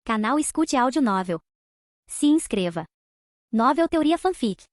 Canal Escute Áudio Novel. Se inscreva. Novel Teoria Fanfic.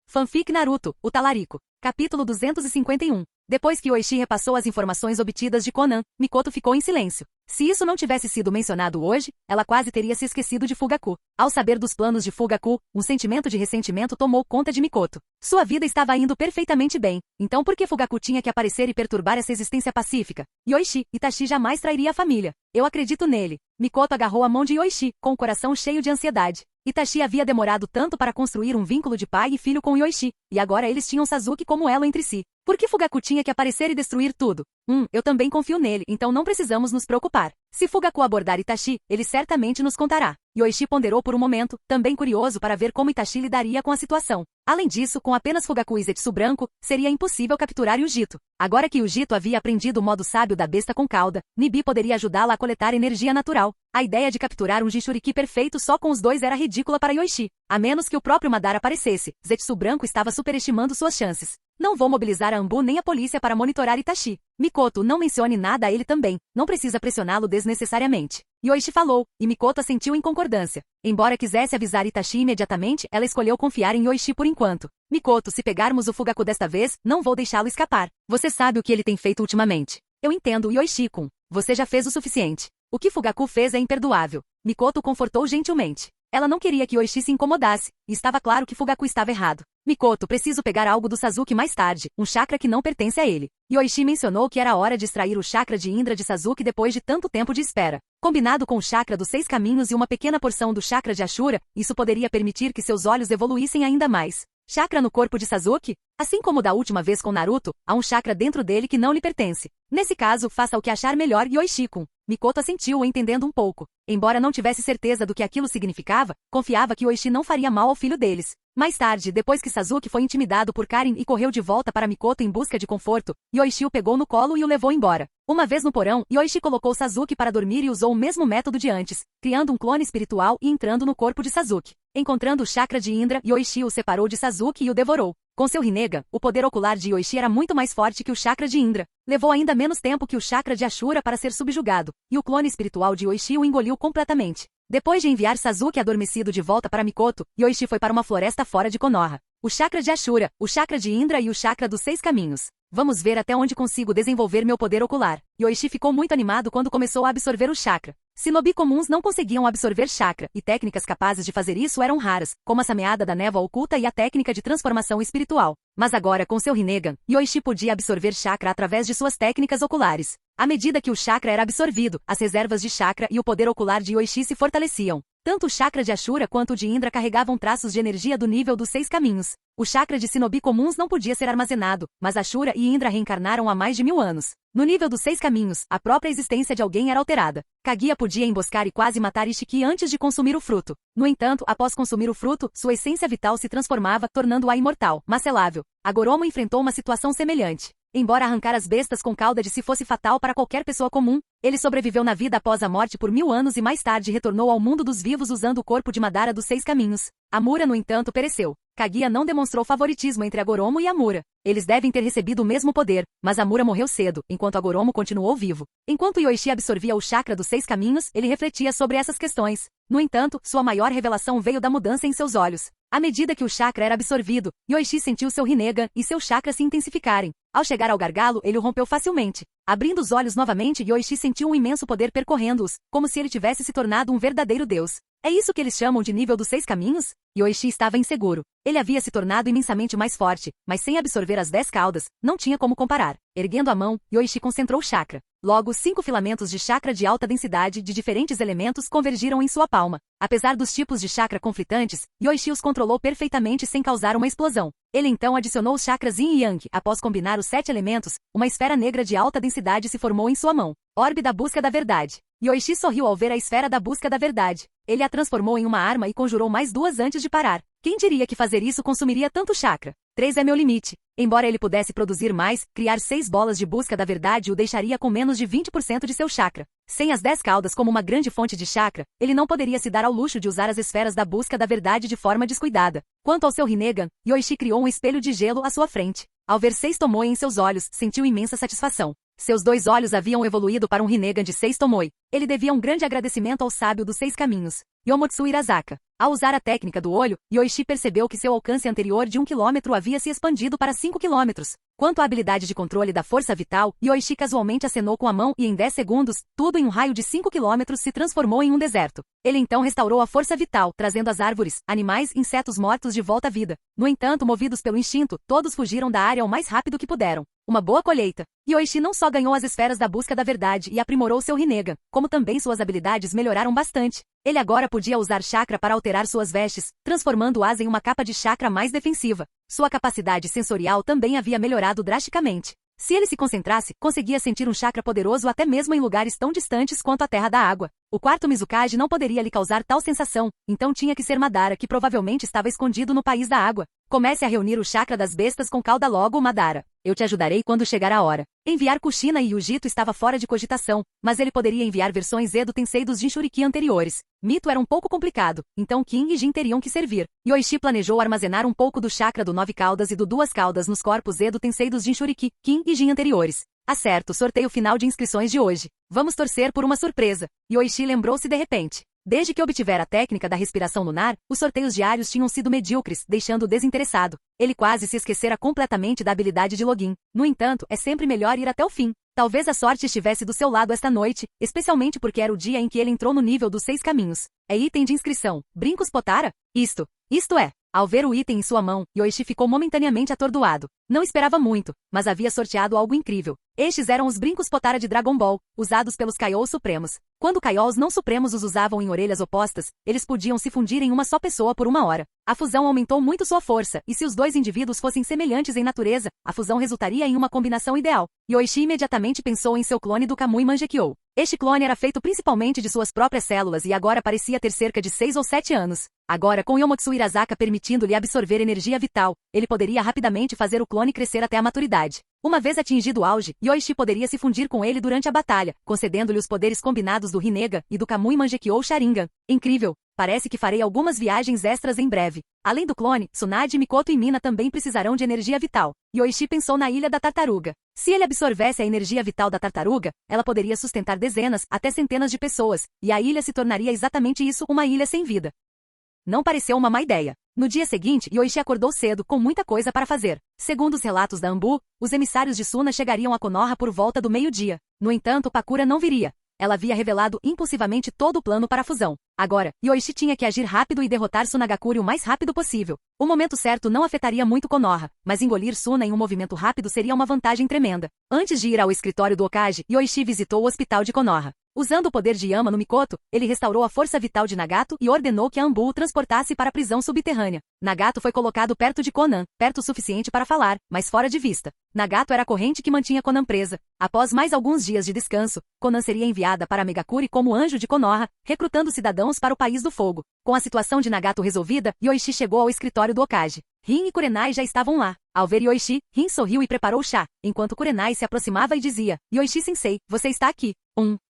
Fanfic Naruto, o Talarico. Capítulo 251. Depois que Oishi repassou as informações obtidas de Conan, Mikoto ficou em silêncio. Se isso não tivesse sido mencionado hoje, ela quase teria se esquecido de Fugaku. Ao saber dos planos de Fugaku, um sentimento de ressentimento tomou conta de Mikoto. Sua vida estava indo perfeitamente bem, então por que Fugaku tinha que aparecer e perturbar essa existência pacífica? Yoichi, Itachi jamais trairia a família. Eu acredito nele. Mikoto agarrou a mão de Yoichi, com o coração cheio de ansiedade. Itachi havia demorado tanto para construir um vínculo de pai e filho com Yoichi, e agora eles tinham Sasuke como elo entre si. Por que Fugaku tinha que aparecer e destruir tudo? Eu também confio nele, então não precisamos nos preocupar. Se Fugaku abordar Itachi, ele certamente nos contará. Yoichi ponderou por um momento, também curioso para ver como Itachi lidaria com a situação. Além disso, com apenas Fugaku e Zetsu branco, seria impossível capturar Yujito. Agora que Yujito havia aprendido o modo sábio da besta com cauda, Nibi poderia ajudá-la a coletar energia natural. A ideia de capturar um Jinchuriki perfeito só com os dois era ridícula para Yoichi. A menos que o próprio Madara aparecesse, Zetsu branco estava superestimando suas chances. Não vou mobilizar a Anbu nem a polícia para monitorar Itachi. Mikoto, não mencione nada a ele também. Não precisa pressioná-lo desnecessariamente. Yoichi falou, e Mikoto assentiu em concordância. Embora quisesse avisar Itachi imediatamente, ela escolheu confiar em Yoichi por enquanto. Mikoto, se pegarmos o Fugaku desta vez, não vou deixá-lo escapar. Você sabe o que ele tem feito ultimamente. Eu entendo, Yoichi-kun. Você já fez o suficiente. O que Fugaku fez é imperdoável. Mikoto confortou gentilmente. Ela não queria que Yoichi se incomodasse, e estava claro que Fugaku estava errado. Mikoto, preciso pegar algo do Sasuke mais tarde, um chakra que não pertence a ele. Yoichi mencionou que era hora de extrair o chakra de Indra de Sasuke depois de tanto tempo de espera. Combinado com o chakra dos 6 caminhos e uma pequena porção do chakra de Ashura, isso poderia permitir que seus olhos evoluíssem ainda mais. Chakra no corpo de Sasuke? Assim como da última vez com Naruto, há um chakra dentro dele que não lhe pertence. Nesse caso, faça o que achar melhor, Yoichi-kun. Mikoto assentiu, entendendo um pouco. Embora não tivesse certeza do que aquilo significava, confiava que Yoichi não faria mal ao filho deles. Mais tarde, depois que Sasuke foi intimidado por Karin e correu de volta para Mikoto em busca de conforto, Yoichi o pegou no colo e o levou embora. Uma vez no porão, Yoichi colocou Sasuke para dormir e usou o mesmo método de antes, criando um clone espiritual e entrando no corpo de Sasuke. Encontrando o chakra de Indra, Yoichi o separou de Sasuke e o devorou. Com seu Rinnegan, o poder ocular de Yoichi era muito mais forte que o chakra de Indra. Levou ainda menos tempo que o chakra de Ashura para ser subjugado, e o clone espiritual de Yoichi o engoliu completamente. Depois de enviar Sasuke adormecido de volta para Mikoto, Yoichi foi para uma floresta fora de Konoha. O chakra de Ashura, o chakra de Indra e o chakra dos 6 caminhos. Vamos ver até onde consigo desenvolver meu poder ocular. Yoichi ficou muito animado quando começou a absorver o chakra. Shinobi comuns não conseguiam absorver chakra, e técnicas capazes de fazer isso eram raras, como a sameada da névoa oculta e a técnica de transformação espiritual. Mas agora, com seu Rinnegan, Yoichi podia absorver chakra através de suas técnicas oculares. À medida que o chakra era absorvido, as reservas de chakra e o poder ocular de Yoichi se fortaleciam. Tanto o chakra de Ashura quanto o de Indra carregavam traços de energia do nível dos 6 caminhos. O chakra de Shinobi comuns não podia ser armazenado, mas Ashura e Indra reencarnaram há mais de 1000 anos. No nível dos 6 caminhos, a própria existência de alguém era alterada. Kaguya podia emboscar e quase matar Ishiki antes de consumir o fruto. No entanto, após consumir o fruto, sua essência vital se transformava, tornando-a imortal, mas selável. Agoromo enfrentou uma situação semelhante. Embora arrancar as bestas com cauda de si fosse fatal para qualquer pessoa comum, ele sobreviveu na vida após a morte por 1000 anos e mais tarde retornou ao mundo dos vivos usando o corpo de Madara dos 6 caminhos. Amura, no entanto, pereceu. Kaguya não demonstrou favoritismo entre Agoromo e Amura. Eles devem ter recebido o mesmo poder, mas Amura morreu cedo, enquanto Agoromo continuou vivo. Enquanto Yoichi absorvia o chakra dos 6 caminhos, ele refletia sobre essas questões. No entanto, sua maior revelação veio da mudança em seus olhos. À medida que o chakra era absorvido, Yoichi sentiu seu Rinnegan e seu chakra se intensificarem. Ao chegar ao gargalo, ele o rompeu facilmente. Abrindo os olhos novamente, Yoichi sentiu um imenso poder percorrendo-os, como se ele tivesse se tornado um verdadeiro deus. É isso que eles chamam de nível dos 6 caminhos? Yoichi estava inseguro. Ele havia se tornado imensamente mais forte, mas sem absorver as 10 caudas, não tinha como comparar. Erguendo a mão, Yoichi concentrou o chakra. Logo, 5 filamentos de chakra de alta densidade de diferentes elementos convergiram em sua palma. Apesar dos tipos de chakra conflitantes, Yoichi os controlou perfeitamente sem causar uma explosão. Ele então adicionou os chakras Yin e Yang. Após combinar os 7 elementos, uma esfera negra de alta densidade se formou em sua mão. Orbe da busca da verdade. Yoichi sorriu ao ver a esfera da busca da verdade. Ele a transformou em uma arma e conjurou mais 2 antes de parar. Quem diria que fazer isso consumiria tanto chakra? 3 é meu limite. Embora ele pudesse produzir mais, criar 6 bolas de busca da verdade o deixaria com menos de 20% de seu chakra. Sem as 10 caudas como uma grande fonte de chakra, ele não poderia se dar ao luxo de usar as esferas da busca da verdade de forma descuidada. Quanto ao seu Rinnegan, Yoichi criou um espelho de gelo à sua frente. Ao ver 6 tomoe em seus olhos, sentiu imensa satisfação. Seus 2 olhos haviam evoluído para um Rinnegan de 6 tomoe. Ele devia um grande agradecimento ao sábio dos 6 caminhos, Yomotsu Irazaka. Ao usar a técnica do olho, Yoichi percebeu que seu alcance anterior de 1 quilômetro havia se expandido para 5 quilômetros. Quanto à habilidade de controle da força vital, Yoichi casualmente acenou com a mão e em 10 segundos, tudo em um raio de 5 quilômetros se transformou em um deserto. Ele então restaurou a força vital, trazendo as árvores, animais e insetos mortos de volta à vida. No entanto, movidos pelo instinto, todos fugiram da área o mais rápido que puderam. Uma boa colheita. Yoichi não só ganhou as esferas da busca da verdade e aprimorou seu Rinnegan, como também suas habilidades melhoraram bastante. Ele agora podia usar chakra para alterar suas vestes, transformando-as em uma capa de chakra mais defensiva. Sua capacidade sensorial também havia melhorado drasticamente. Se ele se concentrasse, conseguia sentir um chakra poderoso até mesmo em lugares tão distantes quanto a Terra da Água. O quarto Mizukage não poderia lhe causar tal sensação, então tinha que ser Madara, que provavelmente estava escondido no País da Água. Comece a reunir o chakra das bestas com cauda logo, Madara. Eu te ajudarei quando chegar a hora. Enviar Kushina e Yujito estava fora de cogitação, mas ele poderia enviar versões Edo Tensei dos Jinchuriki anteriores. Mito era um pouco complicado, então King e Jin teriam que servir. Yoichi planejou armazenar um pouco do chakra do 9 caudas e do 2 caudas nos corpos Edo Tensei dos Jinchuriki, King e Jin anteriores. Acerto, sorteio final de inscrições de hoje. Vamos torcer por uma surpresa. Yoichi lembrou-se de repente. Desde que obtivera a técnica da respiração lunar, os sorteios diários tinham sido medíocres, deixando-o desinteressado. Ele quase se esquecera completamente da habilidade de login. No entanto, é sempre melhor ir até o fim. Talvez a sorte estivesse do seu lado esta noite, especialmente porque era o dia em que ele entrou no nível dos 6 caminhos. É item de inscrição. Brincos Potara? Isto é. Ao ver o item em sua mão, Yoichi ficou momentaneamente atordoado. Não esperava muito, mas havia sorteado algo incrível. Estes eram os brincos Potara de Dragon Ball, usados pelos Kaiôs Supremos. Quando Kaiôs não Supremos os usavam em orelhas opostas, eles podiam se fundir em uma só pessoa por uma hora. A fusão aumentou muito sua força, e se os dois indivíduos fossem semelhantes em natureza, a fusão resultaria em uma combinação ideal. Yoichi imediatamente pensou em seu clone do Kamui Mangekyou. Este clone era feito principalmente de suas próprias células e agora parecia ter cerca de 6 ou 7 anos. Agora, com Yomotsu Irazaka permitindo-lhe absorver energia vital, ele poderia rapidamente fazer o clone crescer até a maturidade. Uma vez atingido o auge, Yoichi poderia se fundir com ele durante a batalha, concedendo-lhe os poderes combinados do Rinnegan e do Kamui Mangekyou Sharingan. Incrível! Parece que farei algumas viagens extras em breve. Além do clone, Tsunade, Mikoto e Mina também precisarão de energia vital. Yoichi pensou na Ilha da Tartaruga. Se ele absorvesse a energia vital da tartaruga, ela poderia sustentar dezenas, até centenas de pessoas, e a ilha se tornaria exatamente isso, uma ilha sem vida. Não pareceu uma má ideia. No dia seguinte, Yoichi acordou cedo, com muita coisa para fazer. Segundo os relatos da Anbu, os emissários de Suna chegariam a Konoha por volta do meio-dia. No entanto, Pakura não viria. Ela havia revelado impulsivamente todo o plano para a fusão. Agora, Yoichi tinha que agir rápido e derrotar Sunagakure o mais rápido possível. O momento certo não afetaria muito Konoha, mas engolir Suna em um movimento rápido seria uma vantagem tremenda. Antes de ir ao escritório do Hokage, Yoichi visitou o hospital de Konoha. Usando o poder de Yama no Mikoto, ele restaurou a força vital de Nagato e ordenou que a Anbu o transportasse para a prisão subterrânea. Nagato foi colocado perto de Konan, perto o suficiente para falar, mas fora de vista. Nagato era a corrente que mantinha Konan presa. Após mais alguns dias de descanso, Konan seria enviada para Megakure como anjo de Konoha, recrutando cidadãos para o País do Fogo. Com a situação de Nagato resolvida, Yoichi chegou ao escritório do Hokage. Rin e Kurenai já estavam lá. Ao ver Yoichi, Rin sorriu e preparou o chá, enquanto Kurenai se aproximava e dizia: Yoichi-sensei, você está aqui.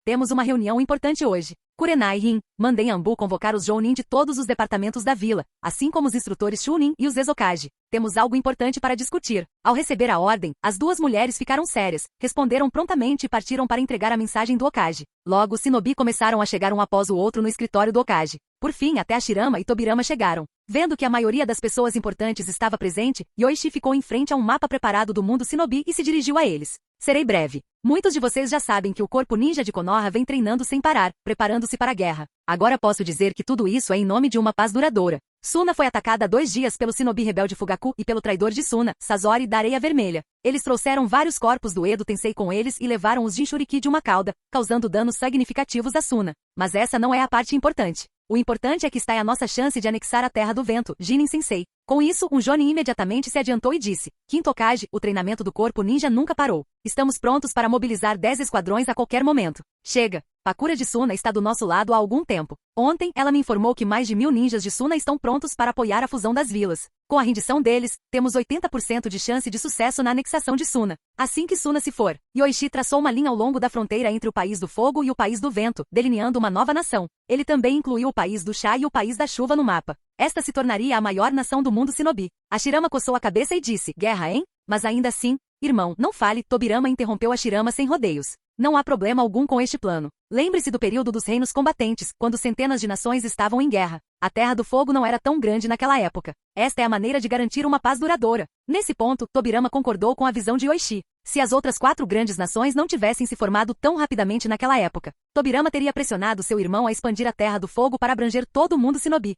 Temos uma reunião importante hoje. Kurenai e Rin, mandei Anbu convocar os Jounin de todos os departamentos da vila, assim como os instrutores Chunin e os Ezokage. Temos algo importante para discutir. Ao receber a ordem, as duas mulheres ficaram sérias, responderam prontamente e partiram para entregar a mensagem do Hokage. Logo, os Shinobi começaram a chegar um após o outro no escritório do Hokage. Por fim, até Hashirama e Tobirama chegaram. Vendo que a maioria das pessoas importantes estava presente, Yoichi ficou em frente a um mapa preparado do mundo Shinobi e se dirigiu a eles. Serei breve. Muitos de vocês já sabem que o corpo ninja de Konoha vem treinando sem parar, preparando-se para a guerra. Agora posso dizer que tudo isso é em nome de uma paz duradoura. Suna foi atacada há 2 dias pelo Shinobi rebelde Fugaku e pelo traidor de Suna, Sazori da Areia Vermelha. Eles trouxeram vários corpos do Edo Tensei com eles e levaram os Jinchuriki de uma cauda, causando danos significativos a Suna. Mas essa não é a parte importante. O importante é que está a nossa chance de anexar a Terra do Vento, Jinin Sensei. Com isso, um Jonin imediatamente se adiantou e disse: Quinto Hokage, o treinamento do corpo ninja nunca parou. Estamos prontos para mobilizar 10 esquadrões a qualquer momento. Chega! Pakura de Suna está do nosso lado há algum tempo. Ontem, ela me informou que mais de 1000 ninjas de Suna estão prontos para apoiar a fusão das vilas. Com a rendição deles, temos 80% de chance de sucesso na anexação de Suna. Assim que Suna se for, Yoichi traçou uma linha ao longo da fronteira entre o País do Fogo e o País do Vento, delineando uma nova nação. Ele também incluiu o País do Chá e o País da Chuva no mapa. Esta se tornaria a maior nação do mundo Shinobi. Hashirama coçou a cabeça e disse: Guerra, hein? Mas ainda assim, irmão, não fale, Tobirama interrompeu Hashirama sem rodeios. Não há problema algum com este plano. Lembre-se do período dos reinos combatentes, quando centenas de nações estavam em guerra. A Terra do Fogo não era tão grande naquela época. Esta é a maneira de garantir uma paz duradoura. Nesse ponto, Tobirama concordou com a visão de Yoichi. Se as outras 4 grandes nações não tivessem se formado tão rapidamente naquela época, Tobirama teria pressionado seu irmão a expandir a Terra do Fogo para abranger todo o mundo Shinobi.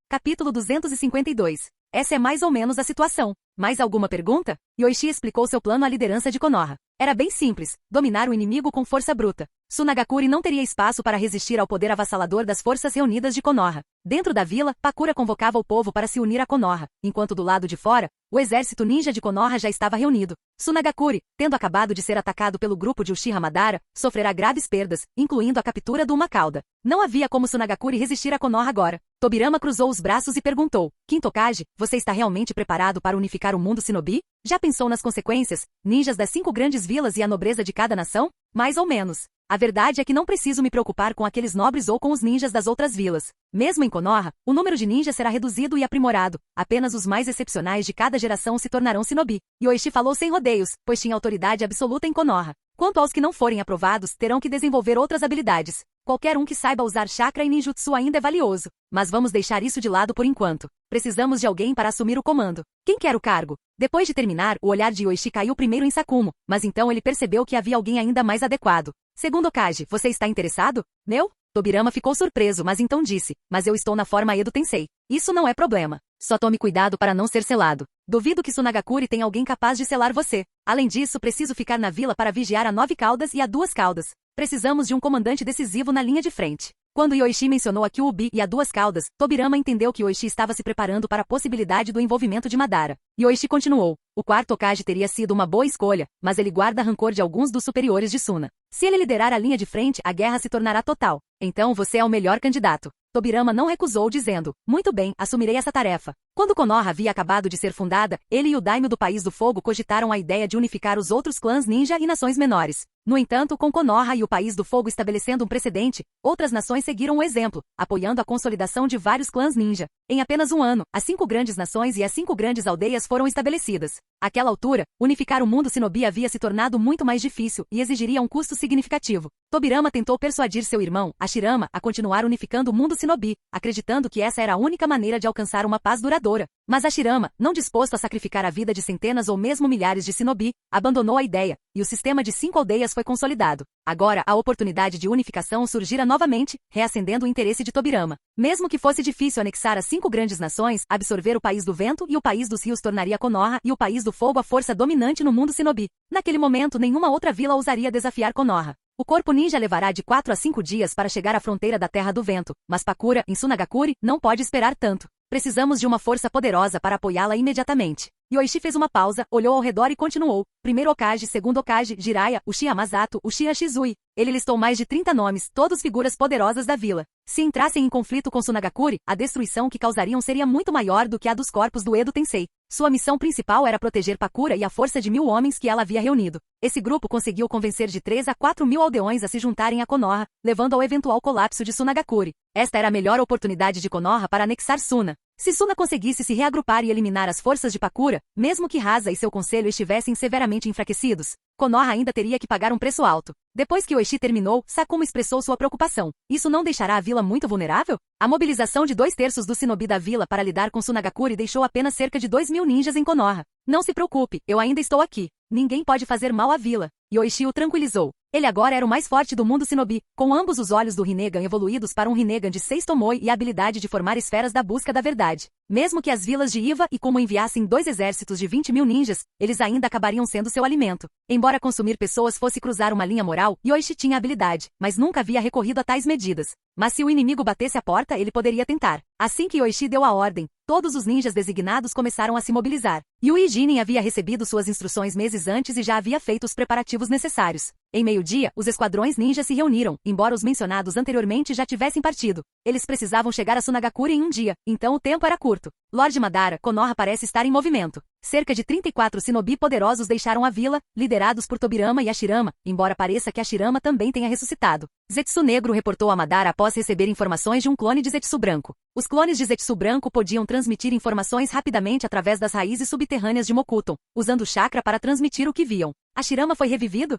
Capítulo 252. Essa é mais ou menos a situação. Mais alguma pergunta? Yoichi explicou seu plano à liderança de Konoha. Era bem simples, dominar o inimigo com força bruta. Tsunagakure não teria espaço para resistir ao poder avassalador das forças reunidas de Konoha. Dentro da vila, Pakura convocava o povo para se unir a Konoha, enquanto do lado de fora, o exército ninja de Konoha já estava reunido. Tsunagakure, tendo acabado de ser atacado pelo grupo de Uchiha Madara, sofrerá graves perdas, incluindo a captura do uma cauda. Não havia como Tsunagakure resistir a Konoha agora. Tobirama cruzou os braços e perguntou: Quinto Kage, você está realmente preparado para unificar o mundo Shinobi? Já pensou nas consequências? Ninjas das 5 grandes vilas e a nobreza de cada nação? Mais ou menos. A verdade é que não preciso me preocupar com aqueles nobres ou com os ninjas das outras vilas. Mesmo em Konoha, o número de ninjas será reduzido e aprimorado. Apenas os mais excepcionais de cada geração se tornarão Shinobi. Yoichi falou sem rodeios, pois tinha autoridade absoluta em Konoha. Quanto aos que não forem aprovados, terão que desenvolver outras habilidades. Qualquer um que saiba usar chakra e ninjutsu ainda é valioso. Mas vamos deixar isso de lado por enquanto. Precisamos de alguém para assumir o comando. Quem quer o cargo? Depois de terminar, o olhar de Yoichi caiu primeiro em Sakumo, mas então ele percebeu que havia alguém ainda mais adequado. Segundo Okage, você está interessado? Meu? Tobirama ficou surpreso, mas então disse: Mas eu estou na forma Edo Tensei. Isso não é problema. Só tome cuidado para não ser selado. Duvido que Tsunagakure tenha alguém capaz de selar você. Além disso, preciso ficar na vila para vigiar a 9 caudas e a 2 caudas. Precisamos de um comandante decisivo na linha de frente. Quando Yoichi mencionou a Kyuubi e a 2 caudas, Tobirama entendeu que Yoichi estava se preparando para a possibilidade do envolvimento de Madara. Yoichi continuou: O quarto Okage teria sido uma boa escolha, mas ele guarda rancor de alguns dos superiores de Suna. Se ele liderar a linha de frente, a guerra se tornará total. Então você é o melhor candidato. Tobirama não recusou, dizendo: Muito bem, assumirei essa tarefa. Quando Konoha havia acabado de ser fundada, ele e o daimyo do País do Fogo cogitaram a ideia de unificar os outros clãs ninja e nações menores. No entanto, com Konoha e o País do Fogo estabelecendo um precedente, outras nações seguiram o exemplo, apoiando a consolidação de vários clãs ninja. Em apenas um ano, as 5 grandes nações e as 5 grandes aldeias foram estabelecidas. Àquela altura, unificar o mundo Shinobi havia se tornado muito mais difícil e exigiria um custo significativo. Tobirama tentou persuadir seu irmão, Hashirama, a continuar unificando o mundo Shinobi, acreditando que essa era a única maneira de alcançar uma paz duradoura. Mas Hashirama, não disposto a sacrificar a vida de centenas ou mesmo milhares de Shinobi, abandonou a ideia, e o sistema de 5 aldeias foi consolidado. Agora, a oportunidade de unificação surgira novamente, reacendendo o interesse de Tobirama. Mesmo que fosse difícil anexar as 5 grandes nações, absorver o País do Vento e o País dos Rios tornaria Konoha e o País do Fogo a força dominante no mundo Shinobi. Naquele momento, nenhuma outra vila ousaria desafiar Konoha. O corpo ninja levará de 4 a 5 dias para chegar à fronteira da Terra do Vento, mas Pakura, em Tsunagakure, não pode esperar tanto. Precisamos de uma força poderosa para apoiá-la imediatamente. Yoichi fez uma pausa, olhou ao redor e continuou. Primeiro Okage, segundo Okage, Jiraiya, Uchiha Masato, Uchiha Shizui. Ele listou mais de 30 nomes, todos figuras poderosas da vila. Se entrassem em conflito com Tsunagakure, a destruição que causariam seria muito maior do que a dos corpos do Edo Tensei. Sua missão principal era proteger Pakura e a força de 1000 homens que ela havia reunido. Esse grupo conseguiu convencer de 3 a 4 mil aldeões a se juntarem a Konoha, levando ao eventual colapso de Tsunagakure. Esta era a melhor oportunidade de Konoha para anexar Suna. Se Suna conseguisse se reagrupar e eliminar as forças de Pakura, mesmo que Hasa e seu conselho estivessem severamente enfraquecidos, Konoha ainda teria que pagar um preço alto. Depois que Yoichi terminou, Sakumo expressou sua preocupação. Isso não deixará a vila muito vulnerável? A mobilização de 2/3 do Shinobi da vila para lidar com Tsunagakure deixou apenas cerca de 2.000 ninjas em Konoha. Não se preocupe, eu ainda estou aqui. Ninguém pode fazer mal à vila. Yoichi o tranquilizou. Ele agora era o mais forte do mundo Shinobi, com ambos os olhos do Rinnegan evoluídos para um Rinnegan de 6 Tomoe e a habilidade de formar esferas da busca da verdade. Mesmo que as vilas de Iva e Kumo enviassem 2 exércitos de 20.000 ninjas, eles ainda acabariam sendo seu alimento. Embora consumir pessoas fosse cruzar uma linha moral, Yoichi tinha habilidade, mas nunca havia recorrido a tais medidas. Mas se o inimigo batesse a porta, ele poderia tentar. Assim que Yoichi deu a ordem, todos os ninjas designados começaram a se mobilizar. Yui Jinin havia recebido suas instruções meses antes e já havia feito os preparativos necessários. Em meio-dia, os esquadrões ninja se reuniram, embora os mencionados anteriormente já tivessem partido. Eles precisavam chegar a Sunagakure em um dia, então o tempo era curto. Lord Madara, Konoha parece estar em movimento. Cerca de 34 shinobi poderosos deixaram a vila, liderados por Tobirama e Hashirama, embora pareça que Hashirama também tenha ressuscitado. Zetsu Negro reportou a Madara após receber informações de um clone de Zetsu Branco. Os clones de Zetsu Branco podiam transmitir informações rapidamente através das raízes subterrâneas de Mokuton, usando o chakra para transmitir o que viam. Hashirama foi revivido?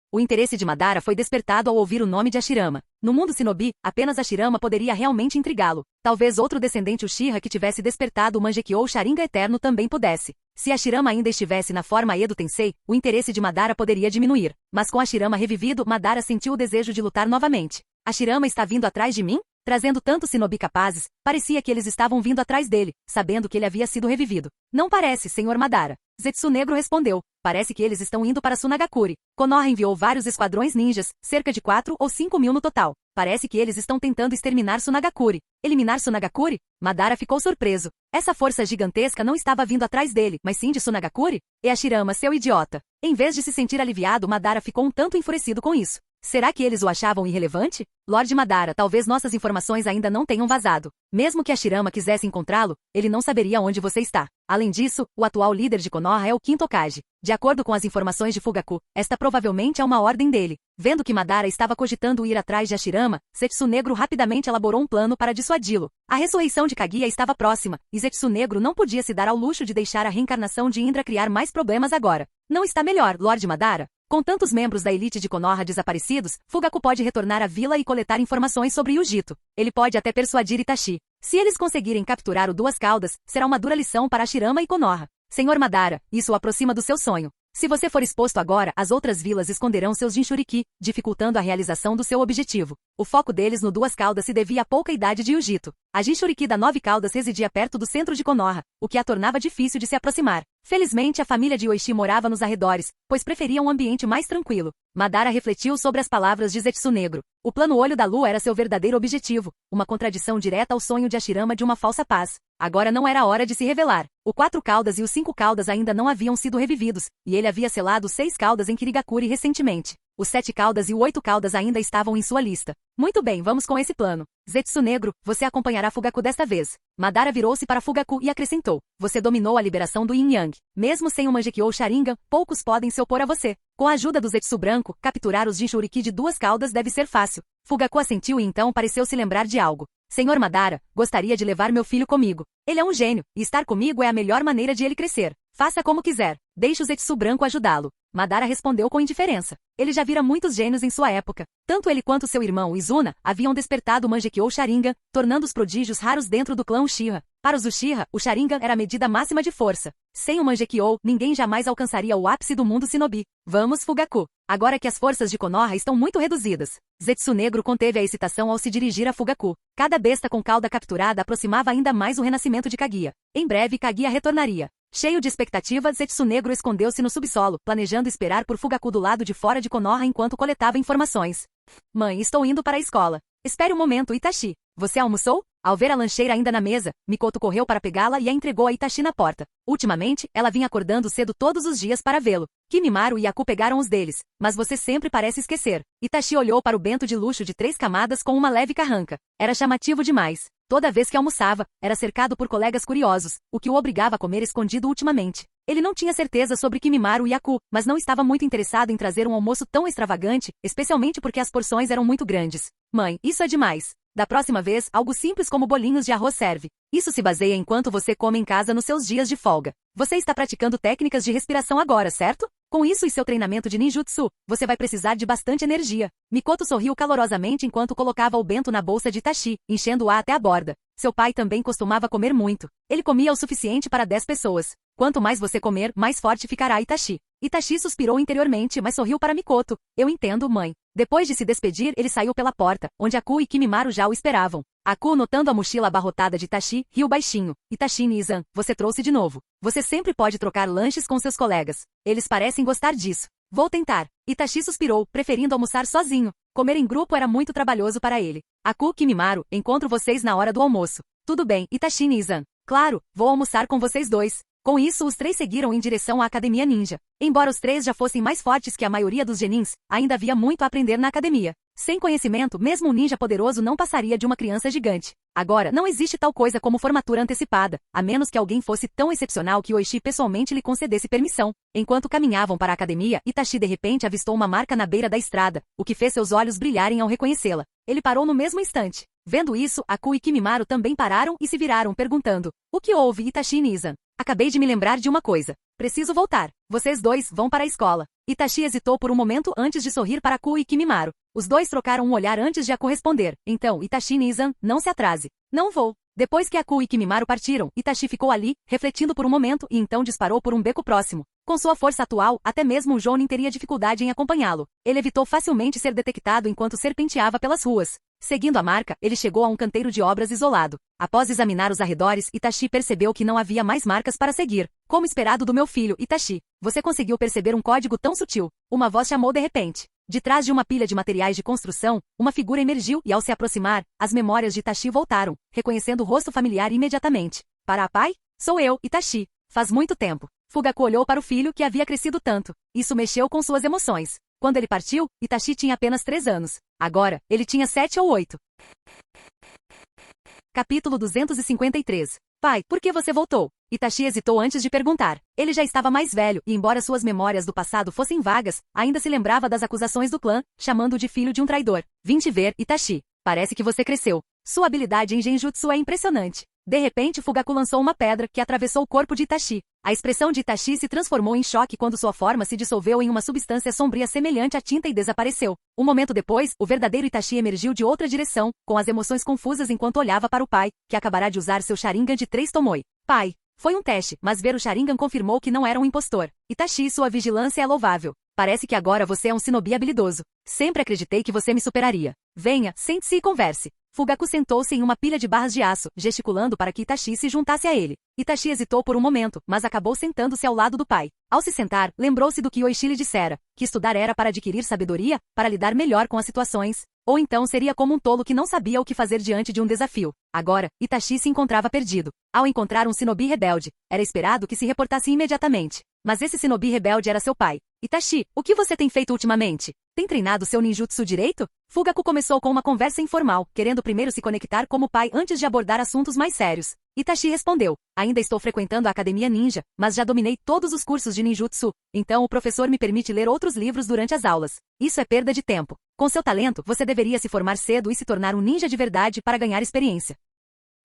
O interesse de Madara foi despertado ao ouvir o nome de Hashirama. No mundo shinobi, apenas Hashirama poderia realmente intrigá-lo. Talvez outro descendente Uchiha que tivesse despertado o Mangekyou Sharingan Eterno também pudesse. Se Hashirama ainda estivesse na forma Edo Tensei, o interesse de Madara poderia diminuir. Mas com Hashirama revivido, Madara sentiu o desejo de lutar novamente. Hashirama está vindo atrás de mim? Trazendo tantos shinobi capazes, parecia que eles estavam vindo atrás dele, sabendo que ele havia sido revivido. Não parece, Sr. Madara. Zetsu Negro respondeu. Parece que eles estão indo para Sunagakure. Konoha enviou vários esquadrões ninjas, cerca de 4 ou 5 mil no total. Parece que eles estão tentando exterminar Sunagakure. Eliminar Sunagakure? Madara ficou surpreso. Essa força gigantesca não estava vindo atrás dele, mas sim de Sunagakure? E Hashirama, seu idiota. Em vez de se sentir aliviado, Madara ficou um tanto enfurecido com isso. Será que eles o achavam irrelevante? Lord Madara, talvez nossas informações ainda não tenham vazado. Mesmo que Hashirama quisesse encontrá-lo, ele não saberia onde você está. Além disso, o atual líder de Konoha é o quinto Hokage. De acordo com as informações de Fugaku, esta provavelmente é uma ordem dele. Vendo que Madara estava cogitando ir atrás de Hashirama, Zetsu Negro rapidamente elaborou um plano para dissuadi-lo. A ressurreição de Kaguya estava próxima, e Zetsu Negro não podia se dar ao luxo de deixar a reencarnação de Indra criar mais problemas agora. Não está melhor, Lord Madara? Com tantos membros da elite de Konoha desaparecidos, Fugaku pode retornar à vila e coletar informações sobre Yujito. Ele pode até persuadir Itachi. Se eles conseguirem capturar o Duas Caudas, será uma dura lição para Hashirama e Konoha. Sr. Madara, isso o aproxima do seu sonho. Se você for exposto agora, as outras vilas esconderão seus Jinchuriki, dificultando a realização do seu objetivo. O foco deles no Duas Caudas se devia à pouca idade de Yujito. A Jinchuriki da Nove Caudas residia perto do centro de Konoha, o que a tornava difícil de se aproximar. Felizmente a família de Oishi morava nos arredores, pois preferia um ambiente mais tranquilo. Madara refletiu sobre as palavras de Zetsu Negro. O plano Olho da Lua era seu verdadeiro objetivo, uma contradição direta ao sonho de Hashirama de uma falsa paz. Agora não era hora de se revelar. O Quatro Caudas e os Cinco Caudas ainda não haviam sido revividos, e ele havia selado 6 Caudas em Kirigakure recentemente. Os 7 Caudas e o 8 Caudas ainda estavam em sua lista. Muito bem, vamos com esse plano. Zetsu Negro, você acompanhará Fugaku desta vez. Madara virou-se para Fugaku e acrescentou. Você dominou a liberação do Yin Yang. Mesmo sem o Mangekyou Sharingan, poucos podem se opor a você. Com a ajuda do Zetsu Branco, capturar os Jinchuriki de Duas Caudas deve ser fácil. Fugaku assentiu e então pareceu se lembrar de algo. Senhor Madara, gostaria de levar meu filho comigo. Ele é um gênio, e estar comigo é a melhor maneira de ele crescer. Faça como quiser. Deixe o Zetsu Branco ajudá-lo. Madara respondeu com indiferença. Ele já vira muitos gênios em sua época. Tanto ele quanto seu irmão Izuna haviam despertado o Mangekyou Sharingan, tornando os prodígios raros dentro do clã Uchiha. Para os Uchiha, o Sharingan era a medida máxima de força. Sem o Mangekyou, ninguém jamais alcançaria o ápice do mundo shinobi. Vamos, Fugaku. Agora que as forças de Konoha estão muito reduzidas. Zetsu Negro conteve a excitação ao se dirigir a Fugaku. Cada besta com cauda capturada aproximava ainda mais o renascimento de Kaguya. Em breve Kaguya retornaria. Cheio de expectativa, Zetsu Negro escondeu-se no subsolo, planejando esperar por Fugaku do lado de fora de Konoha enquanto coletava informações. Mãe, estou indo para a escola. Espere um momento, Itachi. Você almoçou? Ao ver a lancheira ainda na mesa, Mikoto correu para pegá-la e a entregou a Itachi na porta. Ultimamente, ela vinha acordando cedo todos os dias para vê-lo. Kimimaru e Aku pegaram os deles, mas você sempre parece esquecer. Itachi olhou para o bento de luxo de 3 camadas com uma leve carranca. Era chamativo demais. Toda vez que almoçava, era cercado por colegas curiosos, o que o obrigava a comer escondido ultimamente. Ele não tinha certeza sobre Kimimaru e Aku, mas não estava muito interessado em trazer um almoço tão extravagante, especialmente porque as porções eram muito grandes. Mãe, isso é demais. Da próxima vez, algo simples como bolinhos de arroz serve. Isso se baseia enquanto você come em casa nos seus dias de folga. Você está praticando técnicas de respiração agora, certo? Com isso e seu treinamento de ninjutsu, você vai precisar de bastante energia. Mikoto sorriu calorosamente enquanto colocava o bento na bolsa de Itachi, enchendo-a até a borda. Seu pai também costumava comer muito. Ele comia o suficiente para 10 pessoas. Quanto mais você comer, mais forte ficará Itachi. Itachi suspirou interiormente, mas sorriu para Mikoto. Eu entendo, mãe. Depois de se despedir, ele saiu pela porta, onde Aku e Kimimaru já o esperavam. Aku, notando a mochila abarrotada de Itachi, riu baixinho. Itachi Nizan, você trouxe de novo. Você sempre pode trocar lanches com seus colegas. Eles parecem gostar disso. Vou tentar. Itachi suspirou, preferindo almoçar sozinho. Comer em grupo era muito trabalhoso para ele. Aku, Kimimaru, encontro vocês na hora do almoço. Tudo bem, Itachi Nizan. Claro, vou almoçar com vocês dois. Com isso, os três seguiram em direção à Academia Ninja. Embora os três já fossem mais fortes que a maioria dos genins, ainda havia muito a aprender na academia. Sem conhecimento, mesmo um ninja poderoso não passaria de uma criança gigante. Agora, não existe tal coisa como formatura antecipada, a menos que alguém fosse tão excepcional que Oishi pessoalmente lhe concedesse permissão. Enquanto caminhavam para a academia, Itachi de repente avistou uma marca na beira da estrada, o que fez seus olhos brilharem ao reconhecê-la. Ele parou no mesmo instante. Vendo isso, Aku e Kimimaru também pararam e se viraram perguntando: "O que houve, Itachi e Nizan?" "Acabei de me lembrar de uma coisa. Preciso voltar. Vocês dois vão para a escola." Itachi hesitou por um momento antes de sorrir para Aku e Kimimaru. Os dois trocaram um olhar antes de Aku responder. Então, Itachi e Nizan, não se atrase. "Não vou." Depois que Aku e Kimimaru partiram, Itachi ficou ali, refletindo por um momento e então disparou por um beco próximo. Com sua força atual, até mesmo o Jounin teria dificuldade em acompanhá-lo. Ele evitou facilmente ser detectado enquanto serpenteava pelas ruas. Seguindo a marca, ele chegou a um canteiro de obras isolado. Após examinar os arredores, Itachi percebeu que não havia mais marcas para seguir. "Como esperado do meu filho, Itachi. Você conseguiu perceber um código tão sutil." Uma voz chamou de repente. De trás de uma pilha de materiais de construção, uma figura emergiu e ao se aproximar, as memórias de Itachi voltaram, reconhecendo o rosto familiar imediatamente. "Para pai? Sou eu, Itachi. Faz muito tempo." Fugaku olhou para o filho que havia crescido tanto. Isso mexeu com suas emoções. Quando ele partiu, Itachi tinha apenas 3 anos. Agora, ele tinha 7 ou 8. Capítulo 253. "Pai, por que você voltou?" Itachi hesitou antes de perguntar. Ele já estava mais velho, e embora suas memórias do passado fossem vagas, ainda se lembrava das acusações do clã, chamando-o de filho de um traidor. "Vim te ver, Itachi. Parece que você cresceu. Sua habilidade em genjutsu é impressionante." De repente, Fugaku lançou uma pedra que atravessou o corpo de Itachi. A expressão de Itachi se transformou em choque quando sua forma se dissolveu em uma substância sombria semelhante à tinta e desapareceu. Um momento depois, o verdadeiro Itachi emergiu de outra direção, com as emoções confusas enquanto olhava para o pai, que acabará de usar seu Sharingan de 3 Tomoe. "Pai." Foi um teste, mas ver o Sharingan confirmou que não era um impostor. "Itachi, sua vigilância é louvável. Parece que agora você é um shinobi habilidoso. Sempre acreditei que você me superaria. Venha, sente-se e converse." Fugaku sentou-se em uma pilha de barras de aço, gesticulando para que Itachi se juntasse a ele. Itachi hesitou por um momento, mas acabou sentando-se ao lado do pai. Ao se sentar, lembrou-se do que Oishi lhe dissera, que estudar era para adquirir sabedoria, para lidar melhor com as situações. Ou então seria como um tolo que não sabia o que fazer diante de um desafio. Agora, Itachi se encontrava perdido. Ao encontrar um shinobi rebelde, era esperado que se reportasse imediatamente. Mas esse shinobi rebelde era seu pai. "Itachi, o que você tem feito ultimamente? Tem treinado seu ninjutsu direito?" Fugaku começou com uma conversa informal, querendo primeiro se conectar como pai antes de abordar assuntos mais sérios. Itachi respondeu: "Ainda estou frequentando a Academia Ninja, mas já dominei todos os cursos de ninjutsu, então o professor me permite ler outros livros durante as aulas. Isso é perda de tempo. Com seu talento, você deveria se formar cedo e se tornar um ninja de verdade para ganhar experiência."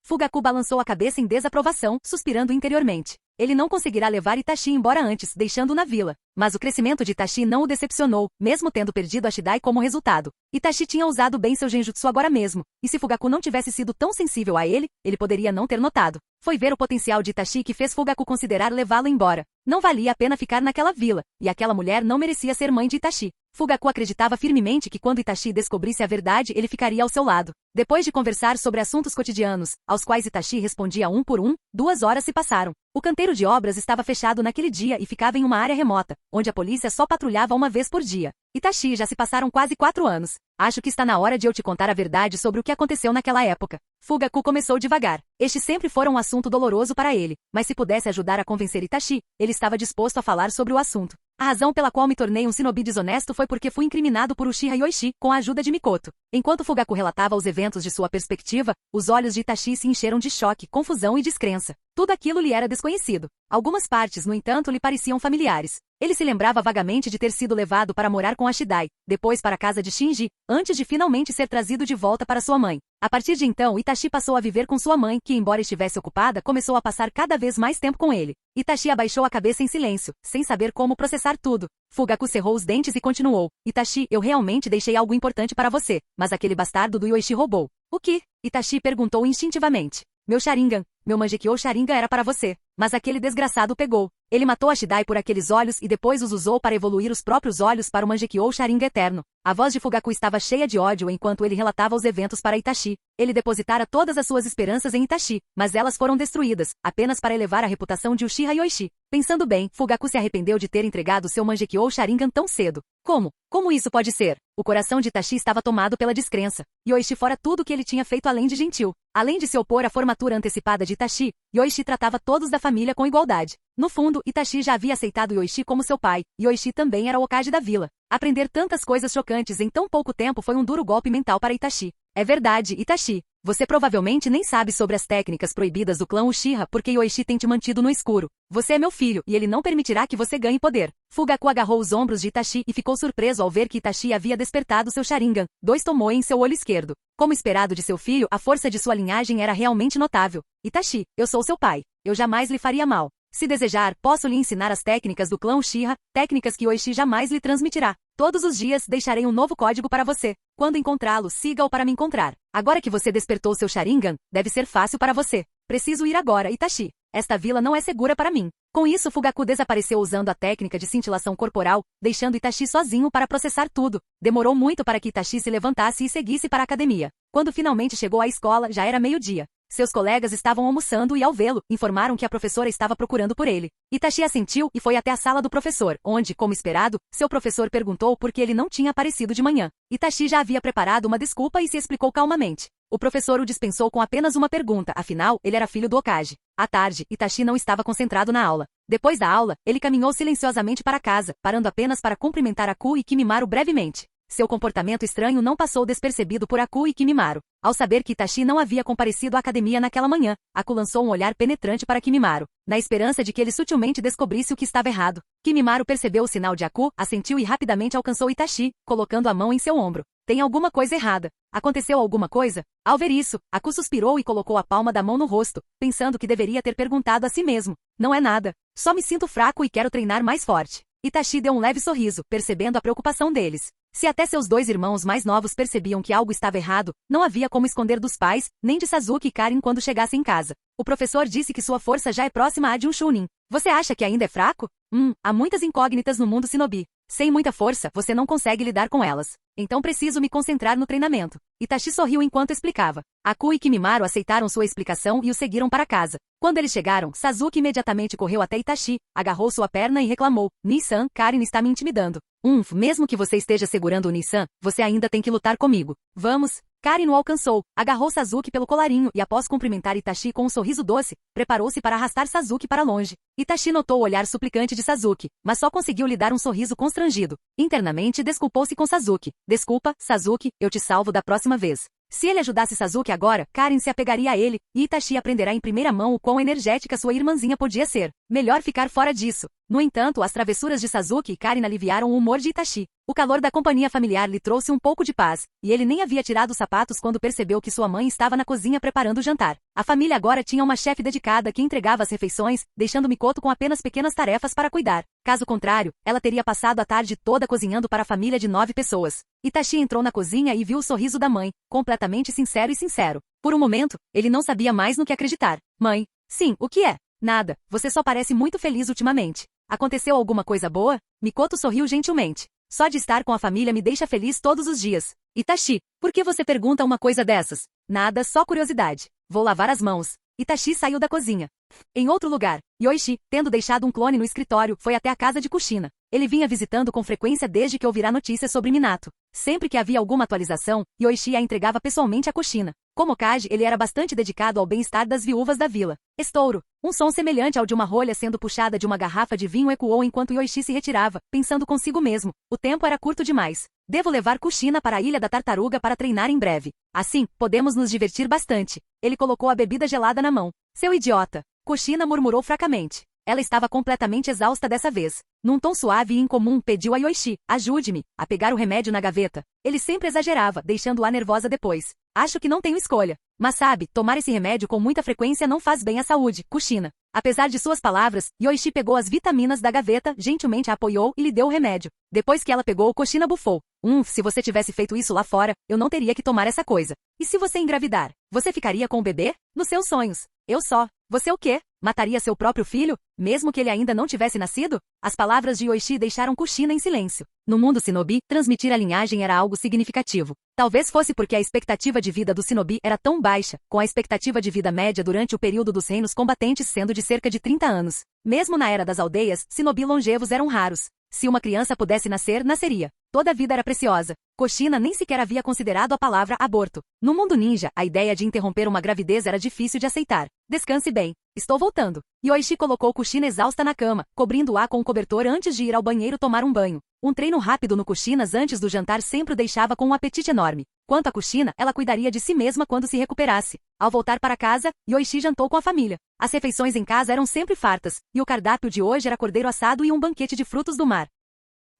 Fugaku balançou a cabeça em desaprovação, suspirando interiormente. Ele não conseguirá levar Itachi embora antes, deixando-o na vila. Mas o crescimento de Itachi não o decepcionou, mesmo tendo perdido a Shidai como resultado. Itachi tinha usado bem seu genjutsu agora mesmo, e se Fugaku não tivesse sido tão sensível a ele, ele poderia não ter notado. Foi ver o potencial de Itachi que fez Fugaku considerar levá-lo embora. Não valia a pena ficar naquela vila, e aquela mulher não merecia ser mãe de Itachi. Fugaku acreditava firmemente que quando Itachi descobrisse a verdade ele ficaria ao seu lado. Depois de conversar sobre assuntos cotidianos, aos quais Itachi respondia um por um, 2 horas se passaram. O canteiro de obras estava fechado naquele dia e ficava em uma área remota, onde a polícia só patrulhava uma vez por dia. "Itachi, já se passaram quase 4 anos. Acho que está na hora de eu te contar a verdade sobre o que aconteceu naquela época." Fugaku começou devagar. Este sempre foi um assunto doloroso para ele, mas se pudesse ajudar a convencer Itachi, ele estava disposto a falar sobre o assunto. "A razão pela qual me tornei um shinobi desonesto foi porque fui incriminado por Uchiha Yoichi, com a ajuda de Mikoto." Enquanto Fugaku relatava os eventos de sua perspectiva, os olhos de Itachi se encheram de choque, confusão e descrença. Tudo aquilo lhe era desconhecido. Algumas partes, no entanto, lhe pareciam familiares. Ele se lembrava vagamente de ter sido levado para morar com a Shidai, depois para a casa de Shinji, antes de finalmente ser trazido de volta para sua mãe. A partir de então, Itachi passou a viver com sua mãe, que, embora estivesse ocupada, começou a passar cada vez mais tempo com ele. Itachi abaixou a cabeça em silêncio, sem saber como processar tudo. Fugaku cerrou os dentes e continuou: "Itachi, eu realmente deixei algo importante para você, mas aquele bastardo do Yoichi roubou." "O que?" Itachi perguntou instintivamente. "Meu Sharingan. Meu Mangekyou Sharingan era para você. Mas aquele desgraçado pegou. Ele matou a Shidai por aqueles olhos e depois os usou para evoluir os próprios olhos para o Mangekyou Sharingan eterno." A voz de Fugaku estava cheia de ódio enquanto ele relatava os eventos para Itachi. Ele depositara todas as suas esperanças em Itachi, mas elas foram destruídas, apenas para elevar a reputação de Uchiha Yoichi. Pensando bem, Fugaku se arrependeu de ter entregado seu Mangekyou Sharingan tão cedo. Como isso pode ser? O coração de Itachi estava tomado pela descrença. Yoichi fora tudo o que ele tinha feito além de gentil. Além de se opor à formatura antecipada de Itachi, Yoichi tratava todos da família com igualdade. No fundo, Itachi já havia aceitado Yoichi como seu pai, e Yoichi também era o Hokage da vila. Aprender tantas coisas chocantes em tão pouco tempo foi um duro golpe mental para Itachi. É verdade, Itachi. Você provavelmente nem sabe sobre as técnicas proibidas do clã Uchiha porque Yoichi tem te mantido no escuro. Você é meu filho e ele não permitirá que você ganhe poder. Fugaku agarrou os ombros de Itachi e ficou surpreso ao ver que Itachi havia despertado seu Sharingan, 2 Tomoe em seu olho esquerdo. Como esperado de seu filho, a força de sua linhagem era realmente notável. Itachi, eu sou seu pai. Eu jamais lhe faria mal. Se desejar, posso lhe ensinar as técnicas do clã Uchiha, técnicas que Yoichi jamais lhe transmitirá. Todos os dias deixarei um novo código para você. Quando encontrá-lo, siga-o para me encontrar. Agora que você despertou seu Sharingan, deve ser fácil para você. Preciso ir agora, Itachi. Esta vila não é segura para mim. Com isso, Fugaku desapareceu usando a técnica de cintilação corporal, deixando Itachi sozinho para processar tudo. Demorou muito para que Itachi se levantasse e seguisse para a academia. Quando finalmente chegou à escola, já era meio-dia. Seus colegas estavam almoçando e, ao vê-lo, informaram que a professora estava procurando por ele. Itachi assentiu e foi até a sala do professor, onde, como esperado, seu professor perguntou por que ele não tinha aparecido de manhã. Itachi já havia preparado uma desculpa e se explicou calmamente. O professor o dispensou com apenas uma pergunta, afinal, ele era filho do Hokage. À tarde, Itachi não estava concentrado na aula. Depois da aula, ele caminhou silenciosamente para casa, parando apenas para cumprimentar Aku e Kimimaro brevemente. Seu comportamento estranho não passou despercebido por Aku e Kimimaro. Ao saber que Itachi não havia comparecido à academia naquela manhã, Aku lançou um olhar penetrante para Kimimaro, na esperança de que ele sutilmente descobrisse o que estava errado. Kimimaro percebeu o sinal de Aku, assentiu e rapidamente alcançou Itachi, colocando a mão em seu ombro. Tem alguma coisa errada. Aconteceu alguma coisa? Ao ver isso, Aku suspirou e colocou a palma da mão no rosto, pensando que deveria ter perguntado a si mesmo. Não é nada. Só me sinto fraco e quero treinar mais forte. Itachi deu um leve sorriso, percebendo a preocupação deles. Se até seus 2 irmãos mais novos percebiam que algo estava errado, não havia como esconder dos pais, nem de Sasuke e Karin quando chegassem em casa. O professor disse que sua força já é próxima à de um Chunin. Você acha que ainda é fraco? Há muitas incógnitas no mundo Shinobi. Sem muita força, você não consegue lidar com elas. Então preciso me concentrar no treinamento. Itachi sorriu enquanto explicava. Aku e Kimimaro aceitaram sua explicação e o seguiram para casa. Quando eles chegaram, Sasuke imediatamente correu até Itachi, agarrou sua perna e reclamou. Nissan, Karin está me intimidando. Mesmo que você esteja segurando o Nissan, você ainda tem que lutar comigo. Vamos. Karin o alcançou, agarrou Sasuke pelo colarinho e após cumprimentar Itachi com um sorriso doce, preparou-se para arrastar Sasuke para longe. Itachi notou o olhar suplicante de Sasuke, mas só conseguiu lhe dar um sorriso constrangido. Internamente, desculpou-se com Sasuke. Desculpa, Sasuke, eu te salvo da próxima vez. Se ele ajudasse Sasuke agora, Karin se apegaria a ele, e Itachi aprenderá em primeira mão o quão energética sua irmãzinha podia ser. Melhor ficar fora disso. No entanto, as travessuras de Sasuke e Karin aliviaram o humor de Itachi. O calor da companhia familiar lhe trouxe um pouco de paz, e ele nem havia tirado os sapatos quando percebeu que sua mãe estava na cozinha preparando o jantar. A família agora tinha uma chefe dedicada que entregava as refeições, deixando Mikoto com apenas pequenas tarefas para cuidar. Caso contrário, ela teria passado a tarde toda cozinhando para a família de 9 pessoas. Itachi entrou na cozinha e viu o sorriso da mãe, completamente sincero e sincero. Por um momento, ele não sabia mais no que acreditar. Mãe, sim, o que é? Nada, você só parece muito feliz ultimamente. Aconteceu alguma coisa boa? Mikoto sorriu gentilmente. Só de estar com a família me deixa feliz todos os dias. Itachi, por que você pergunta uma coisa dessas? Nada, só curiosidade. Vou lavar as mãos. Itachi saiu da cozinha. Em outro lugar, Yoichi, tendo deixado um clone no escritório, foi até a casa de Kushina. Ele vinha visitando com frequência desde que ouvirá notícias sobre Minato. Sempre que havia alguma atualização, Yoichi a entregava pessoalmente a Kushina. Como Hokage, ele era bastante dedicado ao bem-estar das viúvas da vila. Estouro. Um som semelhante ao de uma rolha sendo puxada de uma garrafa de vinho ecoou enquanto Yoichi se retirava, pensando consigo mesmo. O tempo era curto demais. Devo levar Kushina para a Ilha da Tartaruga para treinar em breve. Assim, podemos nos divertir bastante. Ele colocou a bebida gelada na mão. Seu idiota. Kushina murmurou fracamente. Ela estava completamente exausta dessa vez. Num tom suave e incomum, pediu a Yoichi, ajude-me, a pegar o remédio na gaveta. Ele sempre exagerava, deixando-a nervosa depois. Acho que não tenho escolha. Mas sabe, tomar esse remédio com muita frequência não faz bem à saúde, Kushina. Apesar de suas palavras, Yoichi pegou as vitaminas da gaveta, gentilmente a apoiou e lhe deu o remédio. Depois que ela pegou, Kushina bufou. Se você tivesse feito isso lá fora, eu não teria que tomar essa coisa. E se você engravidar? Você ficaria com o bebê? Nos seus sonhos. Eu só. Você o quê? Mataria seu próprio filho, mesmo que ele ainda não tivesse nascido? As palavras de Yoichi deixaram Kushina em silêncio. No mundo Shinobi, transmitir a linhagem era algo significativo. Talvez fosse porque a expectativa de vida do Shinobi era tão baixa, com a expectativa de vida média durante o período dos reinos combatentes sendo de cerca de 30 anos. Mesmo na era das aldeias, Shinobi longevos eram raros. Se uma criança pudesse nascer, nasceria. Toda a vida era preciosa. Kushina nem sequer havia considerado a palavra aborto. No mundo ninja, a ideia de interromper uma gravidez era difícil de aceitar. Descanse bem. Estou voltando. Yoichi colocou Kushina exausta na cama, cobrindo-a com um cobertor antes de ir ao banheiro tomar um banho. Um treino rápido no Kushinas antes do jantar sempre o deixava com um apetite enorme. Quanto a Kushina, ela cuidaria de si mesma quando se recuperasse. Ao voltar para casa, Yoichi jantou com a família. As refeições em casa eram sempre fartas, e o cardápio de hoje era cordeiro assado e um banquete de frutos do mar.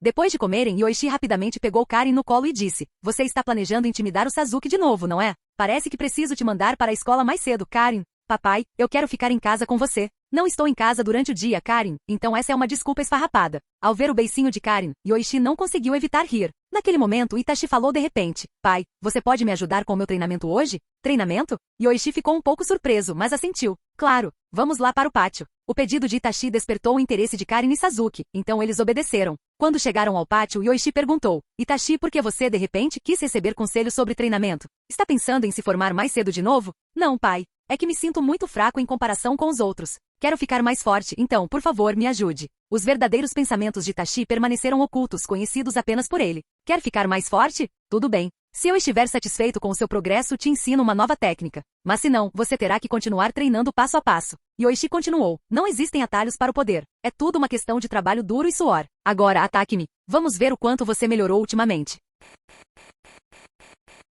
Depois de comerem, Yoichi rapidamente pegou Karin no colo e disse: Você está planejando intimidar o Sasuke de novo, não é? Parece que preciso te mandar para a escola mais cedo, Karin. Papai, eu quero ficar em casa com você. Não estou em casa durante o dia, Karin, então essa é uma desculpa esfarrapada. Ao ver o beicinho de Karin, Yoichi não conseguiu evitar rir. Naquele momento, Itachi falou de repente: Pai, você pode me ajudar com o meu treinamento hoje? Treinamento? Yoichi ficou um pouco surpreso, mas assentiu. Claro, vamos lá para o pátio. O pedido de Itachi despertou o interesse de Karin e Sasuke, então eles obedeceram. Quando chegaram ao pátio, Yoichi perguntou: Itachi, por que você de repente quis receber conselhos sobre treinamento? Está pensando em se formar mais cedo de novo? Não, pai. É que me sinto muito fraco em comparação com os outros. Quero ficar mais forte, então, por favor, me ajude. Os verdadeiros pensamentos de Itachi permaneceram ocultos, conhecidos apenas por ele. Quer ficar mais forte? Tudo bem. Se eu estiver satisfeito com o seu progresso, te ensino uma nova técnica. Mas se não, você terá que continuar treinando passo a passo. Yoichi continuou: Não existem atalhos para o poder. É tudo uma questão de trabalho duro e suor. Agora, ataque-me. Vamos ver o quanto você melhorou ultimamente.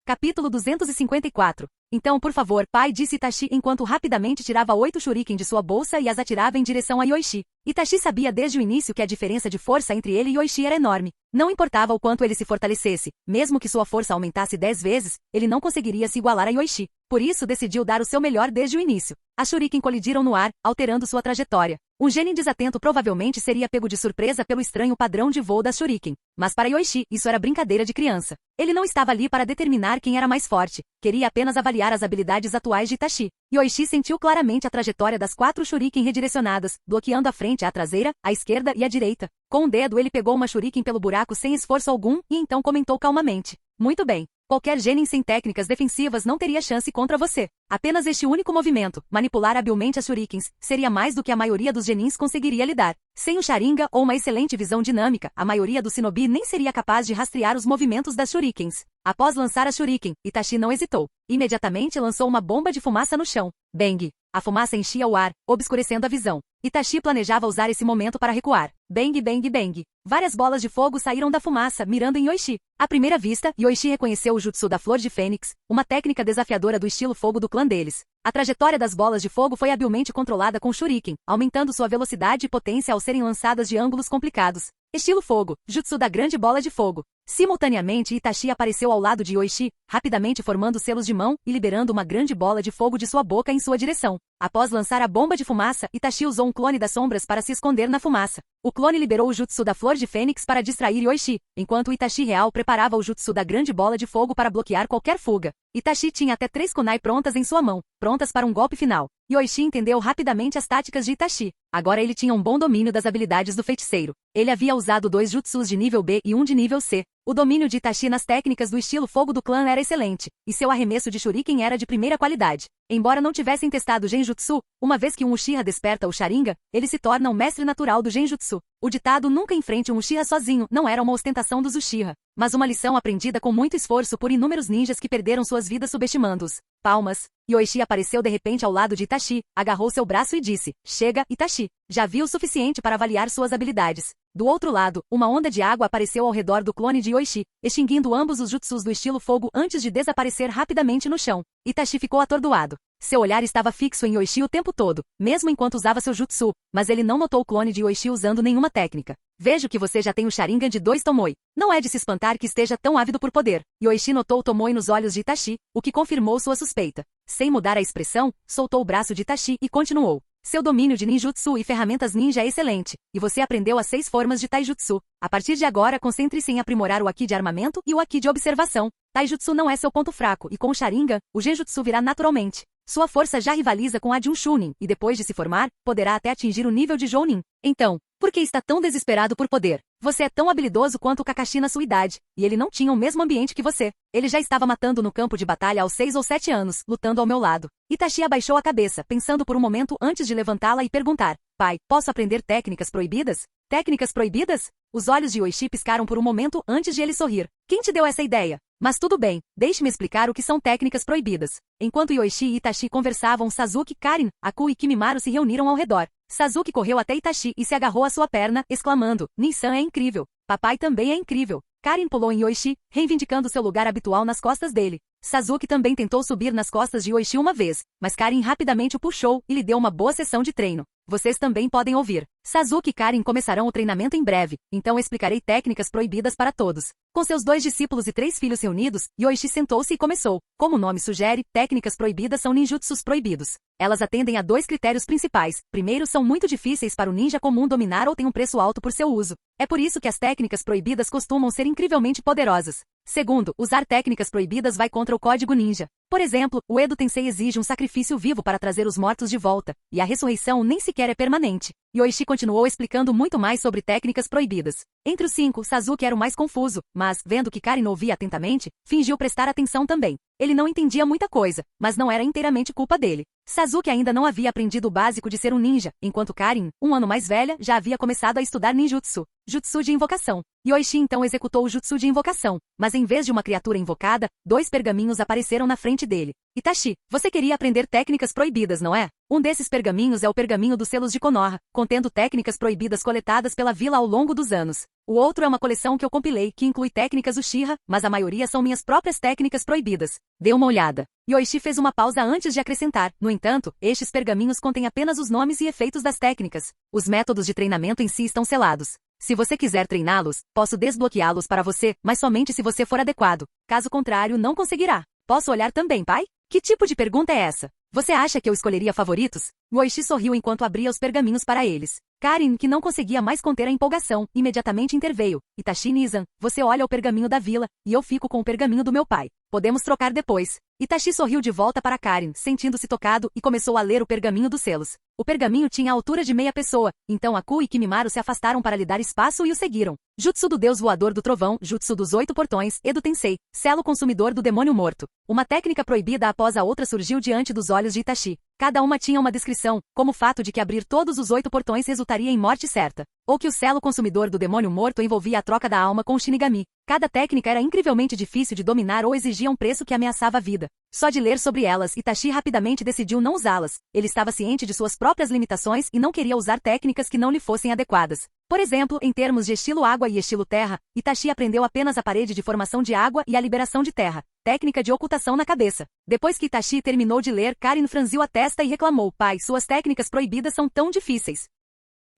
Capítulo 254. Então, por favor, pai, disse Itachi enquanto rapidamente tirava 8 shuriken de sua bolsa e as atirava em direção a Yoichi. Itachi sabia desde o início que a diferença de força entre ele e Yoichi era enorme. Não importava o quanto ele se fortalecesse, mesmo que sua força aumentasse 10 vezes, ele não conseguiria se igualar a Yoichi. Por isso decidiu dar o seu melhor desde o início. As shuriken colidiram no ar, alterando sua trajetória. Um genin desatento provavelmente seria pego de surpresa pelo estranho padrão de voo das shuriken. Mas para Yoichi, isso era brincadeira de criança. Ele não estava ali para determinar quem era mais forte. Queria apenas avaliar as habilidades atuais de Itachi. Yoichi sentiu claramente a trajetória das 4 shuriken redirecionadas, bloqueando a frente, a traseira, a esquerda e a direita. Com um dedo ele pegou uma shuriken pelo buraco sem esforço algum e então comentou calmamente: Muito bem. Qualquer genin sem técnicas defensivas não teria chance contra você. Apenas este único movimento, manipular habilmente as shurikens, seria mais do que a maioria dos genins conseguiria lidar. Sem o Sharingan ou uma excelente visão dinâmica, a maioria dos shinobi nem seria capaz de rastrear os movimentos das shurikens. Após lançar a shuriken, Itachi não hesitou. Imediatamente lançou uma bomba de fumaça no chão. Bang! A fumaça enchia o ar, obscurecendo a visão. Itachi planejava usar esse momento para recuar. Bang, bang, bang. Várias bolas de fogo saíram da fumaça, mirando em Yoichi. À primeira vista, Yoichi reconheceu o jutsu da Flor de Fênix, uma técnica desafiadora do estilo fogo do clã deles. A trajetória das bolas de fogo foi habilmente controlada com shuriken, aumentando sua velocidade e potência ao serem lançadas de ângulos complicados. Estilo fogo, jutsu da grande bola de fogo. Simultaneamente, Itachi apareceu ao lado de Yoichi, rapidamente formando selos de mão e liberando uma grande bola de fogo de sua boca em sua direção. Após lançar a bomba de fumaça, Itachi usou um clone das sombras para se esconder na fumaça. O clone liberou o jutsu da Flor de Fênix para distrair Yoichi, enquanto o Itachi real preparava o jutsu da grande bola de fogo para bloquear qualquer fuga. Itachi tinha até 3 kunai prontas em sua mão, prontas para um golpe final. Yoichi entendeu rapidamente as táticas de Itachi. Agora ele tinha um bom domínio das habilidades do feiticeiro. Ele havia usado 2 jutsus de nível B e um de nível C. O domínio de Itachi nas técnicas do estilo fogo do clã era excelente, e seu arremesso de shuriken era de primeira qualidade. Embora não tivessem testado Genjutsu, uma vez que um Uchiha desperta o Sharingan, ele se torna um mestre natural do Genjutsu. O ditado "nunca enfrente um Uchiha sozinho" não era uma ostentação dos Uchiha, mas uma lição aprendida com muito esforço por inúmeros ninjas que perderam suas vidas subestimando-os. Palmas. Yoichi apareceu de repente ao lado de Itachi, agarrou seu braço e disse: Chega, Itachi. Já vi o suficiente para avaliar suas habilidades. Do outro lado, uma onda de água apareceu ao redor do clone de Yoichi, extinguindo ambos os jutsus do estilo fogo antes de desaparecer rapidamente no chão. Itachi ficou atordoado. Seu olhar estava fixo em Yoichi o tempo todo, mesmo enquanto usava seu jutsu, mas ele não notou o clone de Yoichi usando nenhuma técnica. Vejo que você já tem o Sharingan de 2 Tomoe. Não é de se espantar que esteja tão ávido por poder. Yoichi notou o Tomoe nos olhos de Itachi, o que confirmou sua suspeita. Sem mudar a expressão, soltou o braço de Itachi e continuou. Seu domínio de ninjutsu e ferramentas ninja é excelente, e você aprendeu as 6 formas de taijutsu. A partir de agora, concentre-se em aprimorar o Haki de armamento e o Haki de observação. Taijutsu não é seu ponto fraco, e com o Sharingan, o Genjutsu virá naturalmente. Sua força já rivaliza com a de um Chunin, e depois de se formar, poderá até atingir o nível de Jounin. Então, por que está tão desesperado por poder? Você é tão habilidoso quanto o Kakashi na sua idade, e ele não tinha o mesmo ambiente que você. Ele já estava matando no campo de batalha aos 6 ou 7 anos, lutando ao meu lado. Itachi abaixou a cabeça, pensando por um momento antes de levantá-la e perguntar: Pai, posso aprender técnicas proibidas? Técnicas proibidas? Os olhos de Yoichi piscaram por um momento antes de ele sorrir. Quem te deu essa ideia? Mas tudo bem, deixe-me explicar o que são técnicas proibidas. Enquanto Yoichi e Itachi conversavam, Sasuke, Karin, Aku e Kimimaro se reuniram ao redor. Sasuke correu até Itachi e se agarrou à sua perna, exclamando: Nin-san é incrível. Papai também é incrível. Karin pulou em Yoichi, reivindicando seu lugar habitual nas costas dele. Sasuke também tentou subir nas costas de Yoichi uma vez, mas Karin rapidamente o puxou e lhe deu uma boa sessão de treino. Vocês também podem ouvir. Sasuke e Karin começarão o treinamento em breve, então explicarei técnicas proibidas para todos. Com seus 2 discípulos e 3 filhos reunidos, Yoichi sentou-se e começou. Como o nome sugere, técnicas proibidas são ninjutsus proibidos. Elas atendem a 2 critérios principais. Primeiro, são muito difíceis para o ninja comum dominar ou têm um preço alto por seu uso. É por isso que as técnicas proibidas costumam ser incrivelmente poderosas. Segundo, usar técnicas proibidas vai contra o código ninja. Por exemplo, o Edo Tensei exige um sacrifício vivo para trazer os mortos de volta, e a ressurreição nem sequer é permanente. Yoichi continuou explicando muito mais sobre técnicas proibidas. Entre os 5, Sasuke era o mais confuso, mas, vendo que Karin ouvia atentamente, fingiu prestar atenção também. Ele não entendia muita coisa, mas não era inteiramente culpa dele. Sasuke ainda não havia aprendido o básico de ser um ninja, enquanto Karin, 1 ano mais velha, já havia começado a estudar ninjutsu, jutsu de invocação. Yoichi então executou o jutsu de invocação, mas em vez de uma criatura invocada, 2 pergaminhos apareceram na frente dele. Itachi, você queria aprender técnicas proibidas, não é? Um desses pergaminhos é o pergaminho dos selos de Konoha, contendo técnicas proibidas coletadas pela vila ao longo dos anos. O outro é uma coleção que eu compilei, que inclui técnicas Uchiha, mas a maioria são minhas próprias técnicas proibidas. Dê uma olhada. Yoichi fez uma pausa antes de acrescentar. No entanto, estes pergaminhos contêm apenas os nomes e efeitos das técnicas. Os métodos de treinamento em si estão selados. Se você quiser treiná-los, posso desbloqueá-los para você, mas somente se você for adequado. Caso contrário, não conseguirá. Posso olhar também, pai? Que tipo de pergunta é essa? Você acha que eu escolheria favoritos? Yoichi sorriu enquanto abria os pergaminhos para eles. Karin, que não conseguia mais conter a empolgação, imediatamente interveio. Itachi Nizan, você olha o pergaminho da vila, e eu fico com o pergaminho do meu pai. Podemos trocar depois. Itachi sorriu de volta para Karin, sentindo-se tocado, e começou a ler o pergaminho dos selos. O pergaminho tinha a altura de meia pessoa, então Aku e Kimimaro se afastaram para lhe dar espaço e o seguiram. Jutsu do Deus Voador do Trovão, Jutsu dos 8 Portões, Edo Tensei, Selo Consumidor do Demônio Morto. Uma técnica proibida após a outra surgiu diante dos olhos de Itachi. Cada uma tinha uma descrição, como o fato de que abrir todos os 8 portões resultaria em morte certa, ou que o selo consumidor do demônio morto envolvia a troca da alma com o Shinigami. Cada técnica era incrivelmente difícil de dominar ou exigia um preço que ameaçava a vida. Só de ler sobre elas, Itachi rapidamente decidiu não usá-las. Ele estava ciente de suas próprias limitações e não queria usar técnicas que não lhe fossem adequadas. Por exemplo, em termos de estilo água e estilo terra, Itachi aprendeu apenas a parede de formação de água e a liberação de terra, técnica de ocultação na cabeça. Depois que Itachi terminou de ler, Karin franziu a testa e reclamou: pai, suas técnicas proibidas são tão difíceis.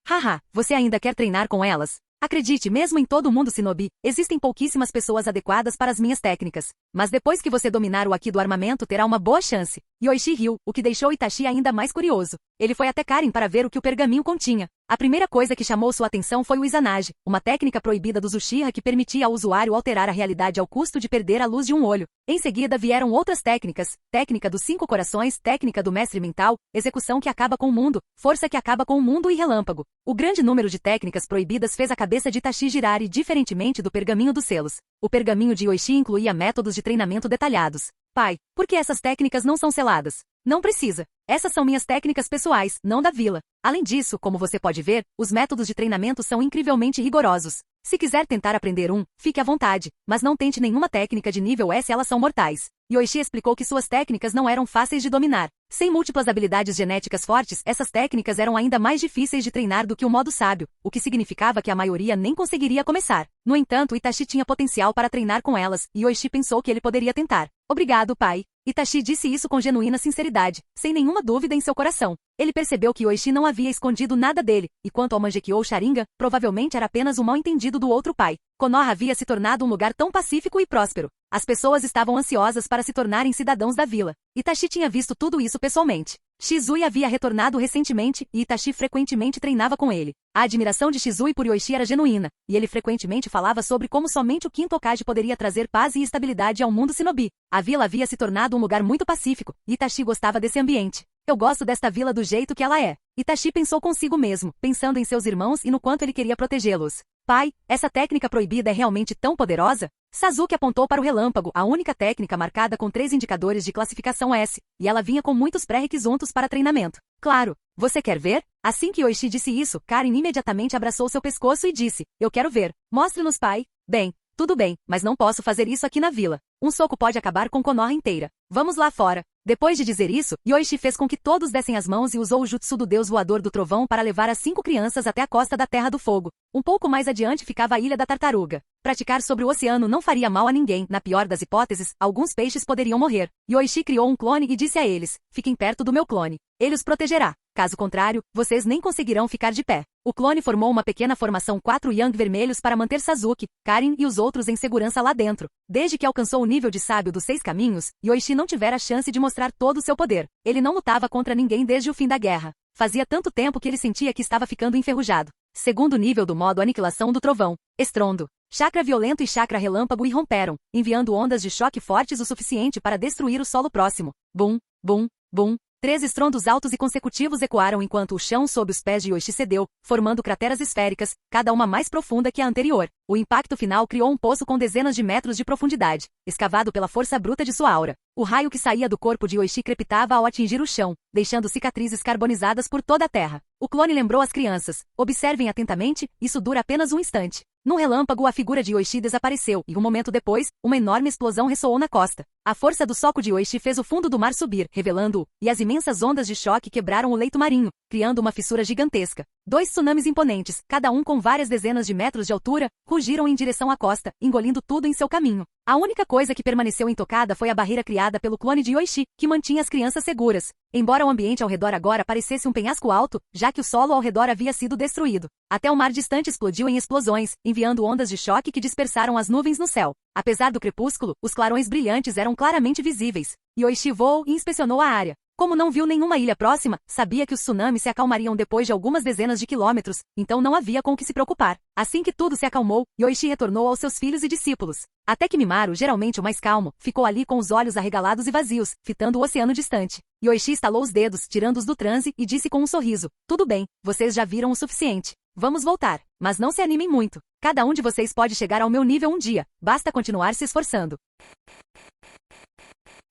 Haha, você ainda quer treinar com elas? Acredite, mesmo em todo o mundo shinobi, existem pouquíssimas pessoas adequadas para as minhas técnicas. Mas depois que você dominar o Aki do armamento terá uma boa chance. Yoichi riu, o que deixou Itachi ainda mais curioso. Ele foi até Karin para ver o que o pergaminho continha. A primeira coisa que chamou sua atenção foi o Izanagi, uma técnica proibida dos Uchiha que permitia ao usuário alterar a realidade ao custo de perder a luz de um olho. Em seguida vieram outras técnicas, técnica dos 5 corações, técnica do mestre mental, execução que acaba com o mundo, força que acaba com o mundo e relâmpago. O grande número de técnicas proibidas fez a cabeça de Itachi girar e, diferentemente do pergaminho dos selos, o pergaminho de Yoichi incluía métodos de treinamento detalhados. Pai, por que essas técnicas não são seladas? Não precisa. Essas são minhas técnicas pessoais, não da vila. Além disso, como você pode ver, os métodos de treinamento são incrivelmente rigorosos. Se quiser tentar aprender fique à vontade, mas não tente nenhuma técnica de nível S, elas são mortais. Yoichi explicou que suas técnicas não eram fáceis de dominar. Sem múltiplas habilidades genéticas fortes, essas técnicas eram ainda mais difíceis de treinar do que o modo sábio, o que significava que a maioria nem conseguiria começar. No entanto, Itachi tinha potencial para treinar com elas, e Yoichi pensou que ele poderia tentar. Obrigado, pai. Itachi disse isso com genuína sinceridade, sem nenhuma dúvida em seu coração. Ele percebeu que Yoichi não havia escondido nada dele, e quanto ao Mangekyou Sharingan, provavelmente era apenas um mal-entendido do outro pai. Konoha havia se tornado um lugar tão pacífico e próspero. As pessoas estavam ansiosas para se tornarem cidadãos da vila. Itachi tinha visto tudo isso pessoalmente. Shizui havia retornado recentemente, e Itachi frequentemente treinava com ele. A admiração de Shizui por Yoichi era genuína, e ele frequentemente falava sobre como somente o quinto Hokage poderia trazer paz e estabilidade ao mundo shinobi. A vila havia se tornado um lugar muito pacífico, e Itachi gostava desse ambiente. Eu gosto desta vila do jeito que ela é. Itachi pensou consigo mesmo, pensando em seus irmãos e no quanto ele queria protegê-los. Pai, essa técnica proibida é realmente tão poderosa? Sasuke apontou para o relâmpago, a única técnica marcada com 3 indicadores de classificação S, e ela vinha com muitos pré-requisitos para treinamento. Claro, você quer ver? Assim que Yoichi disse isso, Karen imediatamente abraçou seu pescoço e disse, eu quero ver. Mostre-nos, pai. Bem, tudo bem, mas não posso fazer isso aqui na vila. Um soco pode acabar com Konoha inteira. Vamos lá fora. Depois de dizer isso, Yoichi fez com que todos dessem as mãos e usou o jutsu do deus voador do trovão para levar as 5 crianças até a costa da Terra do Fogo. Um pouco mais adiante ficava a Ilha da Tartaruga. Praticar sobre o oceano não faria mal a ninguém. Na pior das hipóteses, alguns peixes poderiam morrer. Yoichi criou um clone e disse a eles, fiquem perto do meu clone. Ele os protegerá. Caso contrário, vocês nem conseguirão ficar de pé. O clone formou uma pequena formação 4 Yang vermelhos para manter Sasuke, Karen e os outros em segurança lá dentro. Desde que alcançou o nível de sábio dos 6 caminhos, Yoichi não tivera a chance de mostrar todo o seu poder. Ele não lutava contra ninguém desde o fim da guerra. Fazia tanto tempo que ele sentia que estava ficando enferrujado. Segundo nível do modo Aniquilação do Trovão. Estrondo. Chakra violento e chakra relâmpago irromperam, enviando ondas de choque fortes o suficiente para destruir o solo próximo. Bum, bum, bum. 3 estrondos altos e consecutivos ecoaram enquanto o chão sob os pés de Yoichi cedeu, formando crateras esféricas, cada uma mais profunda que a anterior. O impacto final criou um poço com dezenas de metros de profundidade, escavado pela força bruta de sua aura. O raio que saía do corpo de Yoichi crepitava ao atingir o chão, deixando cicatrizes carbonizadas por toda a terra. O clone lembrou as crianças, observem atentamente, isso dura apenas um instante. Num relâmpago a figura de Yoichi desapareceu e um momento depois, uma enorme explosão ressoou na costa. A força do soco de Yoichi fez o fundo do mar subir, revelando-o, e as imensas ondas de choque quebraram o leito marinho, criando uma fissura gigantesca. 2 tsunamis imponentes, cada um com várias dezenas de metros de altura, rugiram em direção à costa, engolindo tudo em seu caminho. A única coisa que permaneceu intocada foi a barreira criada pelo clone de Yoichi, que mantinha as crianças seguras. Embora o ambiente ao redor agora parecesse um penhasco alto, já que o solo ao redor havia sido destruído. Até o mar distante explodiu em explosões, enviando ondas de choque que dispersaram as nuvens no céu. Apesar do crepúsculo, os clarões brilhantes eram claramente visíveis. Yoichi voou e inspecionou a área. Como não viu nenhuma ilha próxima, sabia que os tsunamis se acalmariam depois de algumas dezenas de quilômetros, então não havia com o que se preocupar. Assim que tudo se acalmou, Yoichi retornou aos seus filhos e discípulos. Até que Mimaru, geralmente o mais calmo, ficou ali com os olhos arregalados e vazios, fitando o oceano distante. Yoichi estalou os dedos, tirando-os do transe, e disse com um sorriso, tudo bem, vocês já viram o suficiente. Vamos voltar, mas não se animem muito. Cada um de vocês pode chegar ao meu nível um dia, basta continuar se esforçando.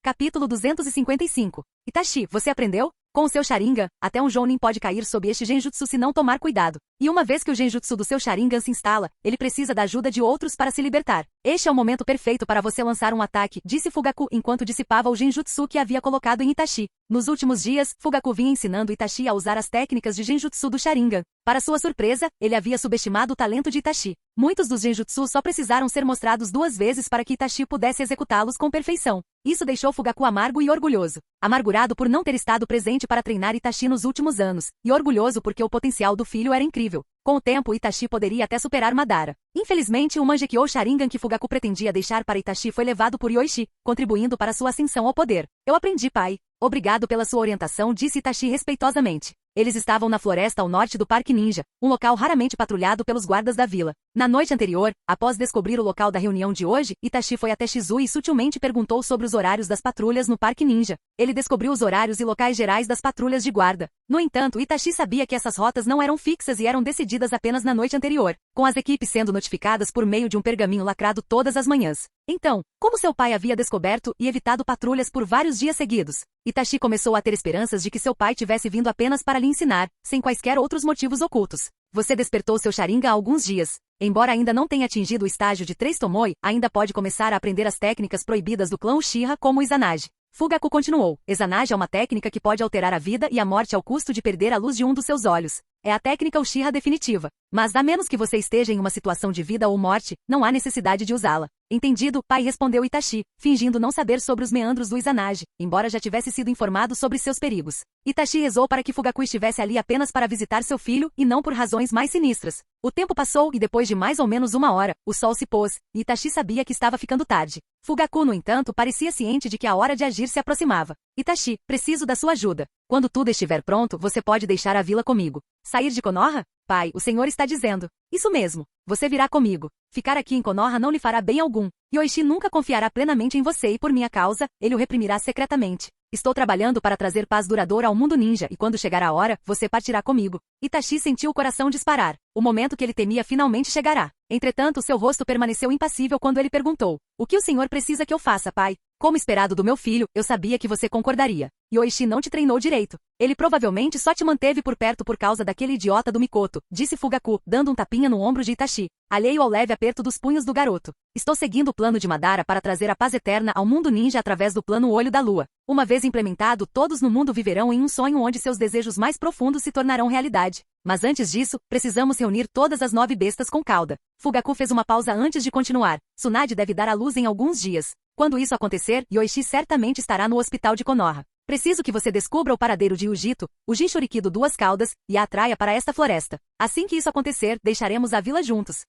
Capítulo 255. Itachi, você aprendeu? Com o seu Sharingan, até um Jounin pode cair sob este genjutsu se não tomar cuidado. E uma vez que o genjutsu do seu Sharingan se instala, ele precisa da ajuda de outros para se libertar. Este é o momento perfeito para você lançar um ataque, disse Fugaku enquanto dissipava o genjutsu que havia colocado em Itachi. Nos últimos dias, Fugaku vinha ensinando Itachi a usar as técnicas de genjutsu do Sharingan. Para sua surpresa, ele havia subestimado o talento de Itachi. Muitos dos genjutsu só precisaram ser mostrados 2 vezes para que Itachi pudesse executá-los com perfeição. Isso deixou Fugaku amargo e orgulhoso. Amargurado por não ter estado presente para treinar Itachi nos últimos anos, e orgulhoso porque o potencial do filho era incrível. Com o tempo, Itachi poderia até superar Madara. Infelizmente, o Mangekyou Sharingan que Fugaku pretendia deixar para Itachi foi levado por Yoichi, contribuindo para sua ascensão ao poder. Eu aprendi, pai. Obrigado pela sua orientação, disse Itachi respeitosamente. Eles estavam na floresta ao norte do Parque Ninja, um local raramente patrulhado pelos guardas da vila. Na noite anterior, após descobrir o local da reunião de hoje, Itachi foi até Shizu e sutilmente perguntou sobre os horários das patrulhas no Parque Ninja. Ele descobriu os horários e locais gerais das patrulhas de guarda. No entanto, Itachi sabia que essas rotas não eram fixas e eram decididas apenas na noite anterior, com as equipes sendo notificadas por meio de um pergaminho lacrado todas as manhãs. Então, como seu pai havia descoberto e evitado patrulhas por vários dias seguidos, Itachi começou a ter esperanças de que seu pai tivesse vindo apenas para lhe ensinar, sem quaisquer outros motivos ocultos. Você despertou seu Sharingan há alguns dias. Embora ainda não tenha atingido o estágio de 3 Tomoe, ainda pode começar a aprender as técnicas proibidas do clã Uchiha como o Izanagi. Fugaku continuou. Izanagi é uma técnica que pode alterar a vida e a morte ao custo de perder a luz de um dos seus olhos. É a técnica Uchiha definitiva. Mas a menos que você esteja em uma situação de vida ou morte, não há necessidade de usá-la. Entendido, pai, respondeu Itachi, fingindo não saber sobre os meandros do Izanagi, embora já tivesse sido informado sobre seus perigos. Itachi rezou para que Fugaku estivesse ali apenas para visitar seu filho e não por razões mais sinistras. O tempo passou e depois de mais ou menos 1 hora, o sol se pôs, e Itachi sabia que estava ficando tarde. Fugaku, no entanto, parecia ciente de que a hora de agir se aproximava. Itachi, preciso da sua ajuda. Quando tudo estiver pronto, você pode deixar a vila comigo. Sair de Konoha? Pai, o senhor está dizendo. Isso mesmo. Você virá comigo. Ficar aqui em Konoha não lhe fará bem algum. Yoichi nunca confiará plenamente em você e por minha causa, ele o reprimirá secretamente. Estou trabalhando para trazer paz duradoura ao mundo ninja e quando chegar a hora, você partirá comigo. Itachi sentiu o coração disparar. O momento que ele temia finalmente chegará. Entretanto, seu rosto permaneceu impassível quando ele perguntou. O que o senhor precisa que eu faça, pai? Como esperado do meu filho, eu sabia que você concordaria. Yoichi não te treinou direito. Ele provavelmente só te manteve por perto por causa daquele idiota do Mikoto, disse Fugaku, dando um tapinha no ombro de Itachi, alheio ao leve aperto dos punhos do garoto. Estou seguindo o plano de Madara para trazer a paz eterna ao mundo ninja através do plano Olho da Lua. Uma vez implementado, todos no mundo viverão em um sonho onde seus desejos mais profundos se tornarão realidade. Mas antes disso, precisamos reunir todas as 9 bestas com cauda. Fugaku fez uma pausa antes de continuar. Tsunade deve dar à luz em alguns dias. Quando isso acontecer, Yoichi certamente estará no hospital de Konoha. Preciso que você descubra o paradeiro de Ujito, o Jinchuriki do Duas Caudas, e a atraia para esta floresta. Assim que isso acontecer, deixaremos a vila juntos.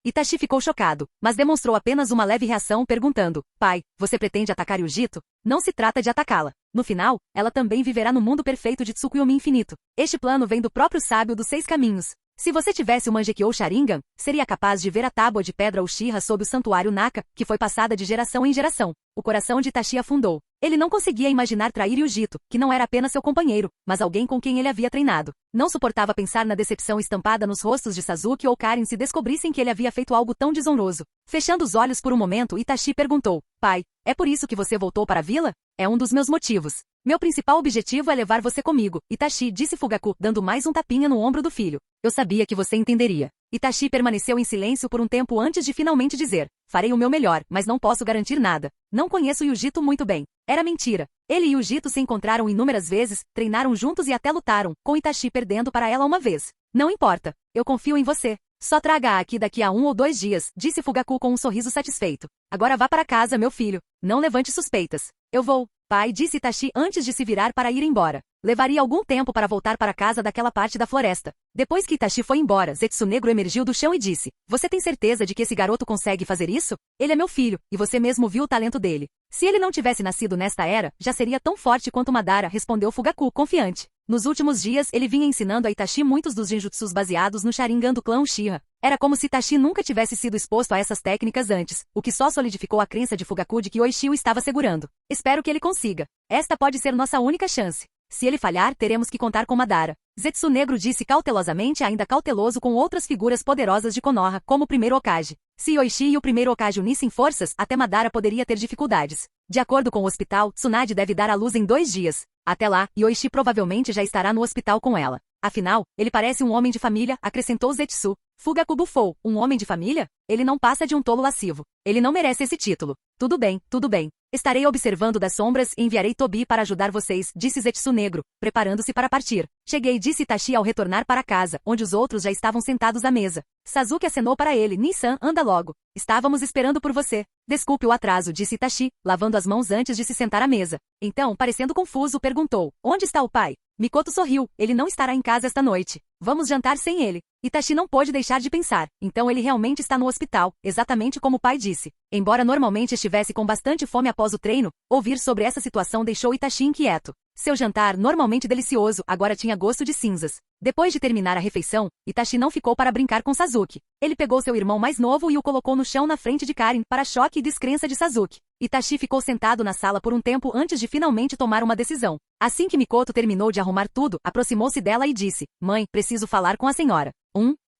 Itachi ficou chocado, mas demonstrou apenas uma leve reação perguntando, pai, você pretende atacar Ujito? Não se trata de atacá-la. No final, ela também viverá no mundo perfeito de Tsukuyomi infinito. Este plano vem do próprio sábio dos 6 caminhos. Se você tivesse o Mangekyou Sharingan, seria capaz de ver a tábua de pedra Uchiha sob o santuário Naka, que foi passada de geração em geração. O coração de Itachi afundou. Ele não conseguia imaginar trair Yujito, que não era apenas seu companheiro, mas alguém com quem ele havia treinado. Não suportava pensar na decepção estampada nos rostos de Sasuke ou Karin se descobrissem que ele havia feito algo tão desonroso. Fechando os olhos por um momento, Itachi perguntou, pai, é por isso que você voltou para a vila? É um dos meus motivos. Meu principal objetivo é levar você comigo, Itachi, disse Fugaku, dando mais um tapinha no ombro do filho. Eu sabia que você entenderia. Itachi permaneceu em silêncio por um tempo antes de finalmente dizer, farei o meu melhor, mas não posso garantir nada. Não conheço Yujito muito bem. Era mentira. Ele e Yujito se encontraram inúmeras vezes, treinaram juntos e até lutaram, com Itachi perdendo para ela uma vez. Não importa. Eu confio em você. Só traga-a aqui daqui a 1 ou 2 dias, disse Fugaku com um sorriso satisfeito. Agora vá para casa, meu filho. Não levante suspeitas. Eu vou, pai, disse Itachi antes de se virar para ir embora. Levaria algum tempo para voltar para casa daquela parte da floresta. Depois que Itachi foi embora, Zetsu Negro emergiu do chão e disse, você tem certeza de que esse garoto consegue fazer isso? Ele é meu filho, e você mesmo viu o talento dele. Se ele não tivesse nascido nesta era, já seria tão forte quanto Madara, respondeu Fugaku, confiante. Nos últimos dias, ele vinha ensinando a Itachi muitos dos genjutsus baseados no Sharingan do clã Uchiha. Era como se Itachi nunca tivesse sido exposto a essas técnicas antes, o que só solidificou a crença de Fugaku de que Oishi o estava segurando. Espero que ele consiga. Esta pode ser nossa única chance. Se ele falhar, teremos que contar com Madara. Zetsu Negro disse cautelosamente, ainda cauteloso com outras figuras poderosas de Konoha, como o primeiro Hokage. Se Yoichi e o primeiro Hokage unissem forças, até Madara poderia ter dificuldades. De acordo com o hospital, Tsunade deve dar à luz em 2 dias. Até lá, Yoichi provavelmente já estará no hospital com ela. Afinal, ele parece um homem de família, acrescentou Zetsu. Fugaku bufou. Um homem de família? Ele não passa de um tolo lascivo. Ele não merece esse título. Tudo bem, tudo bem. Estarei observando das sombras e enviarei Tobi para ajudar vocês, disse Zetsu Negro, preparando-se para partir. Cheguei, disse Itachi ao retornar para casa, onde os outros já estavam sentados à mesa. Sasuke acenou para ele, Nissan, anda logo. Estávamos esperando por você. Desculpe o atraso, disse Itachi, lavando as mãos antes de se sentar à mesa. Então, parecendo confuso, perguntou, onde está o pai? Mikoto sorriu, ele não estará em casa esta noite. Vamos jantar sem ele. Itachi não pôde deixar de pensar, então ele realmente está no hospital, exatamente como o pai disse. Embora normalmente estivesse com bastante fome após o treino, ouvir sobre essa situação deixou Itachi inquieto. Seu jantar, normalmente delicioso, agora tinha gosto de cinzas. Depois de terminar a refeição, Itachi não ficou para brincar com Sasuke. Ele pegou seu irmão mais novo e o colocou no chão na frente de Karin, para choque e descrença de Sasuke. Itachi ficou sentado na sala por um tempo antes de finalmente tomar uma decisão. Assim que Mikoto terminou de arrumar tudo, aproximou-se dela e disse, mãe, preciso falar com a senhora.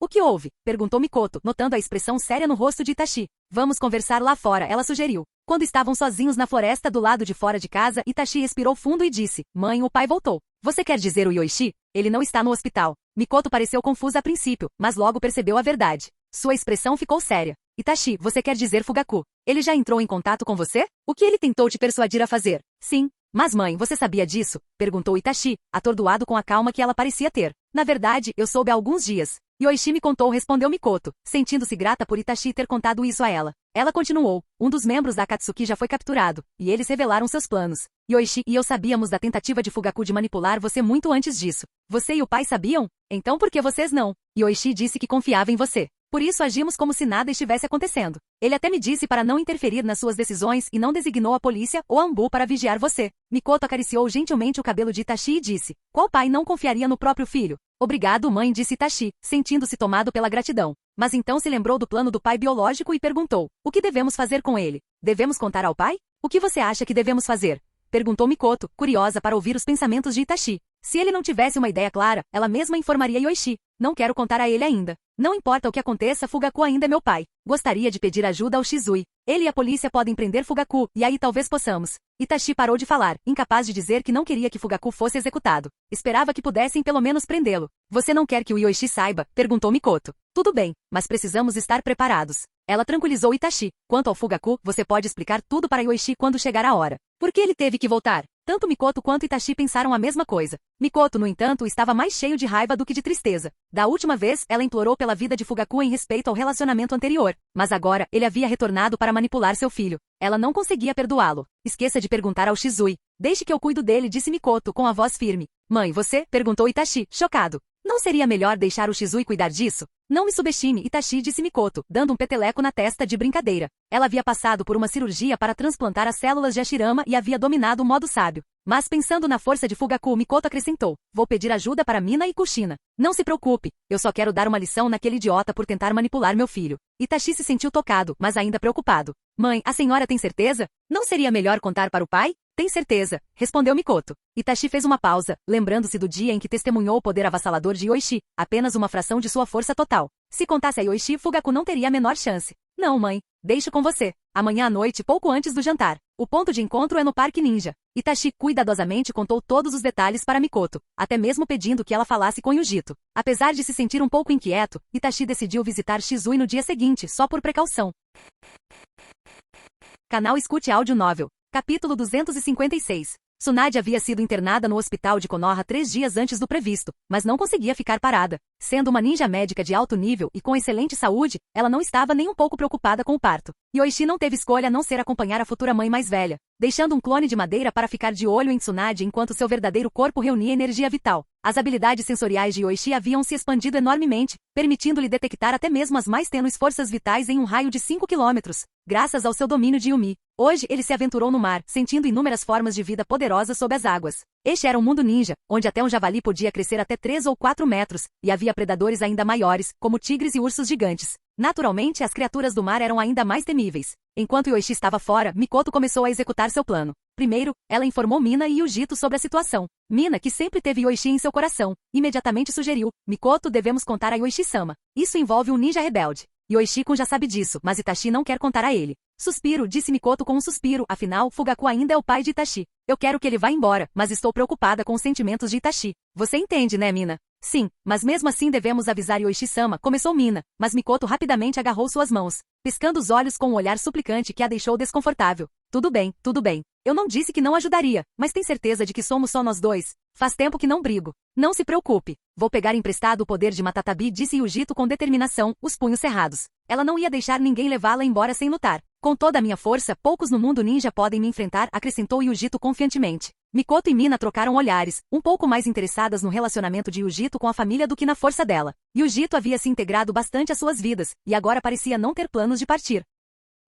O que houve? Perguntou Mikoto, notando a expressão séria no rosto de Itachi. Vamos conversar lá fora, ela sugeriu. Quando estavam sozinhos na floresta do lado de fora de casa, Itachi respirou fundo e disse, mãe, o pai voltou. Você quer dizer o Yoichi? Ele não está no hospital. Mikoto pareceu confusa a princípio, mas logo percebeu a verdade. Sua expressão ficou séria. Itachi, você quer dizer Fugaku? Ele já entrou em contato com você? O que ele tentou te persuadir a fazer? Sim. Mas mãe, você sabia disso? Perguntou Itachi, atordoado com a calma que ela parecia ter. Na verdade, eu soube há alguns dias. Yoichi me contou, respondeu Mikoto, sentindo-se grata por Itachi ter contado isso a ela. Ela continuou, um dos membros da Akatsuki já foi capturado, e eles revelaram seus planos. Yoichi e eu sabíamos da tentativa de Fugaku de manipular você muito antes disso. Você e o pai sabiam? Então por que vocês não? Yoichi disse que confiava em você. Por isso agimos como se nada estivesse acontecendo. Ele até me disse para não interferir nas suas decisões e não designou a polícia ou a Ambu para vigiar você. Mikoto acariciou gentilmente o cabelo de Itachi e disse, qual pai não confiaria no próprio filho? Obrigado, mãe, disse Itachi, sentindo-se tomado pela gratidão. Mas então se lembrou do plano do pai biológico e perguntou, o que devemos fazer com ele? Devemos contar ao pai? O que você acha que devemos fazer? Perguntou Mikoto, curiosa para ouvir os pensamentos de Itachi. Se ele não tivesse uma ideia clara, ela mesma informaria Yoichi. não quero contar a ele ainda. Não importa o que aconteça, Fugaku ainda é meu pai. Gostaria de pedir ajuda ao Shizui. Ele e a polícia podem prender Fugaku, e aí talvez possamos. Itachi parou de falar, incapaz de dizer que não queria que Fugaku fosse executado. Esperava que pudessem pelo menos prendê-lo. Você não quer que o Yoichi saiba? Perguntou Mikoto. Tudo bem, mas precisamos estar preparados. Ela tranquilizou Itachi. Quanto ao Fugaku, você pode explicar tudo para Yoichi quando chegar a hora. Por que ele teve que voltar? Tanto Mikoto quanto Itachi pensaram a mesma coisa. Mikoto, no entanto, estava mais cheio de raiva do que de tristeza. Da última vez, ela implorou pela vida de Fugaku em respeito ao relacionamento anterior. Mas agora, ele havia retornado para manipular seu filho. Ela não conseguia perdoá-lo. Esqueça de perguntar ao Shizui. Deixe que eu cuido dele, disse Mikoto com a voz firme. Mãe, você? Perguntou Itachi, chocado. Não seria melhor deixar o Shizui cuidar disso? Não me subestime, Itachi, disse Mikoto, dando um peteleco na testa de brincadeira. Ela havia passado por uma cirurgia para transplantar as células de Hashirama e havia dominado o modo sábio. Mas pensando na força de Fugaku, Mikoto acrescentou. Vou pedir ajuda para Mina e Kushina. Não se preocupe, eu só quero dar uma lição naquele idiota por tentar manipular meu filho. Itachi se sentiu tocado, mas ainda preocupado. Mãe, a senhora tem certeza? Não seria melhor contar para o pai? Tem certeza, respondeu Mikoto. Itachi fez uma pausa, lembrando-se do dia em que testemunhou o poder avassalador de Yoichi, apenas uma fração de sua força total. Se contasse a Yoichi, Fugaku não teria a menor chance. Não, mãe, deixo com você. Amanhã à noite, pouco antes do jantar. O ponto de encontro é no Parque Ninja. Itachi cuidadosamente contou todos os detalhes para Mikoto, até mesmo pedindo que ela falasse com Yujito. Apesar de se sentir um pouco inquieto, Itachi decidiu visitar Shizui no dia seguinte, só por precaução. Canal Escute Áudio Novel. Capítulo 256. Tsunade havia sido internada no hospital de Konoha 3 dias antes do previsto, mas não conseguia ficar parada. Sendo uma ninja médica de alto nível e com excelente saúde, ela não estava nem um pouco preocupada com o parto. Yoichi não teve escolha a não ser acompanhar a futura mãe mais velha, deixando um clone de madeira para ficar de olho em Tsunade enquanto seu verdadeiro corpo reunia energia vital. As habilidades sensoriais de Yoichi haviam se expandido enormemente, permitindo-lhe detectar até mesmo as mais tênues forças vitais em um raio de 5 quilômetros, graças ao seu domínio de Yumi. Hoje ele se aventurou no mar, sentindo inúmeras formas de vida poderosas sob as águas. Este era um mundo ninja, onde até um javali podia crescer até 3 ou 4 metros, e havia predadores ainda maiores, como tigres e ursos gigantes. Naturalmente, as criaturas do mar eram ainda mais temíveis. Enquanto Yoichi estava fora, Mikoto começou a executar seu plano. Primeiro, ela informou Mina e Yujito sobre a situação. Mina, que sempre teve Yoichi em seu coração, imediatamente sugeriu: Mikoto, devemos contar a Yoichi-sama. Isso envolve um ninja rebelde. Yoichi-kun já sabe disso, mas Itachi não quer contar a ele. Suspiro, disse Mikoto com um suspiro, afinal, Fugaku ainda é o pai de Itachi. Eu quero que ele vá embora, mas estou preocupada com os sentimentos de Itachi. Você entende, né, Mina? Sim, mas mesmo assim devemos avisar Yoichi-sama, começou Mina, mas Mikoto rapidamente agarrou suas mãos, piscando os olhos com um olhar suplicante que a deixou desconfortável. Tudo bem, tudo bem. Eu não disse que não ajudaria, mas tem certeza de que somos só nós dois? Faz tempo que não brigo. Não se preocupe. Vou pegar emprestado o poder de Matatabi, disse Yujito com determinação, os punhos cerrados. Ela não ia deixar ninguém levá-la embora sem lutar. Com toda a minha força, poucos no mundo ninja podem me enfrentar, acrescentou Yujito confiantemente. Mikoto e Mina trocaram olhares, um pouco mais interessadas no relacionamento de Yujito com a família do que na força dela. Yujito havia se integrado bastante às suas vidas, e agora parecia não ter planos de partir.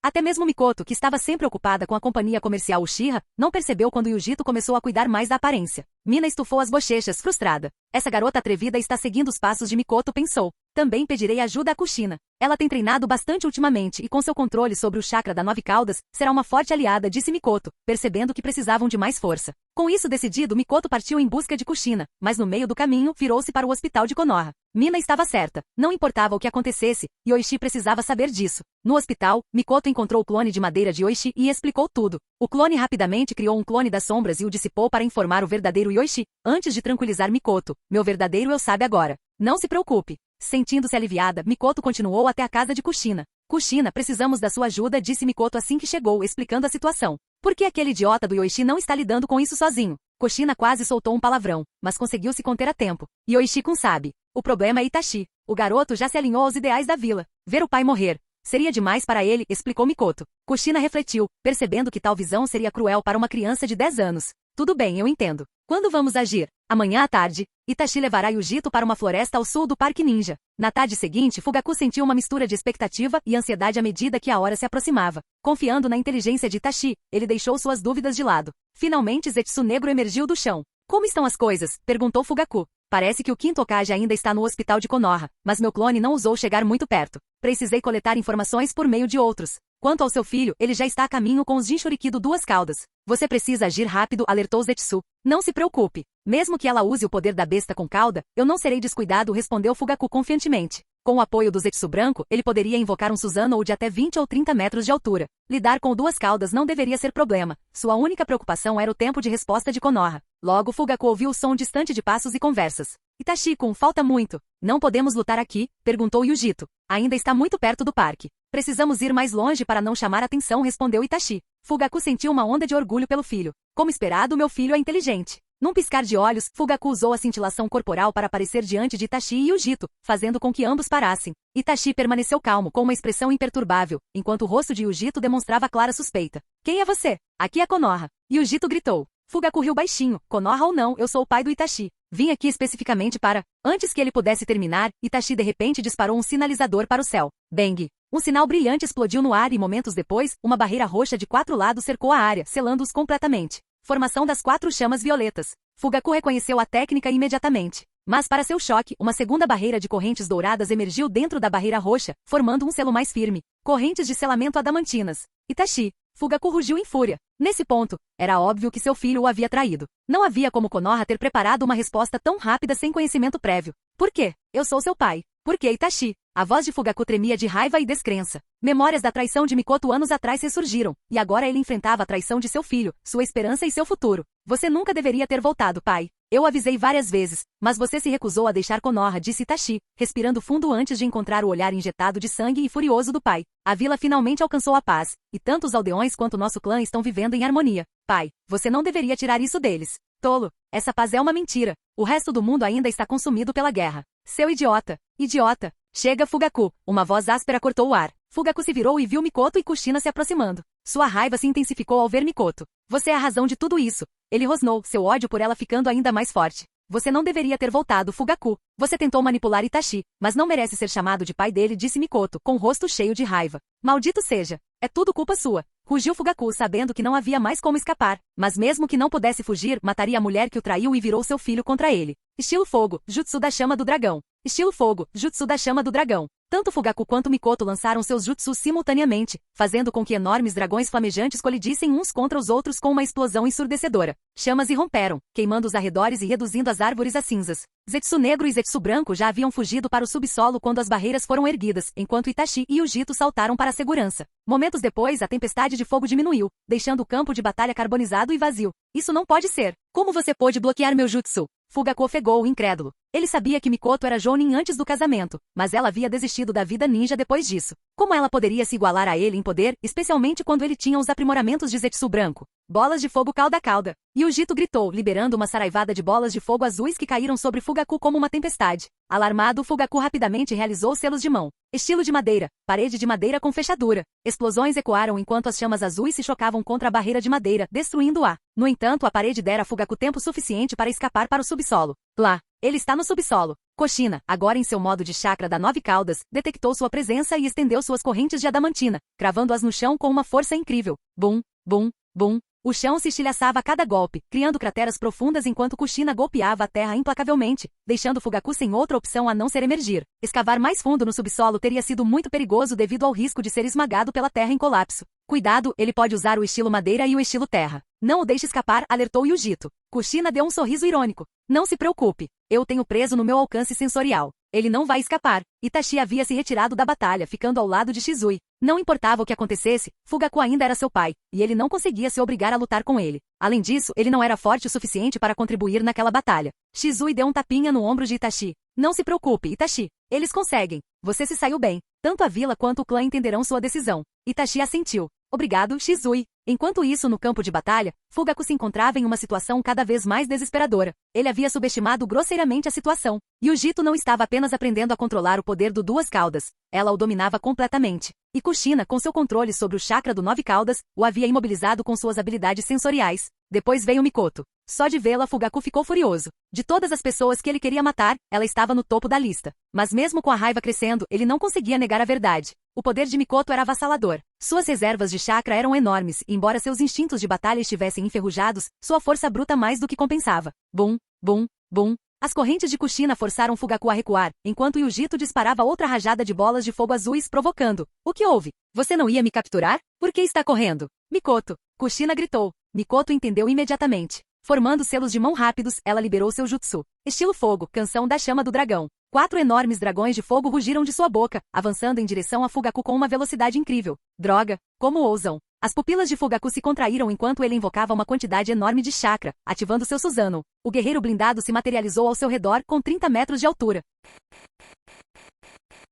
Até mesmo Mikoto, que estava sempre ocupada com a companhia comercial Uchiha, não percebeu quando Yujito começou a cuidar mais da aparência. Mina estufou as bochechas, frustrada. Essa garota atrevida está seguindo os passos de Mikoto, pensou. Também pedirei ajuda a Kushina. Ela tem treinado bastante ultimamente e com seu controle sobre o chakra da 9 caudas, será uma forte aliada, disse Mikoto, percebendo que precisavam de mais força. Com isso decidido, Mikoto partiu em busca de Kushina, mas no meio do caminho, virou-se para o hospital de Konoha. Mina estava certa. Não importava o que acontecesse, Yoichi precisava saber disso. No hospital, Mikoto encontrou o clone de madeira de Yoichi e explicou tudo. O clone rapidamente criou um clone das sombras e o dissipou para informar o verdadeiro Yoichi, antes de tranquilizar Mikoto. Meu verdadeiro eu sabe agora. Não se preocupe. Sentindo-se aliviada, Mikoto continuou até a casa de Kushina. Kushina, precisamos da sua ajuda, disse Mikoto assim que chegou, explicando a situação. Por que aquele idiota do Yoichi não está lidando com isso sozinho? Kushina quase soltou um palavrão, mas conseguiu se conter a tempo. Yoichi-kun sabe. O problema é Itachi. O garoto já se alinhou aos ideais da vila. Ver o pai morrer seria demais para ele, explicou Mikoto. Kushina refletiu, percebendo que tal visão seria cruel para uma criança de 10 anos. Tudo bem, eu entendo. Quando vamos agir? Amanhã à tarde, Itachi levará Yujito para uma floresta ao sul do Parque Ninja. Na tarde seguinte, Fugaku sentiu uma mistura de expectativa e ansiedade à medida que a hora se aproximava. Confiando na inteligência de Itachi, ele deixou suas dúvidas de lado. Finalmente Zetsu Negro emergiu do chão. Como estão as coisas? Perguntou Fugaku. Parece que o quinto Hokage ainda está no hospital de Konoha, mas meu clone não ousou chegar muito perto. Precisei coletar informações por meio de outros. Quanto ao seu filho, ele já está a caminho com os Jinchuriki do Duas Caudas. Você precisa agir rápido, alertou Zetsu. Não se preocupe. Mesmo que ela use o poder da besta com cauda, eu não serei descuidado, respondeu Fugaku confiantemente. Com o apoio do Zetsu branco, ele poderia invocar um Susanoo de até 20 ou 30 metros de altura. Lidar com duas caudas não deveria ser problema. Sua única preocupação era o tempo de resposta de Konoha. Logo Fugaku ouviu o som distante de passos e conversas. Itachi-kun, falta muito. Não podemos lutar aqui? Perguntou Yujito. Ainda está muito perto do parque. Precisamos ir mais longe para não chamar atenção, respondeu Itachi. Fugaku sentiu uma onda de orgulho pelo filho. Como esperado, meu filho é inteligente. Num piscar de olhos, Fugaku usou a cintilação corporal para aparecer diante de Itachi e Yujito, fazendo com que ambos parassem. Itachi permaneceu calmo, com uma expressão imperturbável, enquanto o rosto de Yujito demonstrava clara suspeita. Quem é você? Aqui é Konoha. Yujito gritou. Fugaku riu baixinho. Konoha ou não, eu sou o pai do Itachi. Vim aqui especificamente para... Antes que ele pudesse terminar, Itachi de repente disparou um sinalizador para o céu. Bang! Um sinal brilhante explodiu no ar e momentos depois, uma barreira roxa de 4 lados cercou a área, selando-os completamente. Formação das 4 chamas violetas. Fugaku reconheceu a técnica imediatamente. Mas para seu choque, uma segunda barreira de correntes douradas emergiu dentro da barreira roxa, formando um selo mais firme. Correntes de selamento adamantinas. Itachi. Fugaku rugiu em fúria. Nesse ponto, era óbvio que seu filho o havia traído. Não havia como Konoha ter preparado uma resposta tão rápida sem conhecimento prévio. Por quê? Eu sou seu pai. Por que Itachi? A voz de Fugaku tremia de raiva e descrença. Memórias da traição de Mikoto anos atrás ressurgiram, e agora ele enfrentava a traição de seu filho, sua esperança e seu futuro. Você nunca deveria ter voltado, pai. Eu avisei várias vezes, mas você se recusou a deixar Konoha, disse Itachi, respirando fundo antes de encontrar o olhar injetado de sangue e furioso do pai. A vila finalmente alcançou a paz, e tanto os aldeões quanto nosso clã estão vivendo em harmonia. Pai, você não deveria tirar isso deles. Tolo, essa paz é uma mentira. O resto do mundo ainda está consumido pela guerra. Seu idiota. Idiota. Chega, Fugaku. Uma voz áspera cortou o ar. Fugaku se virou e viu Mikoto e Kushina se aproximando. Sua raiva se intensificou ao ver Mikoto. Você é a razão de tudo isso. Ele rosnou, seu ódio por ela ficando ainda mais forte. Você não deveria ter voltado, Fugaku. Você tentou manipular Itachi, mas não merece ser chamado de pai dele, disse Mikoto, com o rosto cheio de raiva. Maldito seja. É tudo culpa sua. Rugiu Fugaku, sabendo que não havia mais como escapar. Mas mesmo que não pudesse fugir, mataria a mulher que o traiu e virou seu filho contra ele. Estilo fogo, jutsu da chama do dragão. Estilo fogo, jutsu da chama do dragão. Tanto Fugaku quanto Mikoto lançaram seus jutsus simultaneamente, fazendo com que enormes dragões flamejantes colidissem uns contra os outros com uma explosão ensurdecedora. Chamas irromperam, queimando os arredores e reduzindo as árvores a cinzas. Zetsu negro e Zetsu branco já haviam fugido para o subsolo quando as barreiras foram erguidas, enquanto Itachi e Yujito saltaram para a segurança. Momentos depois, a tempestade de fogo diminuiu, deixando o campo de batalha carbonizado e vazio. Isso não pode ser. Como você pôde bloquear meu jutsu? Fugaku ofegou, incrédulo. Ele sabia que Mikoto era Jounin antes do casamento, mas ela havia desistido da vida ninja depois disso. Como ela poderia se igualar a ele em poder, especialmente quando ele tinha os aprimoramentos de Zetsu branco? Bolas de fogo cauda-cauda. Yujito gritou, liberando uma saraivada de bolas de fogo azuis que caíram sobre Fugaku como uma tempestade. Alarmado, Fugaku rapidamente realizou selos de mão. Estilo de madeira, parede de madeira com fechadura. Explosões ecoaram enquanto as chamas azuis se chocavam contra a barreira de madeira, destruindo-a. No entanto, a parede dera a Fugaku tempo suficiente para escapar para o subsolo. Lá. Ele está no subsolo. Kushina, agora em seu modo de chakra da 9 caudas, detectou sua presença e estendeu suas correntes de adamantina, cravando-as no chão com uma força incrível. Bum, bum, bum. O chão se estilhaçava a cada golpe, criando crateras profundas enquanto Kushina golpeava a terra implacavelmente, deixando Fugaku sem outra opção a não ser emergir. Escavar mais fundo no subsolo teria sido muito perigoso devido ao risco de ser esmagado pela terra em colapso. Cuidado, ele pode usar o estilo madeira e o estilo terra. Não o deixe escapar, alertou Yujito. Kushina deu um sorriso irônico. Não se preocupe. Eu tenho preso no meu alcance sensorial. Ele não vai escapar. Itachi havia se retirado da batalha, ficando ao lado de Shizui. Não importava o que acontecesse, Fugaku ainda era seu pai, e ele não conseguia se obrigar a lutar com ele. Além disso, ele não era forte o suficiente para contribuir naquela batalha. Shizui deu um tapinha no ombro de Itachi. Não se preocupe, Itachi. Eles conseguem. Você se saiu bem. Tanto a vila quanto o clã entenderão sua decisão. Itachi assentiu. Obrigado, Shizui. Enquanto isso, no campo de batalha, Fugaku se encontrava em uma situação cada vez mais desesperadora. Ele havia subestimado grosseiramente a situação. Yujito não estava apenas aprendendo a controlar o poder do Duas Caudas. Ela o dominava completamente. E Kushina, com seu controle sobre o chakra do Nove Caudas, o havia imobilizado com suas habilidades sensoriais. Depois veio Mikoto. Só de vê-la, Fugaku ficou furioso. De todas as pessoas que ele queria matar, ela estava no topo da lista. Mas mesmo com a raiva crescendo, ele não conseguia negar a verdade. O poder de Mikoto era avassalador. Suas reservas de chakra eram enormes, e embora seus instintos de batalha estivessem enferrujados, sua força bruta mais do que compensava. Bum, bum, bum. As correntes de Kushina forçaram Fugaku a recuar, enquanto Yujito disparava outra rajada de bolas de fogo azuis, provocando. O que houve? Você não ia me capturar? Por que está correndo? Mikoto. Kushina gritou. Mikoto entendeu imediatamente. Formando selos de mão rápidos, ela liberou seu jutsu. Estilo fogo, canção da chama do dragão. 4 enormes dragões de fogo rugiram de sua boca, avançando em direção a Fugaku com uma velocidade incrível. Droga, como ousam! As pupilas de Fugaku se contraíram enquanto ele invocava uma quantidade enorme de chakra, ativando seu Susanoo. O guerreiro blindado se materializou ao seu redor, com 30 metros de altura.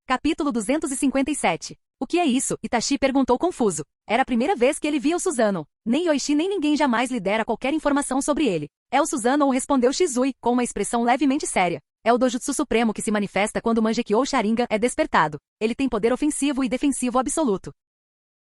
Capítulo 257. O que é isso? Itachi perguntou confuso. Era a primeira vez que ele via o Susanoo. Nem Yoichi nem ninguém jamais lhe dera qualquer informação sobre ele. É o Susanoo, respondeu Shizui, com uma expressão levemente séria. É o Dojutsu Supremo que se manifesta quando o Mangekyou Sharingan é despertado. Ele tem poder ofensivo e defensivo absoluto.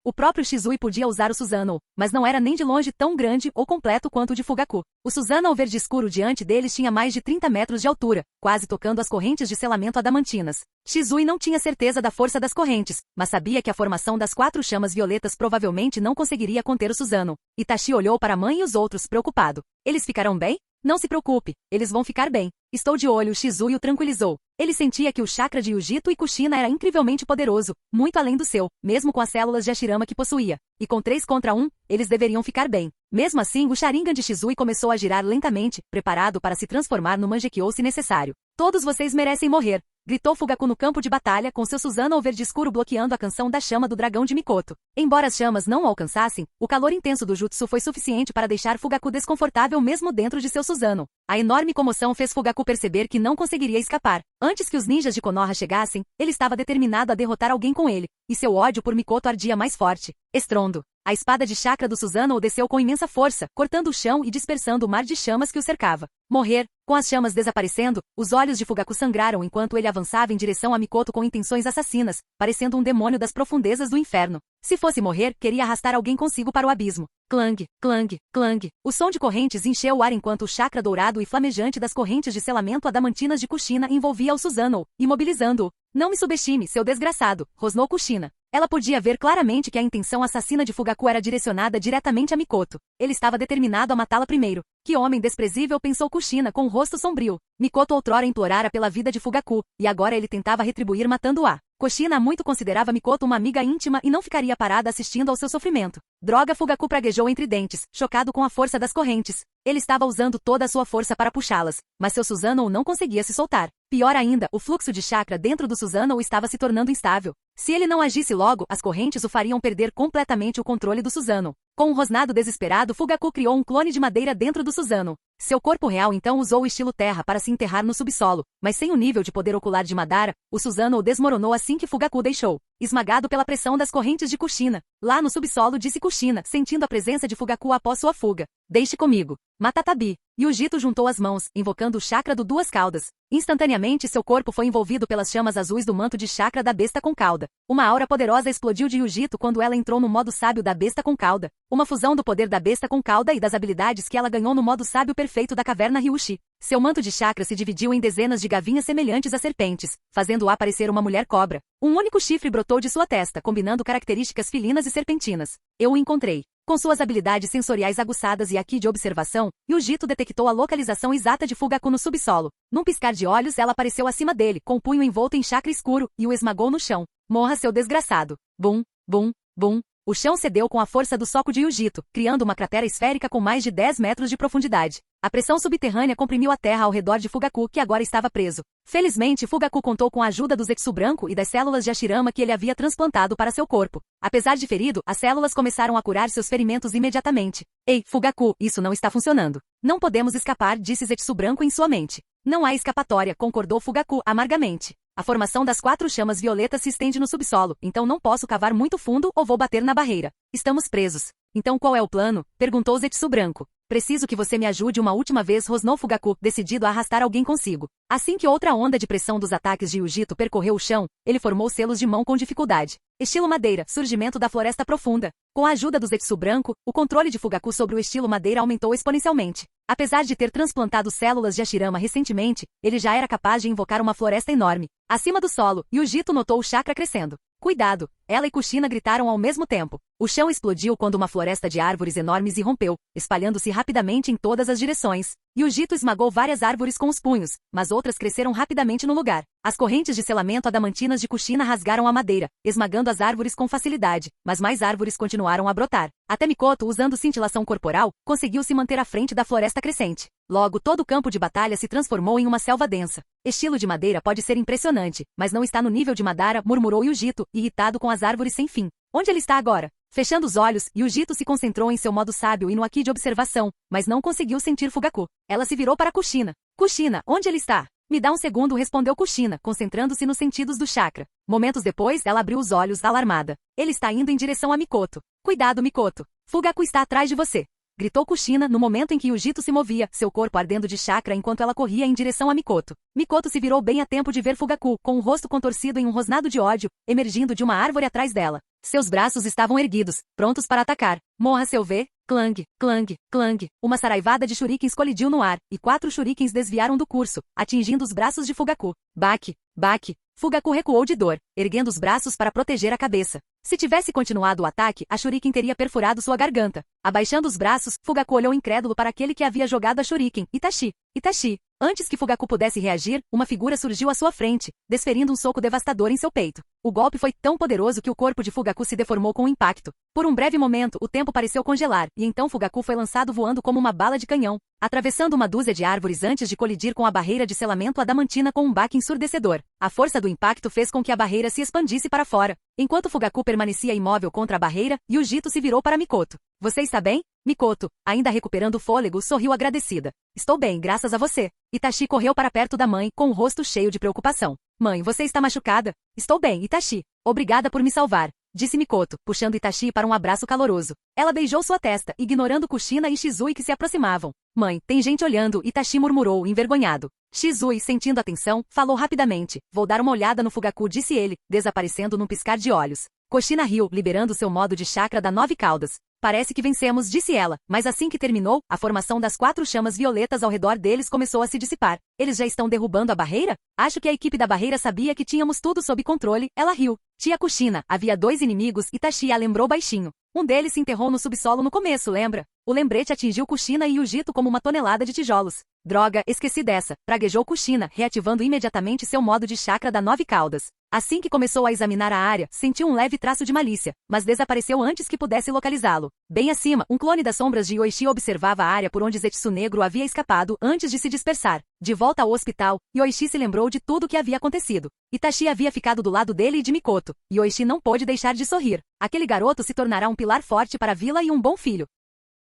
O próprio Shizui podia usar o Susanoo, mas não era nem de longe tão grande ou completo quanto o de Fugaku. O Susanoo verde escuro diante deles tinha mais de 30 metros de altura, quase tocando as correntes de selamento adamantinas. Shizui não tinha certeza da força das correntes, mas sabia que a formação das 4 chamas violetas provavelmente não conseguiria conter o Susanoo. Itachi olhou para a mãe e os outros, preocupado. Eles ficarão bem? Não se preocupe, eles vão ficar bem. Estou de olho, Shizui o tranquilizou. Ele sentia que o chakra de Yujito e Kushina era incrivelmente poderoso, muito além do seu, mesmo com as células de Hashirama que possuía. E com 3 contra 1, eles deveriam ficar bem. Mesmo assim, o Sharingan de Shizui começou a girar lentamente, preparado para se transformar no Mangekyou se necessário. Todos vocês merecem morrer, gritou Fugaku no campo de batalha com seu Susanoo verde escuro bloqueando a canção da chama do dragão de Mikoto. Embora as chamas não o alcançassem, o calor intenso do jutsu foi suficiente para deixar Fugaku desconfortável mesmo dentro de seu Susanoo. A enorme comoção fez Fugaku perceber que não conseguiria escapar. Antes que os ninjas de Konoha chegassem, ele estava determinado a derrotar alguém com ele, e seu ódio por Mikoto ardia mais forte. Estrondo. A espada de chakra do Susanoo desceu com imensa força, cortando o chão e dispersando o mar de chamas que o cercava. Morrer. Com as chamas desaparecendo, os olhos de Fugaku sangraram enquanto ele avançava em direção a Mikoto com intenções assassinas, parecendo um demônio das profundezas do inferno. Se fosse morrer, queria arrastar alguém consigo para o abismo. Clang, clang, clang. O som de correntes encheu o ar enquanto o chakra dourado e flamejante das correntes de selamento adamantinas de Kushina envolvia o Susanoo, imobilizando-o. Não me subestime, seu desgraçado, rosnou Kushina. Ela podia ver claramente que a intenção assassina de Fugaku era direcionada diretamente a Mikoto. Ele estava determinado a matá-la primeiro. Que homem desprezível, pensou Kushina com o rosto sombrio. Mikoto outrora implorara pela vida de Fugaku, e agora ele tentava retribuir matando-a. Kushina muito considerava Mikoto uma amiga íntima e não ficaria parada assistindo ao seu sofrimento. Droga, Fugaku praguejou entre dentes, chocado com a força das correntes. Ele estava usando toda a sua força para puxá-las, mas seu Susanoo não conseguia se soltar. Pior ainda, o fluxo de chakra dentro do Susanoo estava se tornando instável. Se ele não agisse logo, as correntes o fariam perder completamente o controle do Susanoo. Com um rosnado desesperado, Fugaku criou um clone de madeira dentro do Susanoo. Seu corpo real então usou o estilo terra para se enterrar no subsolo, mas sem o nível de poder ocular de Madara, o Susanoo desmoronou assim que Fugaku deixou. Esmagado pela pressão das correntes de Kushina. Lá no subsolo, disse Kushina, sentindo a presença de Fugaku após sua fuga. Deixe comigo. Matatabi. Yujito juntou as mãos, invocando o chakra do Duas Caudas. Instantaneamente seu corpo foi envolvido pelas chamas azuis do manto de chakra da besta com cauda. Uma aura poderosa explodiu de Yujito quando ela entrou no modo sábio da besta com cauda. Uma fusão do poder da besta com cauda e das habilidades que ela ganhou no modo sábio perfeito da caverna Ryushi. Seu manto de chakra se dividiu em dezenas de gavinhas semelhantes a serpentes, fazendo-a parecer uma mulher cobra. Um único chifre brotou de sua testa, combinando características felinas e serpentinas. Eu o encontrei. Com suas habilidades sensoriais aguçadas e aqui de observação, Yujito detectou a localização exata de Fugaku no subsolo. Num piscar de olhos, ela apareceu acima dele, com o punho envolto em chakra escuro, e o esmagou no chão. Morra, seu desgraçado. Bum, bum, bum. O chão cedeu com a força do soco de Yujito, criando uma cratera esférica com mais de 10 metros de profundidade. A pressão subterrânea comprimiu a terra ao redor de Fugaku, que agora estava preso. Felizmente, Fugaku contou com a ajuda do Zetsu branco e das células de Hashirama que ele havia transplantado para seu corpo. Apesar de ferido, as células começaram a curar seus ferimentos imediatamente. Ei, Fugaku, isso não está funcionando. Não podemos escapar, disse Zetsu branco em sua mente. Não há escapatória, concordou Fugaku amargamente. A formação das 4 chamas violetas se estende no subsolo, então não posso cavar muito fundo ou vou bater na barreira. Estamos presos. Então qual é o plano? Perguntou Zetsu branco. Preciso que você me ajude uma última vez, rosnou Fugaku, decidido a arrastar alguém consigo. Assim que outra onda de pressão dos ataques de Yujito percorreu o chão, ele formou selos de mão com dificuldade. Estilo madeira, surgimento da floresta profunda. Com a ajuda do Zetsu branco, o controle de Fugaku sobre o estilo madeira aumentou exponencialmente. Apesar de ter transplantado células de Hashirama recentemente, ele já era capaz de invocar uma floresta enorme. Acima do solo, Yujito notou o chakra crescendo. Cuidado! Ela e Kushina gritaram ao mesmo tempo. O chão explodiu quando uma floresta de árvores enormes irrompeu, espalhando-se rapidamente em todas as direções. Yujito esmagou várias árvores com os punhos, mas outras cresceram rapidamente no lugar. As correntes de selamento adamantinas de Kushina rasgaram a madeira, esmagando as árvores com facilidade, mas mais árvores continuaram a brotar. Até Mikoto, usando cintilação corporal, conseguiu se manter à frente da floresta crescente. Logo, todo o campo de batalha se transformou em uma selva densa. Estilo de madeira pode ser impressionante, mas não está no nível de Madara, murmurou Yujito, irritado com as árvores sem fim. Onde ele está agora? Fechando os olhos, Yujito se concentrou em seu modo sábio e no Haki de observação, mas não conseguiu sentir Fugaku. Ela se virou para Kushina. Kushina, onde ele está? Me dá um segundo, respondeu Kushina, concentrando-se nos sentidos do chakra. Momentos depois, ela abriu os olhos, alarmada. Ele está indo em direção a Mikoto. Cuidado, Mikoto. Fugaku está atrás de você. Gritou Kushina no momento em que Yujito se movia, seu corpo ardendo de chakra enquanto ela corria em direção a Mikoto. Mikoto se virou bem a tempo de ver Fugaku, com o rosto contorcido em um rosnado de ódio, emergindo de uma árvore atrás dela. Seus braços estavam erguidos, prontos para atacar. Morra seu V! Clang, clang, clang. Uma saraivada de shurikens colidiu no ar, e 4 shurikens desviaram do curso, atingindo os braços de Fugaku. Baque, baque. Fugaku recuou de dor, erguendo os braços para proteger a cabeça. Se tivesse continuado o ataque, a shuriken teria perfurado sua garganta. Abaixando os braços, Fugaku olhou incrédulo para aquele que havia jogado a shuriken, Itachi. Itachi. Antes que Fugaku pudesse reagir, uma figura surgiu à sua frente, desferindo um soco devastador em seu peito. O golpe foi tão poderoso que o corpo de Fugaku se deformou com o impacto. Por um breve momento, o tempo pareceu congelar, e então Fugaku foi lançado voando como uma bala de canhão, atravessando uma dúzia de árvores antes de colidir com a barreira de selamento adamantina com um baque ensurdecedor. A força do impacto fez com que a barreira se expandisse para fora. Enquanto Fugaku permanecia imóvel contra a barreira, Yujito se virou para Mikoto. Você está bem? Mikoto, ainda recuperando o fôlego, sorriu agradecida. Estou bem, graças a você. Itachi correu para perto da mãe, com o rosto cheio de preocupação. Mãe, você está machucada? Estou bem, Itachi. Obrigada por me salvar, disse Mikoto, puxando Itachi para um abraço caloroso. Ela beijou sua testa, ignorando Kushina e Shizui que se aproximavam. Mãe, tem gente olhando, Itachi murmurou, envergonhado. Shizui, sentindo a tensão, falou rapidamente. Vou dar uma olhada no Fugaku, disse ele, desaparecendo num piscar de olhos. Kushina riu, liberando seu modo de chakra da 9 caudas. Parece que vencemos, disse ela, mas assim que terminou, a formação das 4 chamas violetas ao redor deles começou a se dissipar. Eles já estão derrubando a barreira? Acho que a equipe da barreira sabia que tínhamos tudo sob controle, ela riu. Tia Kushina, havia 2 inimigos, Itachi a lembrou baixinho. Um deles se enterrou no subsolo no começo, lembra? O lembrete atingiu Kushina e Yujito como uma tonelada de tijolos. Droga, esqueci dessa, praguejou Kushina, reativando imediatamente seu modo de chakra da 9 caudas. Assim que começou a examinar a área, sentiu um leve traço de malícia, mas desapareceu antes que pudesse localizá-lo. Bem acima, um clone das sombras de Yoichi observava a área por onde Zetsu Negro havia escapado antes de se dispersar. De volta ao hospital, Yoichi se lembrou de tudo o que havia acontecido. Itachi havia ficado do lado dele e de Mikoto. Yoichi não pôde deixar de sorrir. Aquele garoto se tornará um pilar forte para a vila e um bom filho.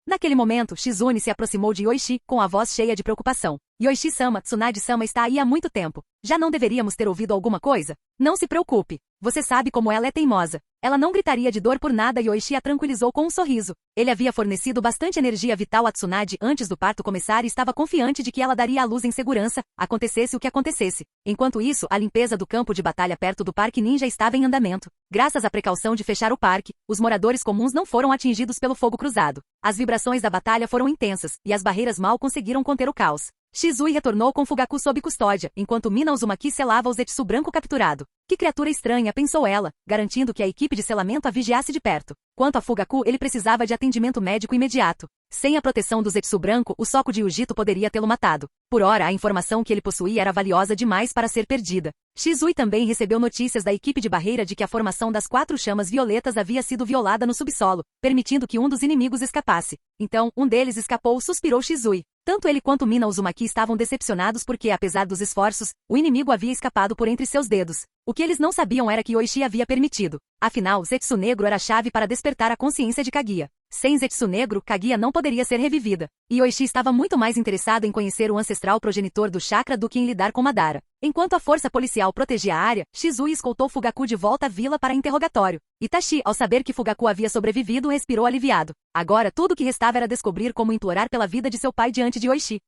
Naquele momento, Shizune se aproximou de Yoichi, com a voz cheia de preocupação. Yoichi-sama, Tsunade-sama está aí há muito tempo. Já não deveríamos ter ouvido alguma coisa? Não se preocupe. Você sabe como ela é teimosa. Ela não gritaria de dor por nada e Yoichi a tranquilizou com um sorriso. Ele havia fornecido bastante energia vital a Tsunade antes do parto começar e estava confiante de que ela daria à luz em segurança, acontecesse o que acontecesse. Enquanto isso, a limpeza do campo de batalha perto do Parque Ninja estava em andamento. Graças à precaução de fechar o parque, os moradores comuns não foram atingidos pelo fogo cruzado. As vibrações da batalha foram intensas, e as barreiras mal conseguiram conter o caos. Shizui retornou com Fugaku sob custódia, enquanto Mina Uzumaki selava o Zetsu branco capturado. Que criatura estranha, pensou ela, garantindo que a equipe de selamento a vigiasse de perto. Quanto a Fugaku, ele precisava de atendimento médico imediato. Sem a proteção do Zetsu branco, o soco de Yujito poderia tê-lo matado. Por ora, a informação que ele possuía era valiosa demais para ser perdida. Shizui também recebeu notícias da equipe de barreira de que a formação das 4 chamas violetas havia sido violada no subsolo, permitindo que um dos inimigos escapasse. Então, um deles escapou, suspirou Shizui. Tanto ele quanto Mina Uzumaki estavam decepcionados porque, apesar dos esforços, o inimigo havia escapado por entre seus dedos. O que eles não sabiam era que Yoichi havia permitido. Afinal, Zetsu Negro era a chave para despertar a consciência de Kaguya. Sem Zetsu Negro, Kaguya não poderia ser revivida. E Yoichi estava muito mais interessado em conhecer o ancestral progenitor do chakra do que em lidar com Madara. Enquanto a força policial protegia a área, Shizui escoltou Fugaku de volta à vila para interrogatório. Itachi, ao saber que Fugaku havia sobrevivido, respirou aliviado. Agora tudo o que restava era descobrir como implorar pela vida de seu pai diante de Yoichi.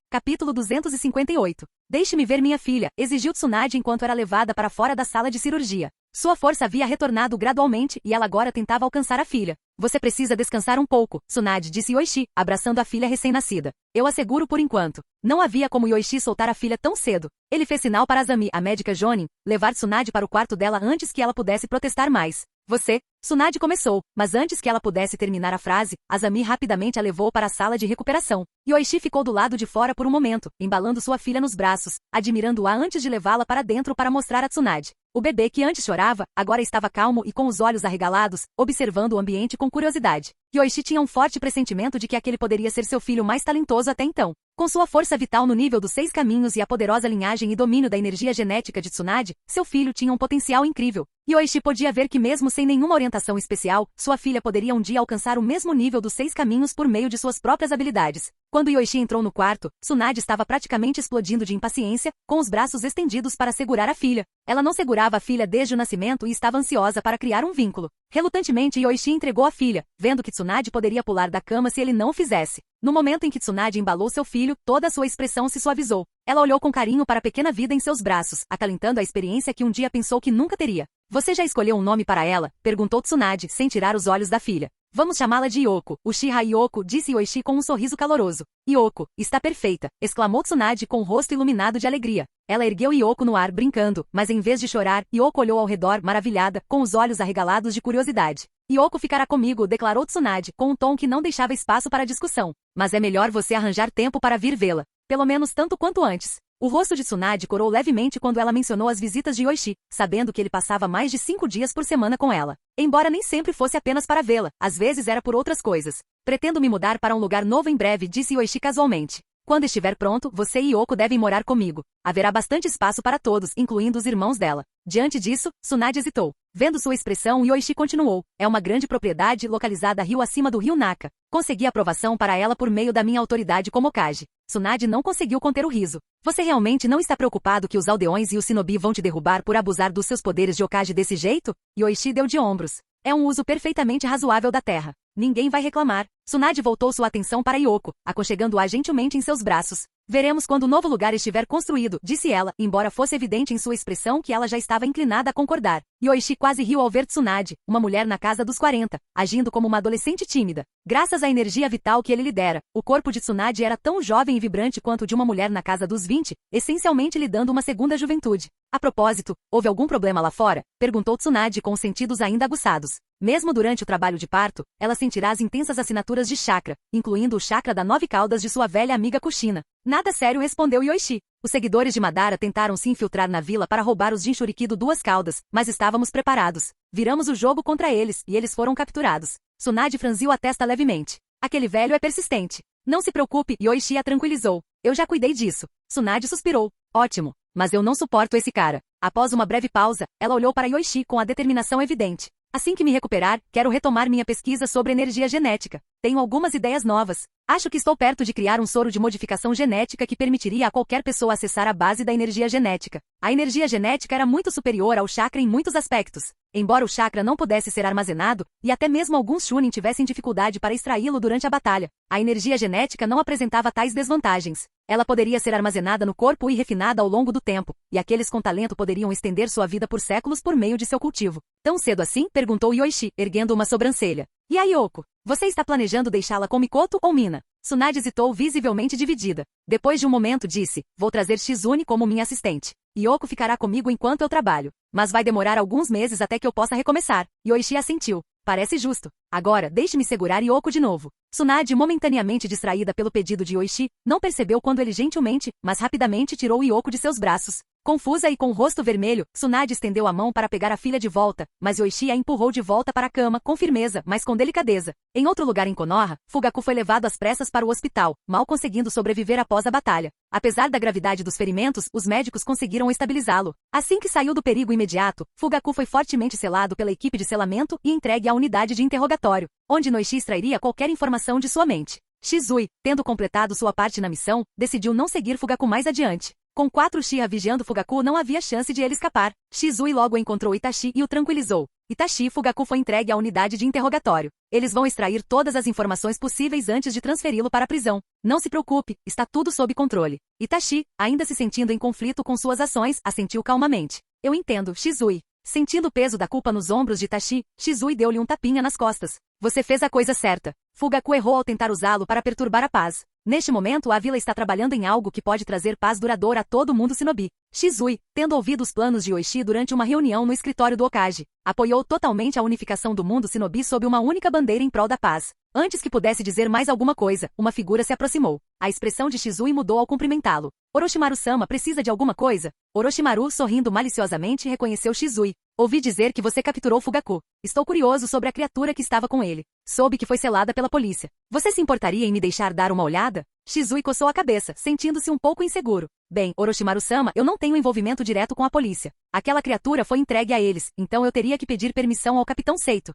Capítulo 258. Deixe-me ver minha filha, exigiu Tsunade enquanto era levada para fora da sala de cirurgia. Sua força havia retornado gradualmente e ela agora tentava alcançar a filha. Você precisa descansar um pouco, Tsunade disse Yoichi, abraçando a filha recém-nascida. Eu asseguro por enquanto. Não havia como Yoichi soltar a filha tão cedo. Ele fez sinal para Azami, a médica Jonin, levar Tsunade para o quarto dela antes que ela pudesse protestar mais. Você, Tsunade começou, mas antes que ela pudesse terminar a frase, Azami rapidamente a levou para a sala de recuperação. Yoichi ficou do lado de fora por um momento, embalando sua filha nos braços, admirando-a antes de levá-la para dentro para mostrar a Tsunade. O bebê que antes chorava, agora estava calmo e com os olhos arregalados, observando o ambiente com curiosidade. Yoichi tinha um forte pressentimento de que aquele poderia ser seu filho mais talentoso até então. Com sua força vital no nível dos 6 caminhos e a poderosa linhagem e domínio da energia genética de Tsunade, seu filho tinha um potencial incrível. Yoichi podia ver que mesmo sem nenhuma orientação especial, sua filha poderia um dia alcançar o mesmo nível dos 6 caminhos por meio de suas próprias habilidades. Quando Yoichi entrou no quarto, Tsunade estava praticamente explodindo de impaciência, com os braços estendidos para segurar a filha. Ela não segurava a filha desde o nascimento e estava ansiosa para criar um vínculo. Relutantemente, Yoichi entregou a filha, vendo que Tsunade poderia pular da cama se ele não o fizesse. No momento em que Tsunade embalou seu filho, toda a sua expressão se suavizou. Ela olhou com carinho para a pequena vida em seus braços, acalentando a experiência que um dia pensou que nunca teria. Você já escolheu um nome para ela? Perguntou Tsunade, sem tirar os olhos da filha. Vamos chamá-la de Yoko, Uchiha Yoko, disse Yoichi com um sorriso caloroso. Yoko, está perfeita, exclamou Tsunade com o rosto iluminado de alegria. Ela ergueu Yoko no ar brincando, mas em vez de chorar, Yoko olhou ao redor, maravilhada, com os olhos arregalados de curiosidade. Yoko ficará comigo, declarou Tsunade, com um tom que não deixava espaço para discussão. Mas é melhor você arranjar tempo para vir vê-la. Pelo menos tanto quanto antes. O rosto de Tsunade corou levemente quando ela mencionou as visitas de Yoichi, sabendo que ele passava mais de 5 dias por semana com ela. Embora nem sempre fosse apenas para vê-la, às vezes era por outras coisas. Pretendo me mudar para um lugar novo em breve, disse Yoichi casualmente. Quando estiver pronto, você e Yoko devem morar comigo. Haverá bastante espaço para todos, incluindo os irmãos dela. Diante disso, Tsunade hesitou. Vendo sua expressão, Yoichi continuou. É uma grande propriedade localizada rio acima do rio Naka. Consegui aprovação para ela por meio da minha autoridade como Kage. Tsunade não conseguiu conter o riso. Você realmente não está preocupado que os aldeões e o shinobi vão te derrubar por abusar dos seus poderes de Hokage desse jeito? Yoichi deu de ombros. É um uso perfeitamente razoável da terra. Ninguém vai reclamar. Tsunade voltou sua atenção para Yoko, aconchegando-a gentilmente em seus braços. Veremos quando o novo lugar estiver construído, disse ela, embora fosse evidente em sua expressão que ela já estava inclinada a concordar. Yoichi quase riu ao ver Tsunade, uma mulher na casa dos 40, agindo como uma adolescente tímida. Graças à energia vital que ele lhe dera, o corpo de Tsunade era tão jovem e vibrante quanto o de uma mulher na casa dos 20, essencialmente lhe dando uma segunda juventude. A propósito, houve algum problema lá fora? Perguntou Tsunade com os sentidos ainda aguçados. Mesmo durante o trabalho de parto, ela sentirá as intensas assinaturas de chakra, incluindo o chakra da 9 caudas de sua velha amiga Kushina. Nada sério, respondeu Yoichi. Os seguidores de Madara tentaram se infiltrar na vila para roubar os Jinchuriki do 2 caudas, mas estávamos preparados. Viramos o jogo contra eles, e eles foram capturados. Tsunade franziu a testa levemente. Aquele velho é persistente. Não se preocupe, Yoichi a tranquilizou. Eu já cuidei disso. Tsunade suspirou. Ótimo. Mas eu não suporto esse cara. Após uma breve pausa, ela olhou para Yoichi com a determinação evidente. Assim que me recuperar, quero retomar minha pesquisa sobre energia genética. Tenho algumas ideias novas. Acho que estou perto de criar um soro de modificação genética que permitiria a qualquer pessoa acessar a base da energia genética. A energia genética era muito superior ao chakra em muitos aspectos. Embora o chakra não pudesse ser armazenado, e até mesmo alguns Chunin tivessem dificuldade para extraí-lo durante a batalha, a energia genética não apresentava tais desvantagens. Ela poderia ser armazenada no corpo e refinada ao longo do tempo, e aqueles com talento poderiam estender sua vida por séculos por meio de seu cultivo. Tão cedo assim? Perguntou Yoichi, erguendo uma sobrancelha. E a Yoko? Você está planejando deixá-la com Mikoto ou Mina? Tsunade hesitou visivelmente dividida. Depois de um momento disse, vou trazer Shizune como minha assistente. Yoko ficará comigo enquanto eu trabalho. Mas vai demorar alguns meses até que eu possa recomeçar. Yoichi assentiu. Parece justo. Agora, deixe-me segurar Yoko de novo. Tsunade, momentaneamente distraída pelo pedido de Yoichi, não percebeu quando ele gentilmente, mas rapidamente tirou Yoko de seus braços. Confusa e com o rosto vermelho, Tsunade estendeu a mão para pegar a filha de volta, mas Yoichi a empurrou de volta para a cama, com firmeza, mas com delicadeza. Em outro lugar em Konoha, Fugaku foi levado às pressas para o hospital, mal conseguindo sobreviver após a batalha. Apesar da gravidade dos ferimentos, os médicos conseguiram estabilizá-lo. Assim que saiu do perigo imediato, Fugaku foi fortemente selado pela equipe de selamento e entregue à unidade de interrogatório, onde Noichi extrairia qualquer informação de sua mente. Shizui, tendo completado sua parte na missão, decidiu não seguir Fugaku mais adiante. Com 4 Uchiha vigiando Fugaku, não havia chance de ele escapar. Shizui logo encontrou Itachi e o tranquilizou. Itachi e Fugaku foi entregue à unidade de interrogatório. Eles vão extrair todas as informações possíveis antes de transferi-lo para a prisão. Não se preocupe, está tudo sob controle. Itachi, ainda se sentindo em conflito com suas ações, assentiu calmamente. Eu entendo, Shizui. Sentindo o peso da culpa nos ombros de Itachi, Shizui deu-lhe um tapinha nas costas. Você fez a coisa certa. Fugaku errou ao tentar usá-lo para perturbar a paz. Neste momento a vila está trabalhando em algo que pode trazer paz duradoura a todo mundo Shinobi. Shizui, tendo ouvido os planos de Yoichi durante uma reunião no escritório do Hokage, apoiou totalmente a unificação do mundo Shinobi sob uma única bandeira em prol da paz. Antes que pudesse dizer mais alguma coisa, uma figura se aproximou. A expressão de Shizui mudou ao cumprimentá-lo. Orochimaru-sama precisa de alguma coisa? Orochimaru, sorrindo maliciosamente, reconheceu Shizui. Ouvi dizer que você capturou Fugaku. Estou curioso sobre a criatura que estava com ele. Soube que foi selada pela polícia. Você se importaria em me deixar dar uma olhada? Shizui coçou a cabeça, sentindo-se um pouco inseguro. Bem, Orochimaru-sama, eu não tenho envolvimento direto com a polícia. Aquela criatura foi entregue a eles, então eu teria que pedir permissão ao Capitão Seito.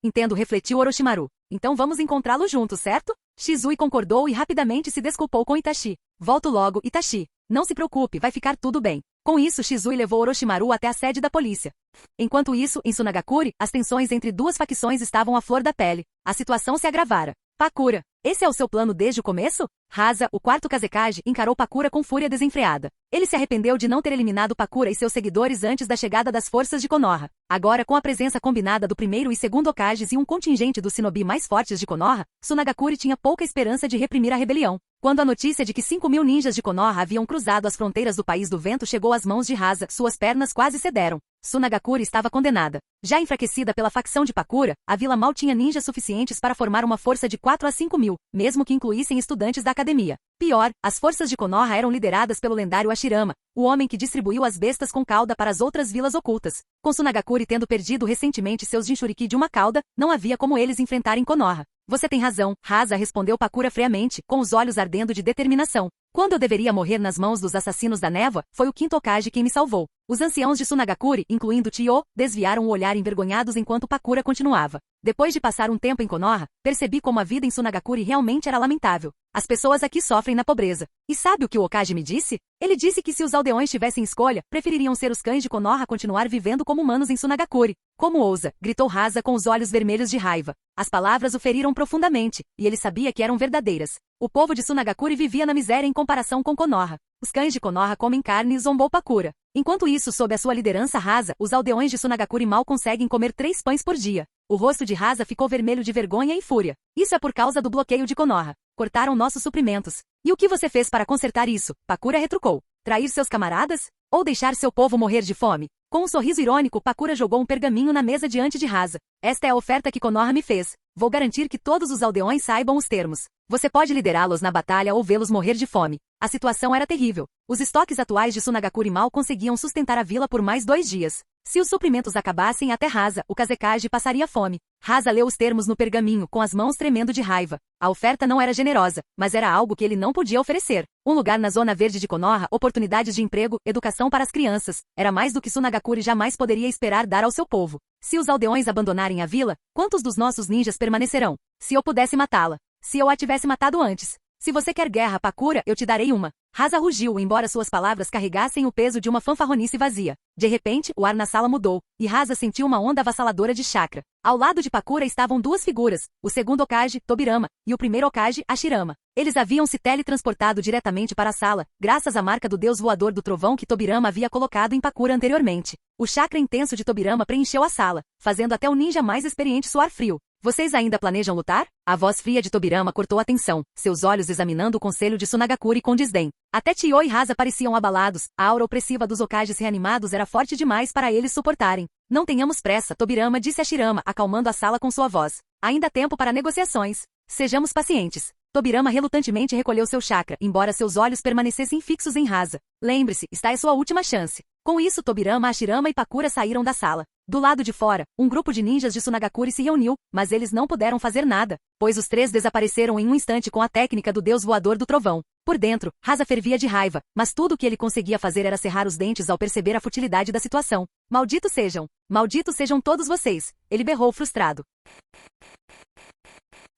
Entendo, refletiu Orochimaru. Então vamos encontrá-lo juntos, certo? Shizui concordou e rapidamente se desculpou com Itachi. Volto logo, Itachi. Não se preocupe, vai ficar tudo bem. Com isso, Shizui levou Orochimaru até a sede da polícia. Enquanto isso, em Sunagakure, as tensões entre duas facções estavam à flor da pele. A situação se agravara. Pakura, esse é o seu plano desde o começo? Hasa, o quarto Kazekage, encarou Pakura com fúria desenfreada. Ele se arrependeu de não ter eliminado Pakura e seus seguidores antes da chegada das forças de Konoha. Agora, com a presença combinada do primeiro e segundo Hokages e um contingente dos shinobi mais fortes de Konoha, Sunagakure tinha pouca esperança de reprimir a rebelião. Quando a notícia de que 5.000 ninjas de Konoha haviam cruzado as fronteiras do País do Vento chegou às mãos de Hasa, suas pernas quase cederam. Sunagakure estava condenada. Já enfraquecida pela facção de Pakura, a vila mal tinha ninjas suficientes para formar uma força de 4 a 5.000, mesmo que incluíssem estudantes da academia. Pior, as forças de Konoha eram lideradas pelo lendário Hashirama, o homem que distribuiu as bestas com cauda para as outras vilas ocultas. Com Sunagakure tendo perdido recentemente seus Jinchuriki de uma cauda, não havia como eles enfrentarem Konoha. Você tem razão, Hasa, respondeu Pakura friamente, com os olhos ardendo de determinação. Quando eu deveria morrer nas mãos dos assassinos da névoa, foi o quinto Hokage quem me salvou. Os anciãos de Sunagakure, incluindo Chiyo, desviaram o olhar envergonhados enquanto Pakura continuava. Depois de passar um tempo em Konoha, percebi como a vida em Sunagakure realmente era lamentável. As pessoas aqui sofrem na pobreza. E sabe o que o Hokage me disse? Ele disse que se os aldeões tivessem escolha, prefeririam ser os cães de Konoha continuar vivendo como humanos em Sunagakure. Como ousa? Gritou Hasa com os olhos vermelhos de raiva. As palavras o feriram profundamente, e ele sabia que eram verdadeiras. O povo de Sunagakure vivia na miséria em comparação com Konoha. Os cães de Konoha comem carne e zombou Pakura. Enquanto isso, sob a sua liderança Hasa, os aldeões de Sunagakure mal conseguem comer 3 pães por dia. O rosto de Hasa ficou vermelho de vergonha e fúria. Isso é por causa do bloqueio de Konoha. Cortaram nossos suprimentos. E o que você fez para consertar isso? Pakura retrucou. Trair seus camaradas? Ou deixar seu povo morrer de fome? Com um sorriso irônico, Pakura jogou um pergaminho na mesa diante de Hasa. Esta é a oferta que Konoha me fez. Vou garantir que todos os aldeões saibam os termos. Você pode liderá-los na batalha ou vê-los morrer de fome. A situação era terrível. Os estoques atuais de Sunagakure mal conseguiam sustentar a vila por mais 2 dias. Se os suprimentos acabassem até Hasa, o Kazekage passaria fome. Hasa leu os termos no pergaminho, com as mãos tremendo de raiva. A oferta não era generosa, mas era algo que ele não podia oferecer. Um lugar na zona verde de Konoha, oportunidades de emprego, educação para as crianças. Era mais do que Sunagakure jamais poderia esperar dar ao seu povo. Se os aldeões abandonarem a vila, quantos dos nossos ninjas permanecerão? Se eu pudesse matá-la. Se eu a tivesse matado antes. Se você quer guerra, Pakura, eu te darei uma. Hasa rugiu, embora suas palavras carregassem o peso de uma fanfarronice vazia. De repente, o ar na sala mudou, e Hasa sentiu uma onda avassaladora de chakra. Ao lado de Pakura estavam 2 figuras, o segundo Hokage, Tobirama, e o primeiro Hokage, Hashirama. Eles haviam se teletransportado diretamente para a sala, graças à marca do deus voador do trovão que Tobirama havia colocado em Pakura anteriormente. O chakra intenso de Tobirama preencheu a sala, fazendo até o ninja mais experiente suar frio. Vocês ainda planejam lutar? A voz fria de Tobirama cortou a tensão, seus olhos examinando o conselho de Sunagakure com desdém. Até Chiyo e Hasa pareciam abalados, a aura opressiva dos Hokages reanimados era forte demais para eles suportarem. Não tenhamos pressa, Tobirama disse a Shirama, acalmando a sala com sua voz. Ainda há tempo para negociações. Sejamos pacientes. Tobirama relutantemente recolheu seu chakra, embora seus olhos permanecessem fixos em Hasa. Lembre-se, esta é sua última chance. Com isso, Tobirama, Hashirama e Pakura saíram da sala. Do lado de fora, um grupo de ninjas de Sunagakure se reuniu, mas eles não puderam fazer nada, pois os 3 desapareceram em um instante com a técnica do deus voador do trovão. Por dentro, Hasa fervia de raiva, mas tudo o que ele conseguia fazer era cerrar os dentes ao perceber a futilidade da situação. Malditos sejam todos vocês, ele berrou frustrado.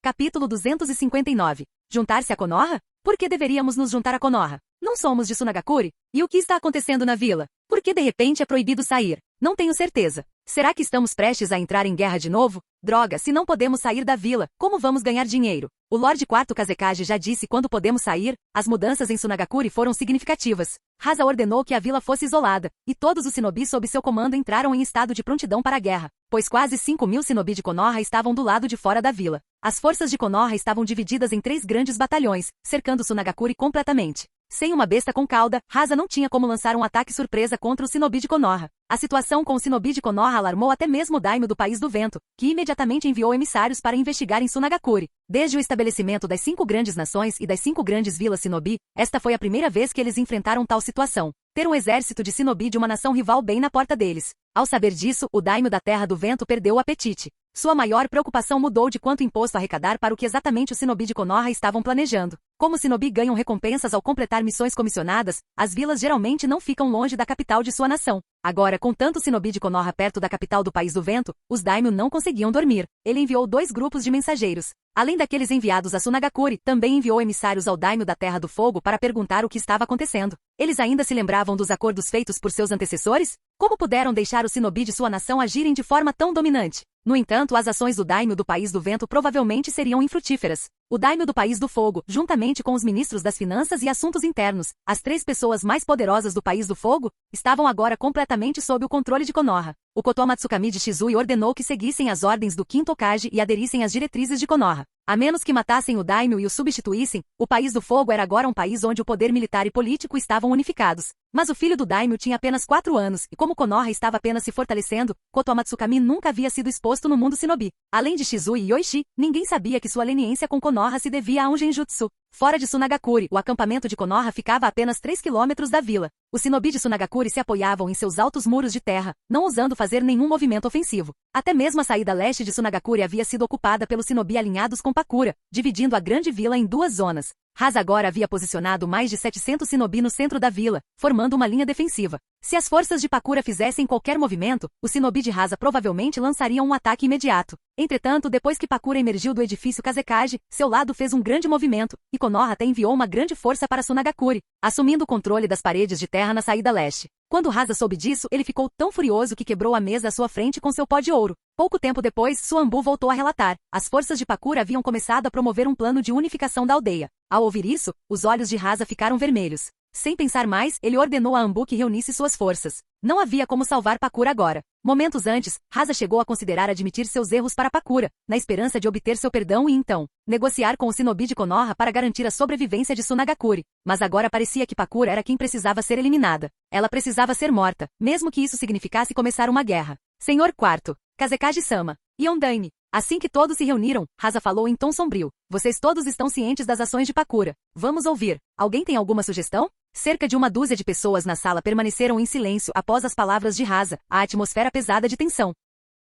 Capítulo 259. Juntar-se a Konoha? Por que deveríamos nos juntar a Konoha? Não somos de Sunagakure? E o que está acontecendo na vila? Por que de repente é proibido sair? Não tenho certeza. Será que estamos prestes a entrar em guerra de novo? Droga, se não podemos sair da vila, como vamos ganhar dinheiro? O Lorde IV Kazekage já disse quando podemos sair. As mudanças em Sunagakure foram significativas. Hasa ordenou que a vila fosse isolada, e todos os shinobi sob seu comando entraram em estado de prontidão para a guerra, pois quase 5.000 shinobi de Konoha estavam do lado de fora da vila. As forças de Konoha estavam divididas em 3 grandes batalhões, cercando Sunagakure completamente. Sem uma besta com cauda, Hasa não tinha como lançar um ataque surpresa contra o shinobi de Konoha. A situação com o shinobi de Konoha alarmou até mesmo o daimyo do País do Vento, que imediatamente enviou emissários para investigar em Sunagakure. Desde o estabelecimento das 5 grandes nações e das 5 grandes vilas shinobi, esta foi a primeira vez que eles enfrentaram tal situação. Ter um exército de shinobi de uma nação rival bem na porta deles. Ao saber disso, o daimyo da Terra do Vento perdeu o apetite. Sua maior preocupação mudou de quanto imposto arrecadar para o que exatamente os shinobi de Konoha estavam planejando. Como os shinobi ganham recompensas ao completar missões comissionadas, as vilas geralmente não ficam longe da capital de sua nação. Agora, com tanto shinobi de Konoha perto da capital do País do Vento, os daimyo não conseguiam dormir. Ele enviou 2 grupos de mensageiros. Além daqueles enviados a Sunagakure, também enviou emissários ao daimyo da Terra do Fogo para perguntar o que estava acontecendo. Eles ainda se lembravam dos acordos feitos por seus antecessores? Como puderam deixar os shinobi de sua nação agirem de forma tão dominante? No entanto, as ações do daimyo do País do Vento provavelmente seriam infrutíferas. O daimyo do País do Fogo, juntamente com os ministros das Finanças e Assuntos Internos, as 3 pessoas mais poderosas do País do Fogo, estavam agora completamente sob o controle de Konoha. O Kotoa Matsukami de Shizui ordenou que seguissem as ordens do Quinto Hokage e aderissem às diretrizes de Konoha. A menos que matassem o daimyo e o substituíssem, o País do Fogo era agora um país onde o poder militar e político estavam unificados. Mas o filho do daimyo tinha apenas 4 anos, e como Konoha estava apenas se fortalecendo, Kotoa Matsukami nunca havia sido exposto no mundo shinobi. Além de Shizui e Yoichi, ninguém sabia que sua leniência com Konoha se devia a um genjutsu. Fora de Sunagakure, o acampamento de Konoha ficava a apenas 3 quilômetros da vila. Os shinobi de Sunagakure se apoiavam em seus altos muros de terra, não ousando fazer nenhum movimento ofensivo. Até mesmo a saída leste de Sunagakure havia sido ocupada pelos shinobi alinhados com Pakura, dividindo a grande vila em 2 zonas. Hasa agora havia posicionado mais de 700 shinobi no centro da vila, formando uma linha defensiva. Se as forças de Pakura fizessem qualquer movimento, os shinobi de Hasa provavelmente lançariam um ataque imediato. Entretanto, depois que Pakura emergiu do edifício Kazekage, seu lado fez um grande movimento, e Konoha até enviou uma grande força para Sunagakure, assumindo o controle das paredes de terra na saída leste. Quando Hasa soube disso, ele ficou tão furioso que quebrou a mesa à sua frente com seu pó de ouro. Pouco tempo depois, Suambu voltou a relatar. As forças de Pakura haviam começado a promover um plano de unificação da aldeia. Ao ouvir isso, os olhos de Hasa ficaram vermelhos. Sem pensar mais, ele ordenou a Ambu que reunisse suas forças. Não havia como salvar Pakura agora. Momentos antes, Hasa chegou a considerar admitir seus erros para Pakura, na esperança de obter seu perdão e então, negociar com o shinobi de Konoha para garantir a sobrevivência de Sunagakure. Mas agora parecia que Pakura era quem precisava ser eliminada. Ela precisava ser morta, mesmo que isso significasse começar uma guerra. Senhor IV, Kazekage-sama, Yondaime. Assim que todos se reuniram, Hasa falou em tom sombrio. Vocês todos estão cientes das ações de Pakura. Vamos ouvir. Alguém tem alguma sugestão? Cerca de 1 dúzia de pessoas na sala permaneceram em silêncio após as palavras de Hasa, a atmosfera pesada de tensão.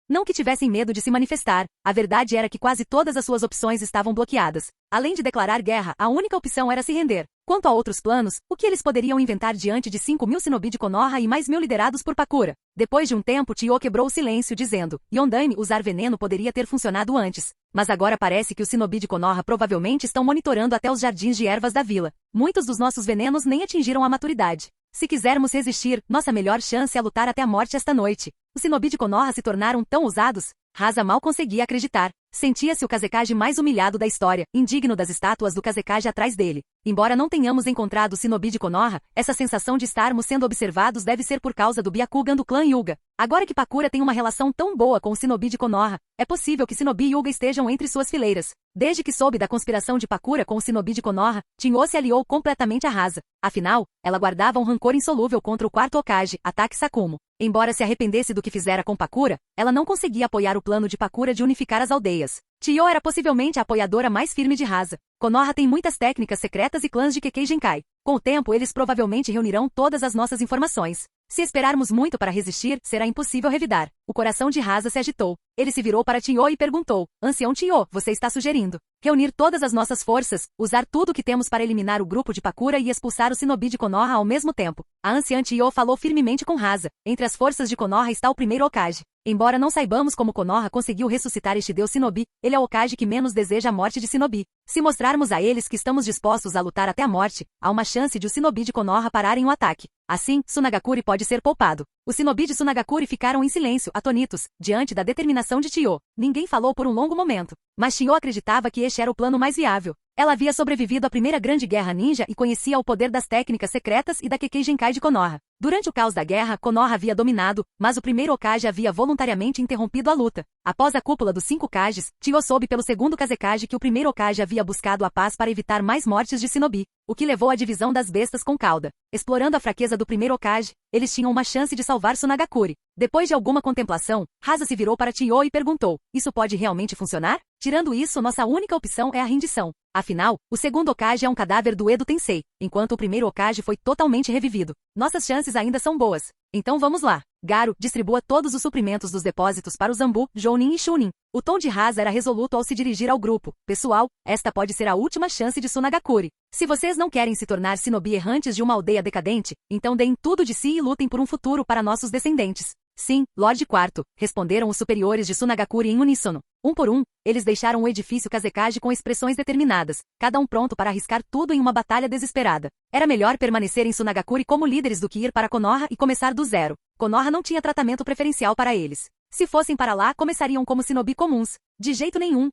Não que tivessem medo de se manifestar, a verdade era que quase todas as suas opções estavam bloqueadas. Além de declarar guerra, a única opção era se render. Quanto a outros planos, o que eles poderiam inventar diante de 5.000 shinobi de Konoha e mais 1.000 liderados por Pakura? Depois de um tempo, Tio quebrou o silêncio, dizendo, Yondaime, usar veneno poderia ter funcionado antes. Mas agora parece que os shinobi de Konoha provavelmente estão monitorando até os jardins de ervas da vila. Muitos dos nossos venenos nem atingiram a maturidade. Se quisermos resistir, nossa melhor chance é lutar até a morte esta noite. Os shinobi de Konoha se tornaram tão ousados? Hasa mal conseguia acreditar. Sentia-se o Kazekage mais humilhado da história, indigno das estátuas do Kazekage atrás dele. Embora não tenhamos encontrado o shinobi de Konoha, essa sensação de estarmos sendo observados deve ser por causa do Byakugan do clã Hyuga. Agora que Pakura tem uma relação tão boa com o shinobi de Konoha, é possível que shinobi e Hyuga estejam entre suas fileiras. Desde que soube da conspiração de Pakura com o shinobi de Konoha, Tinho se aliou completamente a Hasa. Afinal, ela guardava um rancor insolúvel contra o 4º Hokage, Atake Sakumo. Embora se arrependesse do que fizera com Pakura, ela não conseguia apoiar o plano de Pakura de unificar as aldeias. Tio era possivelmente a apoiadora mais firme de Hasa. Konoha tem muitas técnicas secretas e clãs de Kekkei Genkai. Com o tempo eles provavelmente reunirão todas as nossas informações. Se esperarmos muito para resistir, será impossível revidar. O coração de Hasa se agitou. Ele se virou para Tinho e perguntou, Ancião Tinho, você está sugerindo reunir todas as nossas forças, usar tudo o que temos para eliminar o grupo de Pakura e expulsar o shinobi de Konoha ao mesmo tempo. A anciã Tinho falou firmemente com Rasa. Entre as forças de Konoha está o primeiro Hokage. Embora não saibamos como Konoha conseguiu ressuscitar este deus shinobi, ele é o Hokage que menos deseja a morte de shinobi. Se mostrarmos a eles que estamos dispostos a lutar até a morte, há uma chance de os shinobi de Konoha pararem o ataque. Assim, Tsunagakuri pode ser poupado. Os shinobi de Tsunagakuri ficaram em silêncio, atônitos, diante da determinação de Chiyo. Ninguém falou por um longo momento. Mas Chiyo acreditava que este era o plano mais viável. Ela havia sobrevivido à primeira grande guerra ninja e conhecia o poder das técnicas secretas e da Kekkei Genkai de Konoha. Durante o caos da guerra, Konoha havia dominado, mas o primeiro Hokage havia voluntariamente interrompido a luta. Após a cúpula dos 5 Kages, Chiyo soube pelo segundo Kazekage que o primeiro Hokage havia buscado a paz para evitar mais mortes de shinobi, o que levou à divisão das bestas com cauda. Explorando a fraqueza do primeiro Hokage, eles tinham uma chance de salvar Tsunagakuri. Depois de alguma contemplação, Rasa se virou para Chiyo e perguntou, isso pode realmente funcionar? Tirando isso, nossa única opção é a rendição. Afinal, o segundo Hokage é um cadáver do Edo Tensei, enquanto o primeiro Hokage foi totalmente revivido. Nossas chances ainda são boas. Então vamos lá. Garu, distribua todos os suprimentos dos depósitos para o Zanbu, Jounin e Chunin. O tom de Rasa era resoluto ao se dirigir ao grupo. Pessoal, esta pode ser a última chance de Tsunagakuri. Se vocês não querem se tornar shinobi errantes de uma aldeia decadente, então deem tudo de si e lutem por um futuro para nossos descendentes. Sim, Lorde Quarto, responderam os superiores de Tsunagakuri em uníssono. Um por um, eles deixaram o edifício Kazekage com expressões determinadas, cada um pronto para arriscar tudo em uma batalha desesperada. Era melhor permanecer em Tsunagakuri como líderes do que ir para Konoha e começar do zero. Konoha não tinha tratamento preferencial para eles. Se fossem para lá, começariam como shinobi comuns. De jeito nenhum.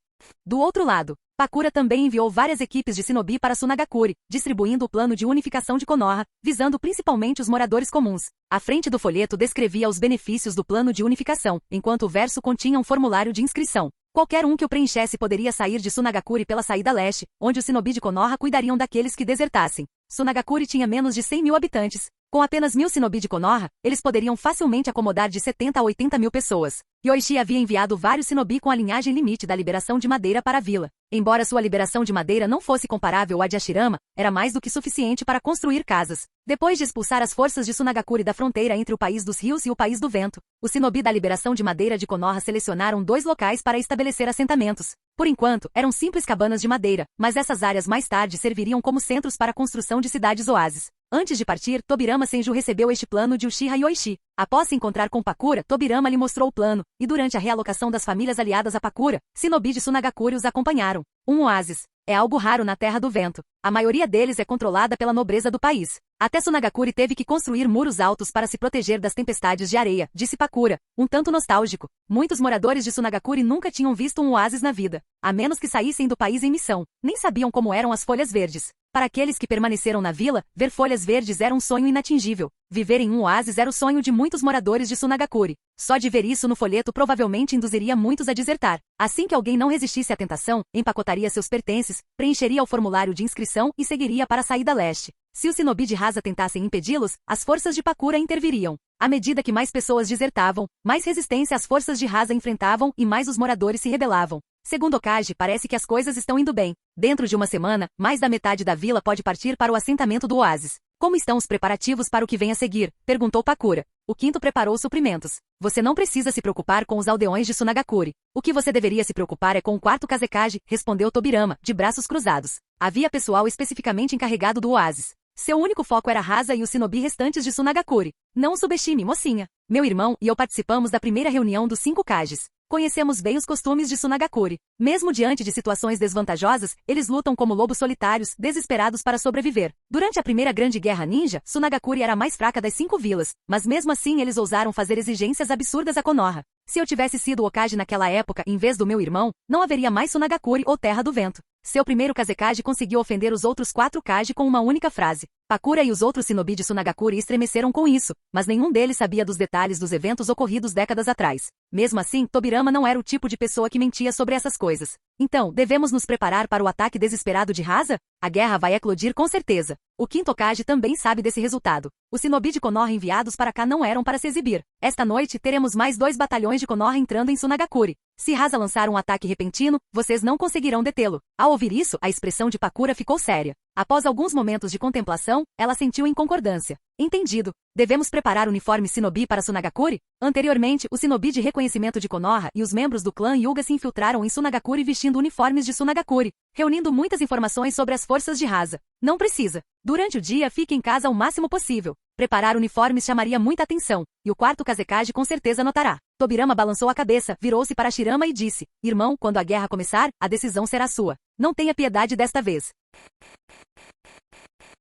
Do outro lado, Pakura também enviou várias equipes de shinobi para Tsunagakuri, distribuindo o plano de unificação de Konoha, visando principalmente os moradores comuns. A frente do folheto descrevia os benefícios do plano de unificação, enquanto o verso continha um formulário de inscrição. Qualquer um que o preenchesse poderia sair de Tsunagakuri pela saída leste, onde os shinobi de Konoha cuidariam daqueles que desertassem. Tsunagakuri tinha menos de 100 mil habitantes. Com apenas 1000 shinobi de Konoha, eles poderiam facilmente acomodar de 70 a 80 mil pessoas. Yoichi havia enviado vários shinobi com a linhagem limite da liberação de madeira para a vila. Embora sua liberação de madeira não fosse comparável à de Hashirama, era mais do que suficiente para construir casas. Depois de expulsar as forças de Tsunagakuri da fronteira entre o País dos Rios e o País do Vento, os shinobi da liberação de madeira de Konoha selecionaram 2 locais para estabelecer assentamentos. Por enquanto, eram simples cabanas de madeira, mas essas áreas mais tarde serviriam como centros para a construção de cidades-oásis. Antes de partir, Tobirama Senju recebeu este plano de Uchiha Yoichi. Após se encontrar com Pakura, Tobirama lhe mostrou o plano, e durante a realocação das famílias aliadas a Pakura, shinobi de Tsunagakuri os acompanharam. Um oásis. É algo raro na Terra do Vento. A maioria deles é controlada pela nobreza do país. Até Tsunagakuri teve que construir muros altos para se proteger das tempestades de areia, disse Pakura, um tanto nostálgico. Muitos moradores de Tsunagakuri nunca tinham visto um oásis na vida, a menos que saíssem do país em missão. Nem sabiam como eram as folhas verdes. Para aqueles que permaneceram na vila, ver folhas verdes era um sonho inatingível. Viver em um oásis era o sonho de muitos moradores de Tsunagakuri. Só de ver isso no folheto provavelmente induziria muitos a desertar. Assim que alguém não resistisse à tentação, empacotaria seus pertences, preencheria o formulário de inscrição e seguiria para a saída leste. Se os shinobi de Rasa tentassem impedi-los, as forças de Pakura interviriam. À medida que mais pessoas desertavam, mais resistência as forças de Rasa enfrentavam e mais os moradores se rebelavam. Segundo Okage, parece que as coisas estão indo bem. Dentro de uma semana, mais da metade da vila pode partir para o assentamento do oásis. Como estão os preparativos para o que vem a seguir? Perguntou Pakura. O quinto preparou suprimentos. Você não precisa se preocupar com os aldeões de Tsunagakuri. O que você deveria se preocupar é com o quarto Kazekage, respondeu Tobirama, de braços cruzados. Havia pessoal especificamente encarregado do oásis. Seu único foco era Rasa e os shinobi restantes de Tsunagakuri. Não o subestime, mocinha. Meu irmão e eu participamos da primeira reunião dos 5 Kages. Conhecemos bem os costumes de Tsunagakuri. Mesmo diante de situações desvantajosas, eles lutam como lobos solitários, desesperados para sobreviver. Durante a primeira grande guerra ninja, Tsunagakuri era a mais fraca das 5 vilas, mas mesmo assim eles ousaram fazer exigências absurdas a Konoha. Se eu tivesse sido o Hokage naquela época, em vez do meu irmão, não haveria mais Tsunagakuri ou Terra do Vento. Seu primeiro Kazekage conseguiu ofender os outros 4 Kage com uma única frase. Pakura e os outros shinobi de Tsunagakuri estremeceram com isso, mas nenhum deles sabia dos detalhes dos eventos ocorridos décadas atrás. Mesmo assim, Tobirama não era o tipo de pessoa que mentia sobre essas coisas. Então, devemos nos preparar para o ataque desesperado de Rasa? A guerra vai eclodir com certeza. O quinto Hokage também sabe desse resultado. Os shinobi de Konoha enviados para cá não eram para se exibir. Esta noite, teremos mais 2 batalhões de Konoha entrando em Tsunagakuri. Se Rasa lançar um ataque repentino, vocês não conseguirão detê-lo. Ao ouvir isso, a expressão de Pakura ficou séria. Após alguns momentos de contemplação, ela sentiu em concordância. Entendido. Devemos preparar uniforme Shinobi para Sunagakure? Anteriormente, o Shinobi de reconhecimento de Konoha e os membros do clã Hyuga se infiltraram em Sunagakure vestindo uniformes de Sunagakure, reunindo muitas informações sobre as forças de Rasa. Não precisa. Durante o dia, fique em casa o máximo possível. Preparar uniformes chamaria muita atenção, e o quarto Kazekage com certeza notará. Tobirama balançou a cabeça, virou-se para Shirama e disse: Irmão, quando a guerra começar, a decisão será sua. Não tenha piedade desta vez.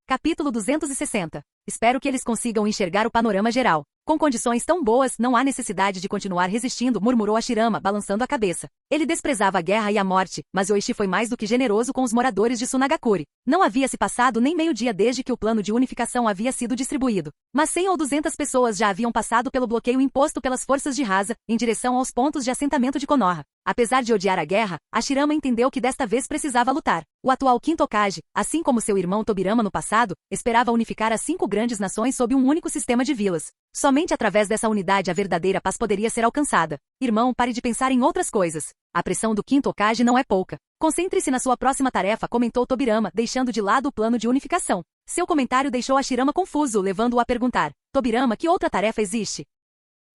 Capítulo 260. Espero que eles consigam enxergar o panorama geral. Com condições tão boas, não há necessidade de continuar resistindo, murmurou a Shirama, balançando a cabeça. Ele desprezava a guerra e a morte, mas Yoichi foi mais do que generoso com os moradores de Sunagakure. Não havia se passado nem meio-dia desde que o plano de unificação havia sido distribuído. Mas 100 ou 200 pessoas já haviam passado pelo bloqueio imposto pelas forças de Rasa, em direção aos pontos de assentamento de Konoha. Apesar de odiar a guerra, a Shirama entendeu que desta vez precisava lutar. O atual quinto Hokage, assim como seu irmão Tobirama no passado, esperava unificar as 5 grandes nações sob um único sistema de vilas. Somente através dessa unidade a verdadeira paz poderia ser alcançada. Irmão, pare de pensar em outras coisas. A pressão do quinto Hokage não é pouca. Concentre-se na sua próxima tarefa, comentou Tobirama, deixando de lado o plano de unificação. Seu comentário deixou a Shirama confuso, levando-o a perguntar: Tobirama, que outra tarefa existe?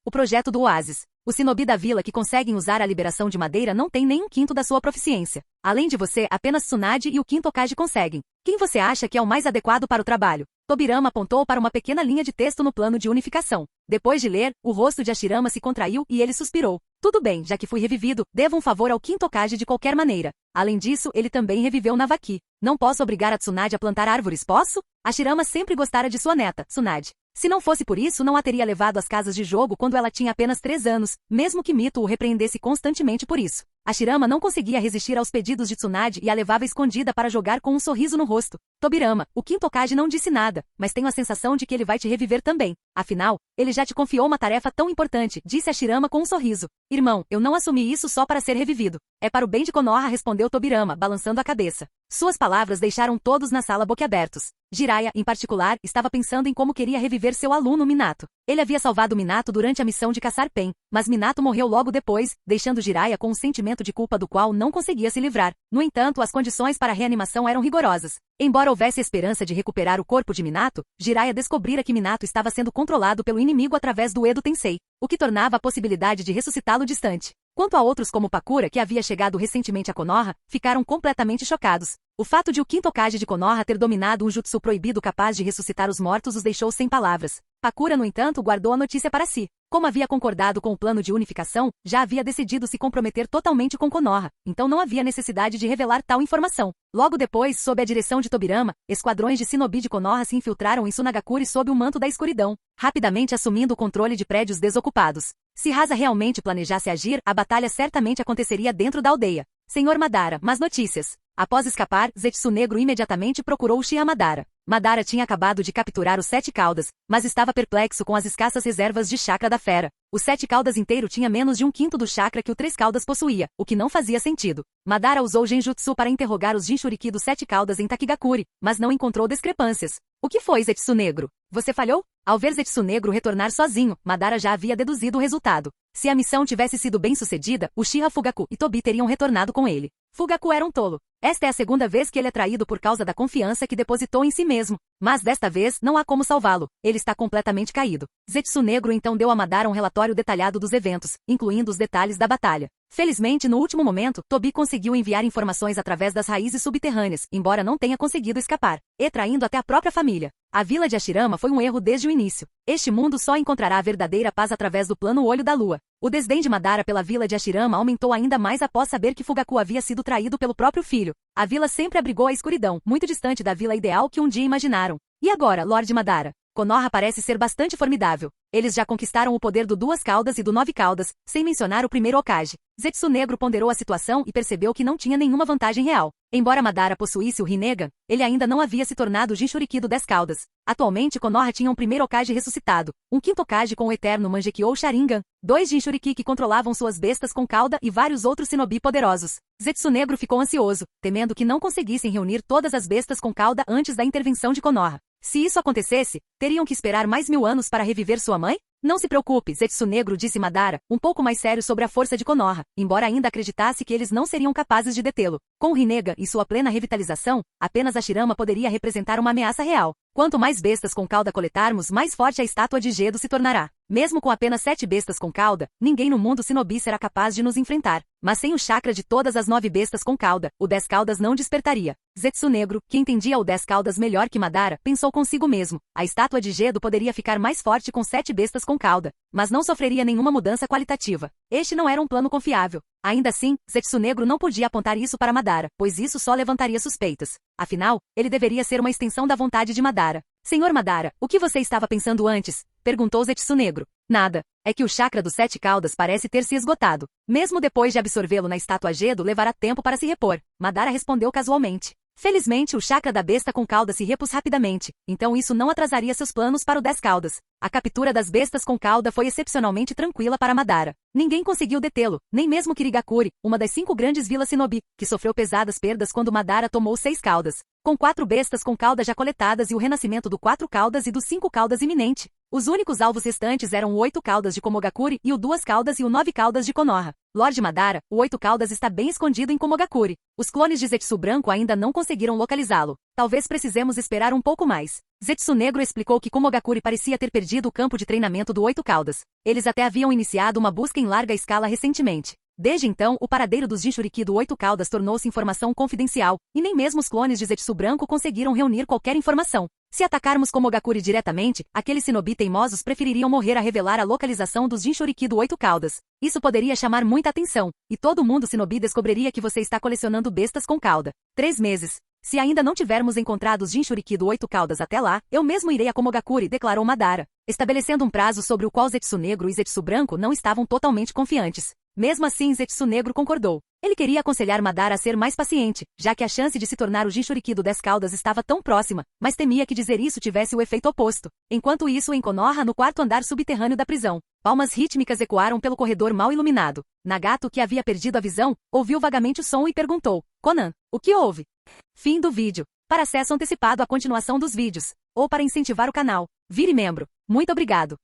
O projeto do Oásis. Os Shinobi da vila que conseguem usar a liberação de madeira não têm nem um quinto da sua proficiência. Além de você, apenas Tsunade e o quinto Hokage conseguem. Quem você acha que é o mais adequado para o trabalho? Tobirama apontou para uma pequena linha de texto no plano de unificação. Depois de ler, o rosto de Hashirama se contraiu e ele suspirou. Tudo bem, já que fui revivido, devo um favor ao quinto Hokage de qualquer maneira. Além disso, ele também reviveu Navaki. Não posso obrigar a Tsunade a plantar árvores, posso? Hashirama sempre gostara de sua neta, Tsunade. Se não fosse por isso, não a teria levado às casas de jogo quando ela tinha apenas 3 anos, mesmo que Mito o repreendesse constantemente por isso. Hashirama não conseguia resistir aos pedidos de Tsunade e a levava escondida para jogar com um sorriso no rosto. Tobirama, o quinto Hokage não disse nada, mas tenho a sensação de que ele vai te reviver também. Afinal, ele já te confiou uma tarefa tão importante, disse Hashirama com um sorriso. Irmão, eu não assumi isso só para ser revivido. É para o bem de Konoha, respondeu Tobirama, balançando a cabeça. Suas palavras deixaram todos na sala boquiabertos. Jiraiya, em particular, estava pensando em como queria reviver seu aluno Minato. Ele havia salvado Minato durante a missão de caçar Pen, mas Minato morreu logo depois, deixando Jiraiya com um sentimento de culpa do qual não conseguia se livrar. No entanto, as condições para a reanimação eram rigorosas. Embora houvesse esperança de recuperar o corpo de Minato, Jiraiya descobrira que Minato estava sendo controlado pelo inimigo através do Edo Tensei, o que tornava a possibilidade de ressuscitá-lo distante. Quanto a outros como Pakura, que havia chegado recentemente a Konoha, ficaram completamente chocados. O fato de o quinto Hokage de Konoha ter dominado um jutsu proibido capaz de ressuscitar os mortos os deixou sem palavras. Pakura, no entanto, guardou a notícia para si. Como havia concordado com o plano de unificação, já havia decidido se comprometer totalmente com Konoha, então não havia necessidade de revelar tal informação. Logo depois, sob a direção de Tobirama, esquadrões de Shinobi de Konoha se infiltraram em Sunagakure sob o manto da escuridão, rapidamente assumindo o controle de prédios desocupados. Se Rasa realmente planejasse agir, a batalha certamente aconteceria dentro da aldeia. Senhor Madara, más notícias. Após escapar, Zetsu Negro imediatamente procurou Uchiha Madara. Madara tinha acabado de capturar os 7 Caudas, mas estava perplexo com as escassas reservas de chakra da fera. O 7 Caudas inteiro tinha menos de um quinto do chakra que o 3 Caudas possuía, o que não fazia sentido. Madara usou Genjutsu para interrogar os Jinchuriki dos 7 Caudas em Takigakure, mas não encontrou discrepâncias. O que foi, Zetsu Negro? Você falhou? Ao ver Zetsu Negro retornar sozinho, Madara já havia deduzido o resultado. Se a missão tivesse sido bem sucedida, Uchiha Fugaku e Tobi teriam retornado com ele. Fugaku era um tolo. Esta é a segunda vez que ele é traído por causa da confiança que depositou em si mesmo. Mas desta vez, não há como salvá-lo. Ele está completamente caído. Zetsu Negro então deu a Madara um relatório detalhado dos eventos, incluindo os detalhes da batalha. Felizmente, no último momento, Tobi conseguiu enviar informações através das raízes subterrâneas, embora não tenha conseguido escapar, e traindo até a própria família. A vila de Hashirama foi um erro desde o início. Este mundo só encontrará a verdadeira paz através do plano Olho da Lua. O desdém de Madara pela vila de Hashirama aumentou ainda mais após saber que Fugaku havia sido traído pelo próprio filho. A vila sempre abrigou a escuridão, muito distante da vila ideal que um dia imaginaram. E agora, Lord Madara? Konoha parece ser bastante formidável. Eles já conquistaram o poder do 2 Caudas e do 9 Caudas, sem mencionar o primeiro Hokage. Zetsu Negro ponderou a situação e percebeu que não tinha nenhuma vantagem real. Embora Madara possuísse o Rinnegan, ele ainda não havia se tornado o Jinchuriki do 10 Caudas. Atualmente, Konoha tinha um primeiro Hokage ressuscitado, um quinto Hokage com o eterno Mangekyou Sharingan, 2 Jinchuriki que controlavam suas bestas com cauda e vários outros Shinobi poderosos. Zetsu Negro ficou ansioso, temendo que não conseguissem reunir todas as bestas com cauda antes da intervenção de Konoha. Se isso acontecesse, teriam que esperar mais 1000 anos para reviver sua mãe? Não se preocupe, Zetsu Negro, disse Madara, um pouco mais sério sobre a força de Konoha, embora ainda acreditasse que eles não seriam capazes de detê-lo. Com Rinnegan e sua plena revitalização, apenas a Shirama poderia representar uma ameaça real. Quanto mais bestas com cauda coletarmos, mais forte a estátua de Gedo se tornará. Mesmo com apenas 7 bestas com cauda, ninguém no mundo Shinobi será capaz de nos enfrentar. Mas sem o chakra de todas as 9 bestas com cauda, o 10 caudas não despertaria. Zetsu Negro, que entendia o 10 caudas melhor que Madara, pensou consigo mesmo. A estátua de Gedo poderia ficar mais forte com 7 bestas com cauda, mas não sofreria nenhuma mudança qualitativa. Este não era um plano confiável. Ainda assim, Zetsu Negro não podia apontar isso para Madara, pois isso só levantaria suspeitas. Afinal, ele deveria ser uma extensão da vontade de Madara. Senhor Madara, o que você estava pensando antes? Perguntou Zetsu Negro. Nada. É que o chakra dos 7 caudas parece ter se esgotado. Mesmo depois de absorvê-lo na estátua Gedo, levará tempo para se repor. Madara respondeu casualmente. Felizmente, o chakra da besta com cauda se repôs rapidamente, então isso não atrasaria seus planos para o 10 caudas. A captura das bestas com cauda foi excepcionalmente tranquila para Madara. Ninguém conseguiu detê-lo, nem mesmo Kirigakuri, uma das 5 grandes vilas Shinobi, que sofreu pesadas perdas quando Madara tomou 6 caudas. Com 4 bestas com cauda já coletadas e o renascimento do 4 caudas e do 5 caudas iminente, os únicos alvos restantes eram o 8 caudas de Komogakuri e o 2 caudas e o 9 caudas de Konoha. Lorde Madara, o 8 caudas está bem escondido em Komogakuri. Os clones de Zetsu Branco ainda não conseguiram localizá-lo. Talvez precisemos esperar um pouco mais. Zetsu Negro explicou que Komogakuri parecia ter perdido o campo de treinamento do 8 caudas. Eles até haviam iniciado uma busca em larga escala recentemente. Desde então, o paradeiro dos Jinchuriki do 8 caudas tornou-se informação confidencial, e nem mesmo os clones de Zetsu Branco conseguiram reunir qualquer informação. Se atacarmos Komogakuri diretamente, aqueles Shinobi teimosos prefeririam morrer a revelar a localização dos Jinchuriki do 8 caudas. Isso poderia chamar muita atenção, e todo mundo Shinobi descobriria que você está colecionando bestas com cauda. 3 meses. Se ainda não tivermos encontrado os Jinchuriki do 8 caudas até lá, eu mesmo irei a Komogakuri, declarou Madara, estabelecendo um prazo sobre o qual Zetsu Negro e Zetsu Branco não estavam totalmente confiantes. Mesmo assim, Zetsu Negro concordou. Ele queria aconselhar Madara a ser mais paciente, já que a chance de se tornar o Jinchuriki do 10 caudas estava tão próxima, mas temia que dizer isso tivesse o efeito oposto. Enquanto isso, em Konoha, no 4º andar subterrâneo da prisão, palmas rítmicas ecoaram pelo corredor mal iluminado. Nagato, que havia perdido a visão, ouviu vagamente o som e perguntou: Conan, o que houve? Fim do vídeo. Para acesso antecipado à continuação dos vídeos, ou para incentivar o canal, vire membro. Muito obrigado.